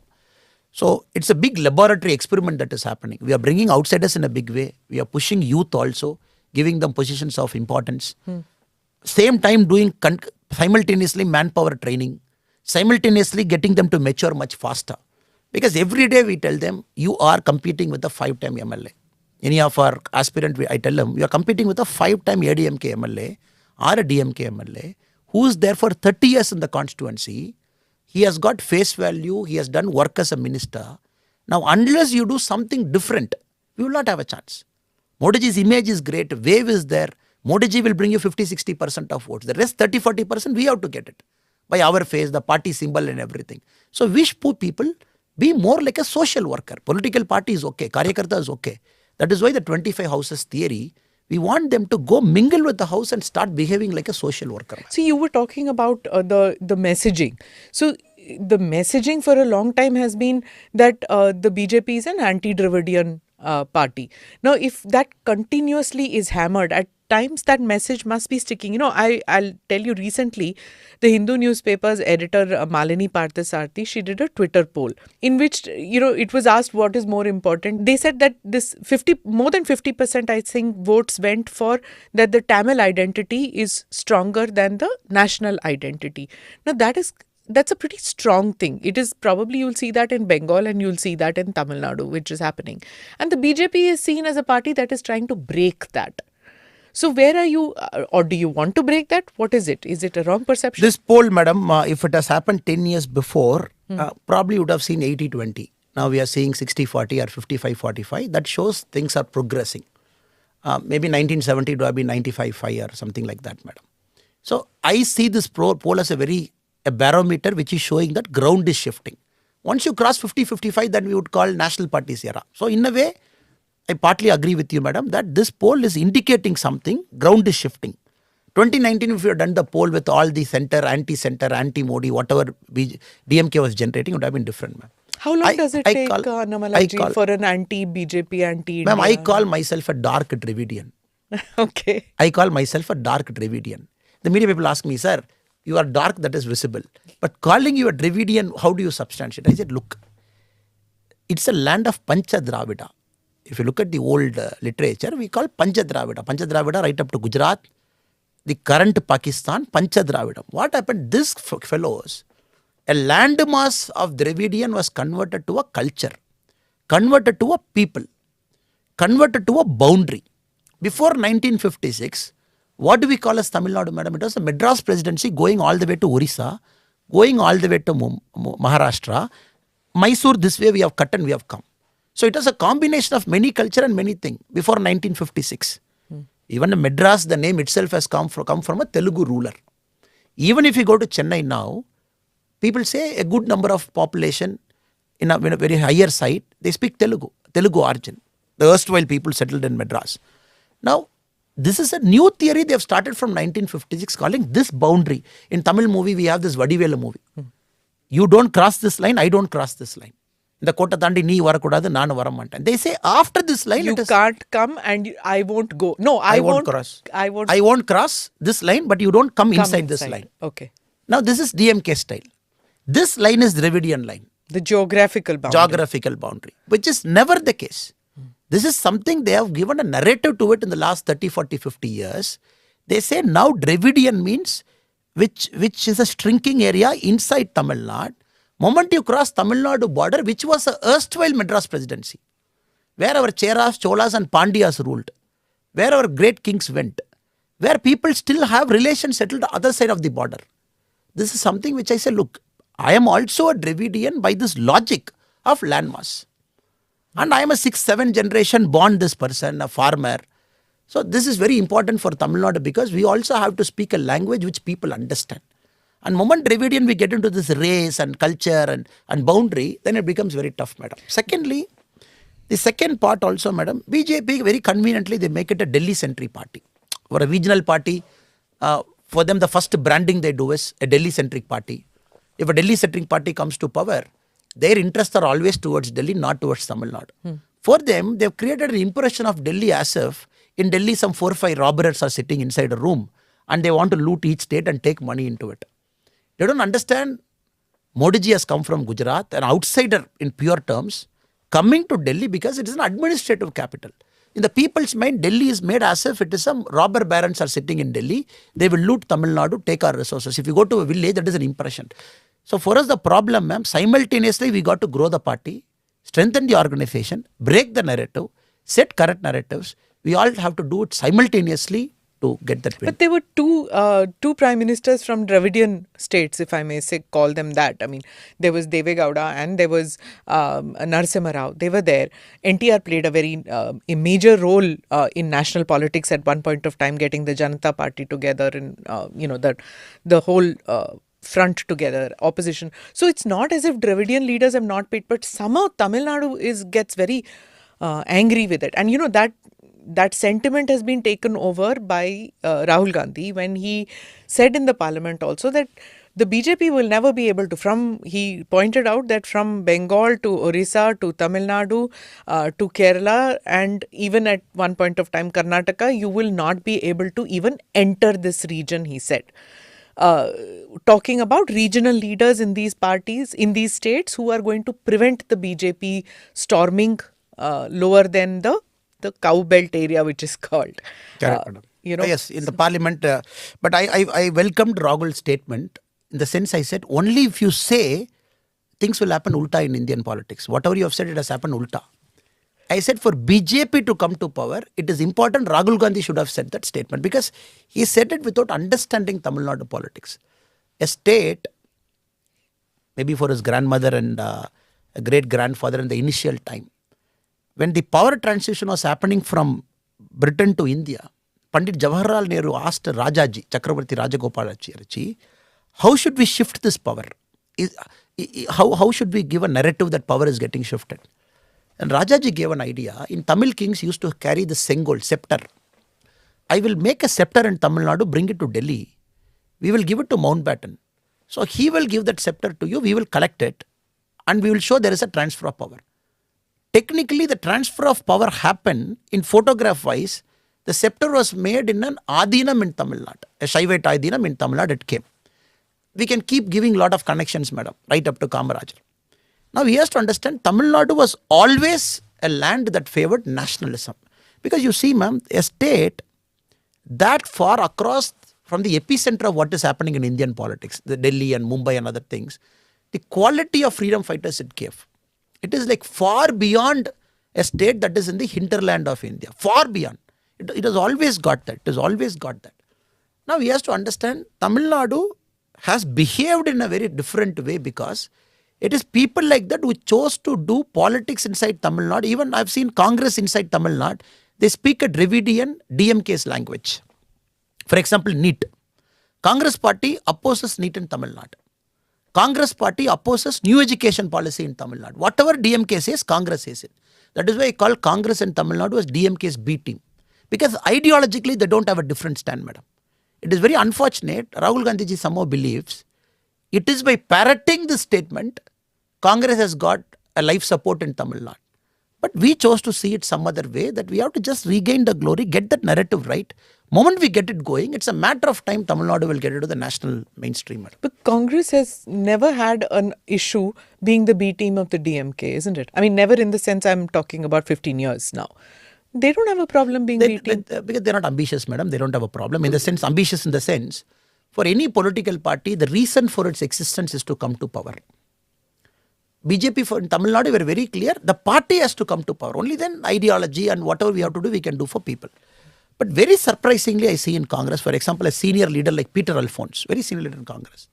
So it's a big laboratory experiment that is happening. We are bringing outsiders in a big way. We are pushing youth also, giving them positions of importance. Same time doing simultaneously manpower training, simultaneously getting them to mature much faster. Because every day we tell them, you are competing with a 5-time MLA. Any of our aspirant, I tell them, you are competing with a 5-time ADMK MLA or a DMK MLA who is there for 30 years in the constituency. He has got face value. He has done work as a minister. Now, unless you do something different, we will not have a chance. Modi ji's image is great. Wave is there. Modi ji will bring you 50-60% of votes. The rest 30-40% we have to get it by our face, the party symbol and everything. So wish poor people be more like a social worker. Political party is okay. Karyakarta is okay. That is why the 25 houses theory, we want them to go mingle with the house and start behaving like a social worker. See, you were talking about the messaging. So the messaging for a long time has been that the BJP is an anti-Dravidian party. Now, if that continuously is hammered, at times that message must be sticking. You know, I'll tell you, recently, the Hindu newspaper's editor Malini Parthasarthi, she did a Twitter poll in which, you know, it was asked what is more important. They said that this more than 50%, I think, votes went for that the Tamil identity is stronger than the national identity. Now, that's a pretty strong thing. It is probably, you'll see that in Bengal and you'll see that in Tamil Nadu, which is happening. And the BJP is seen as a party that is trying to break that. So where are you, or do you want to break that? What is it? Is it a wrong perception? This poll, madam, if it has happened 10 years before, probably would have seen 80-20. Now we are seeing 60-40 or 55-45. That shows things are progressing. Maybe 1970 it would have been 95-5 or something like that, madam. So I see this poll as a barometer which is showing that ground is shifting. Once you cross 50-55, then we would call national parties era. So in a way, I partly agree with you, madam, that this poll is indicating something. Ground is shifting. 2019, if you had done the poll with all the center, anti-Modi, whatever DMK was generating, it would have been different, ma'am. How long does it take, Annamalai, for an anti-BJP, anti-India? Ma'am, I call myself a dark Dravidian. Okay. I call myself a dark Dravidian. The media people ask me, sir, you are dark, that is visible. But calling you a Dravidian, how do you substantiate? I said, look, it's a land of Pancha Dravida. If you look at the old literature, we call Pancha Dravida. Pancha Dravida right up to Gujarat, the current Pakistan, Pancha Dravida. What happened? This fellows, a landmass of Dravidian was converted to a culture, converted to a people, converted to a boundary. Before 1956, what do we call as Tamil Nadu, madam? It was a Madras presidency going all the way to Orissa, going all the way to Maharashtra. Mysore, this way we have cut and we have come. So it was a combination of many culture and many things before 1956. Even in Madras, the name itself has come from a Telugu ruler. Even if you go to Chennai now, people say a good number of population in a very higher side, they speak Telugu origin. The erstwhile people settled in Madras. Now, this is a new theory they have started from 1956 calling this boundary. In Tamil movie, we have this Vadivela movie. You don't cross this line, I don't cross this line. The kota tandi nee varakudadu nanu varamantan. They say after this line, you can't come and I won't go. No, I won't cross. I won't cross this line, but you don't come inside this line. Okay. Now this is DMK style. This line is Dravidian line. The geographical boundary, which is never the case. This is something they have given a narrative to it in the last 30, 40, 50 years. They say now Dravidian means which is a shrinking area inside Tamil Nadu. Moment you cross Tamil Nadu border, which was a erstwhile Madras presidency, where our Cheras, Cholas and Pandyas ruled, where our great kings went, where people still have relations settled the other side of the border. This is something which I say, look, I am also a Dravidian by this logic of landmass. And I am a 6th, 7th generation born this person, a farmer. So this is very important for Tamil Nadu because we also have to speak a language which people understand. And moment Dravidian we get into this race and culture and boundary, then it becomes very tough, madam. Secondly, the second part also, madam, BJP very conveniently they make it a Delhi-centric party or a regional party. For them, the first branding they do is a Delhi-centric party. If a Delhi-centric party comes to power, their interests are always towards Delhi, not towards Tamil Nadu. For them, they've created an impression of Delhi as if in Delhi some 4 or 5 robbers are sitting inside a room and they want to loot each state and take money into it. They don't understand Modi ji has come from Gujarat, an outsider in pure terms, coming to Delhi because it is an administrative capital. In the people's mind, Delhi is made as if it is some robber barons are sitting in Delhi. They will loot Tamil Nadu, take our resources. If you go to a village, that is an impression. So for us, the problem, ma'am, simultaneously we got to grow the party, strengthen the organization, break the narrative, set correct narratives. We all have to do it simultaneously to get that win. But there were two prime ministers from Dravidian states, if I may say, call them that. I mean, there was Deve Gowda and there was Narasimha Rao. They were there. NTR played a major role in national politics at one point of time, getting the Janata Party together and the whole front together, opposition. So it's not as if Dravidian leaders have not paid, but somehow Tamil Nadu gets very angry with it. And that sentiment has been taken over by Rahul Gandhi when he said in the parliament also that the BJP will never be able to, he pointed out that from Bengal to Orissa to Tamil Nadu to Kerala and even at one point of time Karnataka, you will not be able to even enter this region, he said. Talking about regional leaders in these parties, in these states who are going to prevent the BJP storming lower than the cow belt area, which is called. Correct, yes, in the parliament. But I welcomed Rahul's statement in the sense I said, only if you say things will happen ulta in Indian politics. Whatever you have said, it has happened ulta. I said for BJP to come to power, it is important Rahul Gandhi should have said that statement because he said it without understanding Tamil Nadu politics. A state, maybe for his grandmother and a great-grandfather in the initial time, when the power transition was happening from Britain to India, Pandit Jawaharlal Nehru asked Rajaji, Chakravarti Rajagopalacharyji, how should we shift this power? How should we give a narrative that power is getting shifted? And Rajaji gave an idea. In Tamil kings used to carry the sengol, scepter. I will make a scepter in Tamil Nadu, bring it to Delhi. We will give it to Mountbatten. So he will give that scepter to you, we will collect it, and we will show there is a transfer of power. Technically, the transfer of power happened in photograph wise. The scepter was made in an Adinam in Tamil Nadu, a Shaivite Adinam in Tamil Nadu, it came. We can keep giving lot of connections, madam, right up to Kamarajar. Now, he has to understand Tamil Nadu was always a land that favored nationalism. Because you see, ma'am, a state that far across from the epicenter of what is happening in Indian politics, the Delhi and Mumbai and other things, the quality of freedom fighters it gave. It is like far beyond a state that is in the hinterland of India. Far beyond. It has always got that. It has always got that. Now, he has to understand Tamil Nadu has behaved in a very different way because it is people like that who chose to do politics inside Tamil Nadu. Even I've seen Congress inside Tamil Nadu. They speak a Dravidian DMK's language. For example, NEET. Congress party opposes NEET in Tamil Nadu. Congress party opposes new education policy in Tamil Nadu. Whatever DMK says, Congress says it. That is why I call Congress in Tamil Nadu as DMK's B team. Because ideologically, they don't have a different stand, madam. It is very unfortunate. Rahul Gandhi ji somehow believes it is by parroting this statement, Congress has got a life support in Tamil Nadu. But we chose to see it some other way, that we have to just regain the glory, get that narrative right. Moment we get it going, it's a matter of time Tamil Nadu will get into the national mainstream. But Congress has never had an issue being the B team of the DMK, isn't it? I mean, never in the sense I'm talking about 15 years now. They don't have a problem being B team. Because they're not ambitious, madam. They don't have a problem. In the sense, ambitious in the sense, for any political party, the reason for its existence is to come to power. BJP in Tamil Nadu were very clear. The party has to come to power. Only then ideology and whatever we have to do, we can do for people. But very surprisingly, I see in Congress, for example, a senior leader like Peter Alphonse, very senior leader in Congress.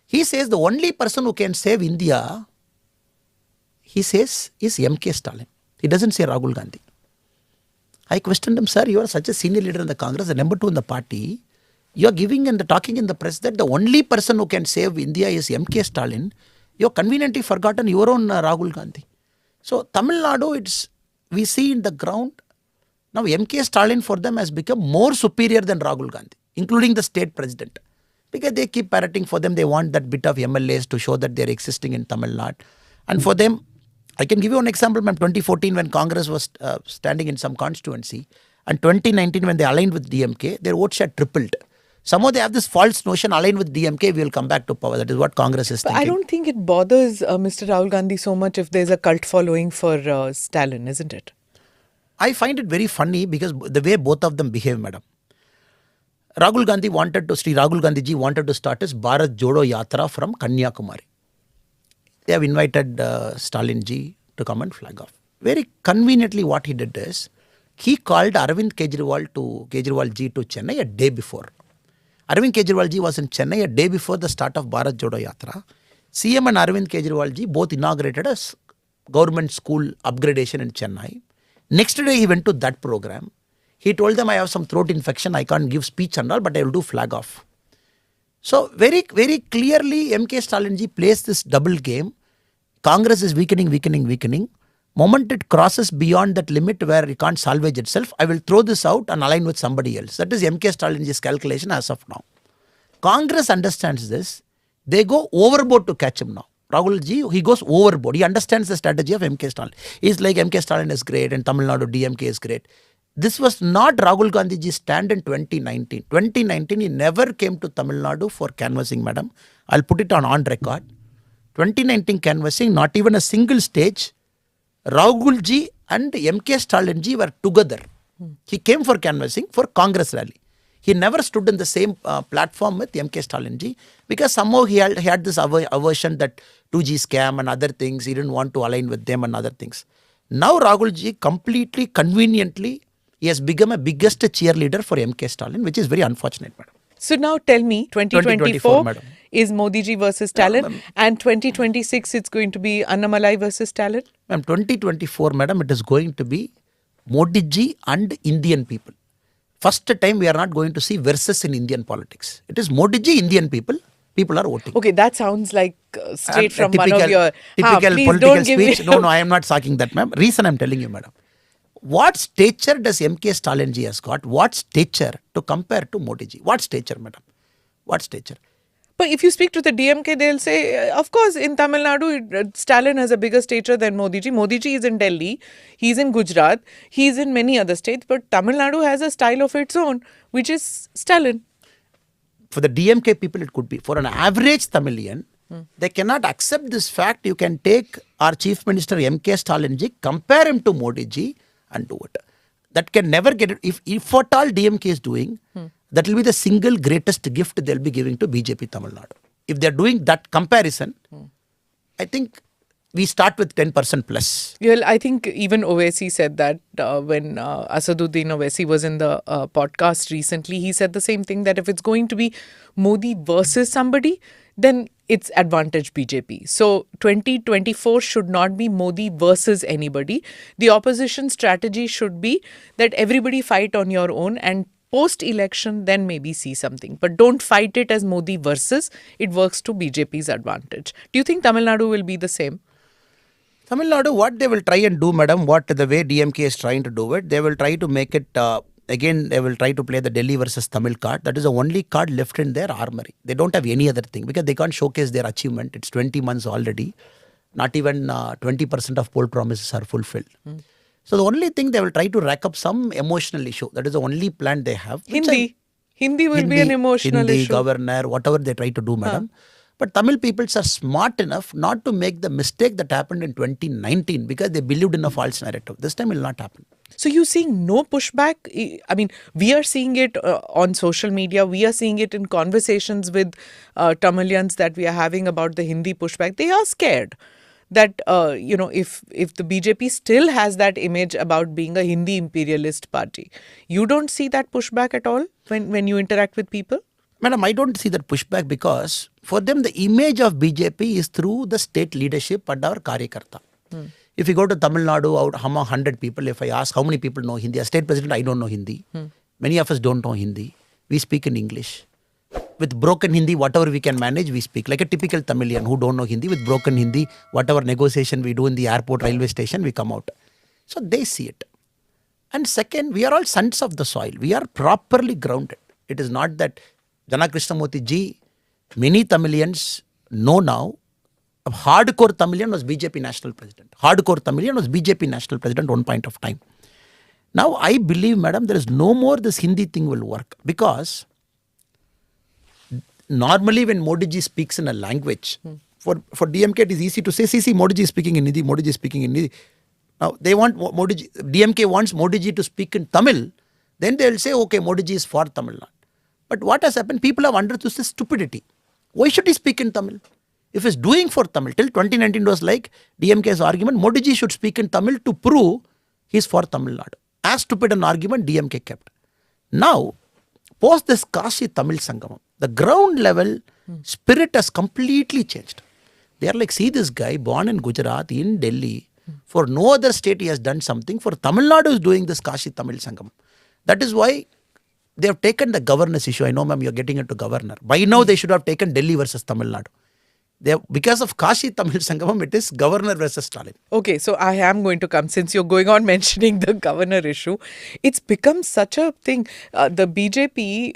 He says the only person who can save India, he says, is M.K. Stalin. He doesn't say Rahul Gandhi. I questioned him, sir, you are such a senior leader in the Congress, the number 2 in the party. You are giving and talking in the press that the only person who can save India is M.K. Stalin. You have conveniently forgotten your own Rahul Gandhi. So Tamil Nadu, we see in the ground, now M.K. Stalin for them has become more superior than Rahul Gandhi. including the state president. Because they keep parroting for them, they want that bit of MLAs to show that they're existing in Tamil Nadu. And for them, I can give you an example, ma'am. 2014 when Congress was standing in some constituency, and 2019 when they aligned with DMK, their vote share tripled. Somehow they have this false notion, aligned with DMK, we will come back to power. That is what Congress is thinking. I don't think it bothers Mr. Rahul Gandhi so much if there's a cult following for Stalin, isn't it? I find it very funny because the way both of them behave, madam. Sri Rahul Gandhi ji wanted to start his Bharat Jodo Yatra from Kanyakumari. They have invited Stalin ji to come and flag off. Very conveniently what he did is, he called Arvind Kejriwal ji to Chennai a day before. Arvind Kejriwal ji was in Chennai a day before the start of Bharat Jodo Yatra. CM and Arvind Kejriwal ji both inaugurated a government school upgradation in Chennai. Next day he went to that program. He told them, I have some throat infection, I can't give speech and all, but I will do flag off. So very, very clearly MK Stalin ji plays this double game. Congress is weakening. Moment it crosses beyond that limit where it can't salvage itself, I will throw this out and align with somebody else. That is MK Stalin ji's calculation as of now. Congress understands this. They go overboard to catch him now. Rahul ji, he goes overboard. He understands the strategy of MK Stalin. He's like, MK Stalin is great and Tamil Nadu DMK is great. This was not Rahul Gandhi ji's stand in 2019. 2019, he never came to Tamil Nadu for canvassing, madam. I'll put it on record. 2019 canvassing, not even a single stage. Rahul ji and MK Stalin ji were together. He came for canvassing for Congress rally. He never stood in the same platform with MK Stalin ji because somehow he had this aversion that 2G scam and other things. He didn't want to align with them and other things. Now Rahul ji completely, conveniently, he has become a biggest cheerleader for MK Stalin, which is very unfortunate, madam. So now tell me, 2024 is Modi ji versus Stalin, and 2026 it's going to be Annamalai versus Stalin? Ma'am, 2024, madam, it is going to be Modi ji and Indian people. First time we are not going to see versus in Indian politics. It is Modi ji, Indian people. People are voting. Okay, that sounds like straight from one of your... Typical political speech. No, I am not talking that, ma'am. Reason I am telling you, madam. What stature does MK Stalin ji has got? What stature to compare to Modi ji? What stature, madam? What stature? But if you speak to the DMK, they'll say, of course, in Tamil Nadu, Stalin has a bigger stature than Modi ji. Modi ji is in Delhi, he's in Gujarat, he's in many other states, but Tamil Nadu has a style of its own, which is Stalin. For the DMK people, it could be. For an average Tamilian, they cannot accept this fact. You can take our Chief Minister MK Stalin ji, compare him to Modi ji and do it. That can never get it. If at all DMK is doing, that will be the single greatest gift they'll be giving to BJP Tamil Nadu. If they're doing that comparison, I think we start with 10% plus. Well, I think even Owaisi said that when Asaduddin Owaisi was in the podcast recently, he said the same thing, that if it's going to be Modi versus somebody, then it's advantage BJP. So 2024 should not be Modi versus anybody. The opposition strategy should be that everybody fight on your own and post-election then maybe see something. But don't fight it as Modi versus. It works to BJP's advantage. Do you think Tamil Nadu will be the same? Tamil Nadu, what they will try and do, madam, what the way DMK is trying to do it, they will try to make it, again, they will try to play the Delhi versus Tamil card. That is the only card left in their armory. They don't have any other thing because they can't showcase their achievement. It's 20 months already. Not even 20% of poll promises are fulfilled. So the only thing they will try to rack up some emotional issue. That is the only plan they have. Hindi will be an emotional issue. Governor, whatever they try to do, madam. But Tamil peoples are smart enough not to make the mistake that happened in 2019 because they believed in a false narrative. This time it will not happen. So you're seeing no pushback? I mean, we are seeing it on social media. We are seeing it in conversations with Tamilians that we are having about the Hindi pushback. They are scared that, if the BJP still has that image about being a Hindi imperialist party, you don't see that pushback at all when you interact with people? Madam, I don't see that pushback because for them the image of BJP is through the state leadership and our Karyakarta. If you go to Tamil Nadu, out among 100 people, if I ask how many people know Hindi, as state president, I don't know Hindi. Many of us don't know Hindi. We speak in English. With broken Hindi, whatever we can manage, we speak. Like a typical Tamilian who don't know Hindi, with broken Hindi, whatever negotiation we do in the airport, railway station, we come out. So they see it. And second, we are all sons of the soil. We are properly grounded. It is not that Jana Krishnamurthy ji, many Tamilians know now, a hardcore Tamilian was BJP national president. Hardcore Tamilian was BJP national president one point of time. Now I believe, madam, there is no more this Hindi thing will work, because normally when Modi ji speaks in a language, for DMK it is easy to say, see, Modi ji is speaking in Hindi, Modi ji is speaking in Hindi. Now they want Modi ji, DMK wants Modi ji to speak in Tamil, then they will say, okay, Modi ji is for Tamil Nadu. But what has happened, people have understood this stupidity. Why should he speak in Tamil? If he's doing for Tamil, till 2019 it was like DMK's argument, Modi ji should speak in Tamil to prove he's for Tamil Nadu. As stupid an argument DMK kept. Now, post this Kashi Tamil Sangamam, the ground level spirit has completely changed. They are like, see this guy born in Gujarat, in Delhi, for no other state he has done something, for Tamil Nadu is doing this Kashi Tamil Sangamam. That is why they have taken the governance issue. I know, ma'am, you're getting into governor. By now they should have taken Delhi versus Tamil Nadu. Because of Kashi Tamil Sangamam, it is governor versus Stalin. Okay, so I am going to come, since you're going on mentioning the governor issue. It's become such a thing. The BJP,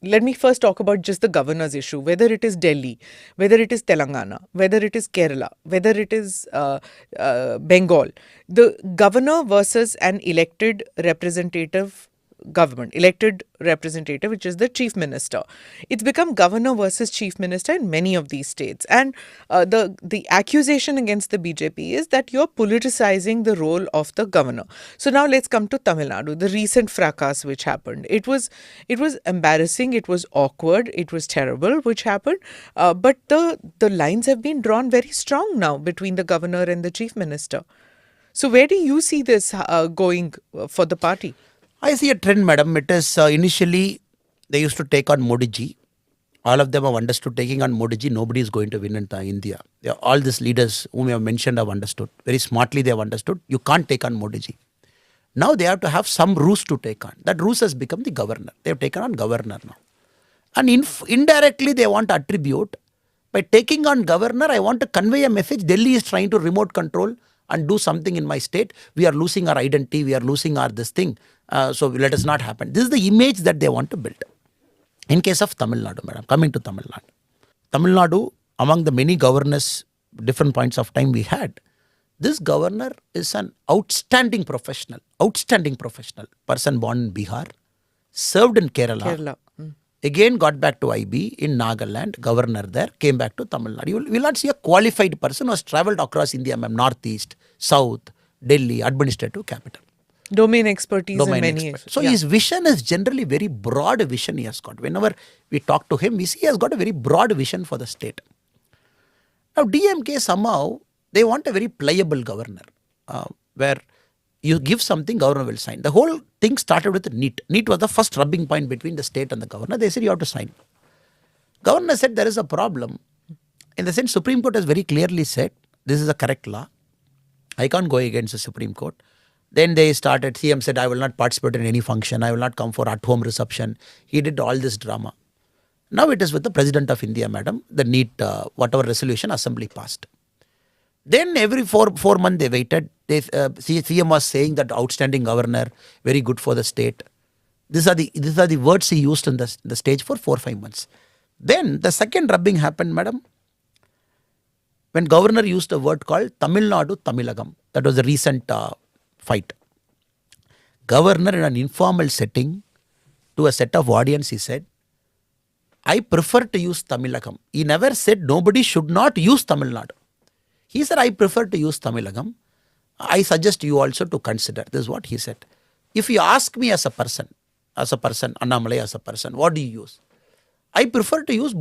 let me first talk about just the governor's issue, whether it is Delhi, whether it is Telangana, whether it is Kerala, whether it is Bengal. The governor versus an elected representative government, elected representative, which is the chief minister. It's become governor versus chief minister in many of these states. And the accusation against the BJP is that you're politicizing the role of the governor. So now let's come to Tamil Nadu, the recent fracas which happened. It was embarrassing, it was awkward, it was terrible which happened. But the lines have been drawn very strong now between the governor and the chief minister. So where do you see this going for the party? I see a trend, madam. It is initially they used to take on Modi ji. All of them have understood taking on Modi ji, nobody is going to win in India. All these leaders whom you have mentioned have understood. Very smartly they have understood. You can't take on Modi ji. Now they have to have some ruse to take on. That ruse has become the governor. They have taken on governor now. And indirectly they want to attribute, by taking on governor, I want to convey a message. Delhi is trying to remote control and do something in my state. We are losing our identity. We are losing our this thing. So let us not happen. This is the image that they want to build. In case of Tamil Nadu, madam, coming to Tamil Nadu. Tamil Nadu, among the many governors, different points of time we had, this governor is an outstanding professional, person born in Bihar, served in Kerala. Again got back to IB in Nagaland, governor there, came back to Tamil Nadu. You will not see a qualified person who has travelled across India, ma'am, northeast, south, Delhi, administrative capital. Domain expertise in many. So his vision is generally very broad vision he has got. Whenever we talk to him, we see he has got a very broad vision for the state. Now DMK somehow, they want a very pliable governor, where you give something, governor will sign. The whole thing started with NEET. NEET was the first rubbing point between the state and the governor. They said you have to sign. Governor said there is a problem. In the sense, Supreme Court has very clearly said this is a correct law. I can't go against the Supreme Court. Then they started, CM said, I will not participate in any function. I will not come for at-home reception. He did all this drama. Now it is with the President of India, madam, the NEET, whatever resolution assembly passed. Then every four months they waited. CM was saying that outstanding governor, very good for the state. These are the words he used in the stage for 4-5 months. Then the second rubbing happened, madam, when governor used a word called Tamil Nadu Tamilagam. That was the recent fight. Governor in an informal setting to a set of audience, he said, I prefer to use Tamilagam. He never said nobody should not use Tamil Nadu. He said, I prefer to use Tamilagam. I suggest you also to consider. This is what he said. If you ask me as a person, Annamalai as a person, what do you use? I prefer to use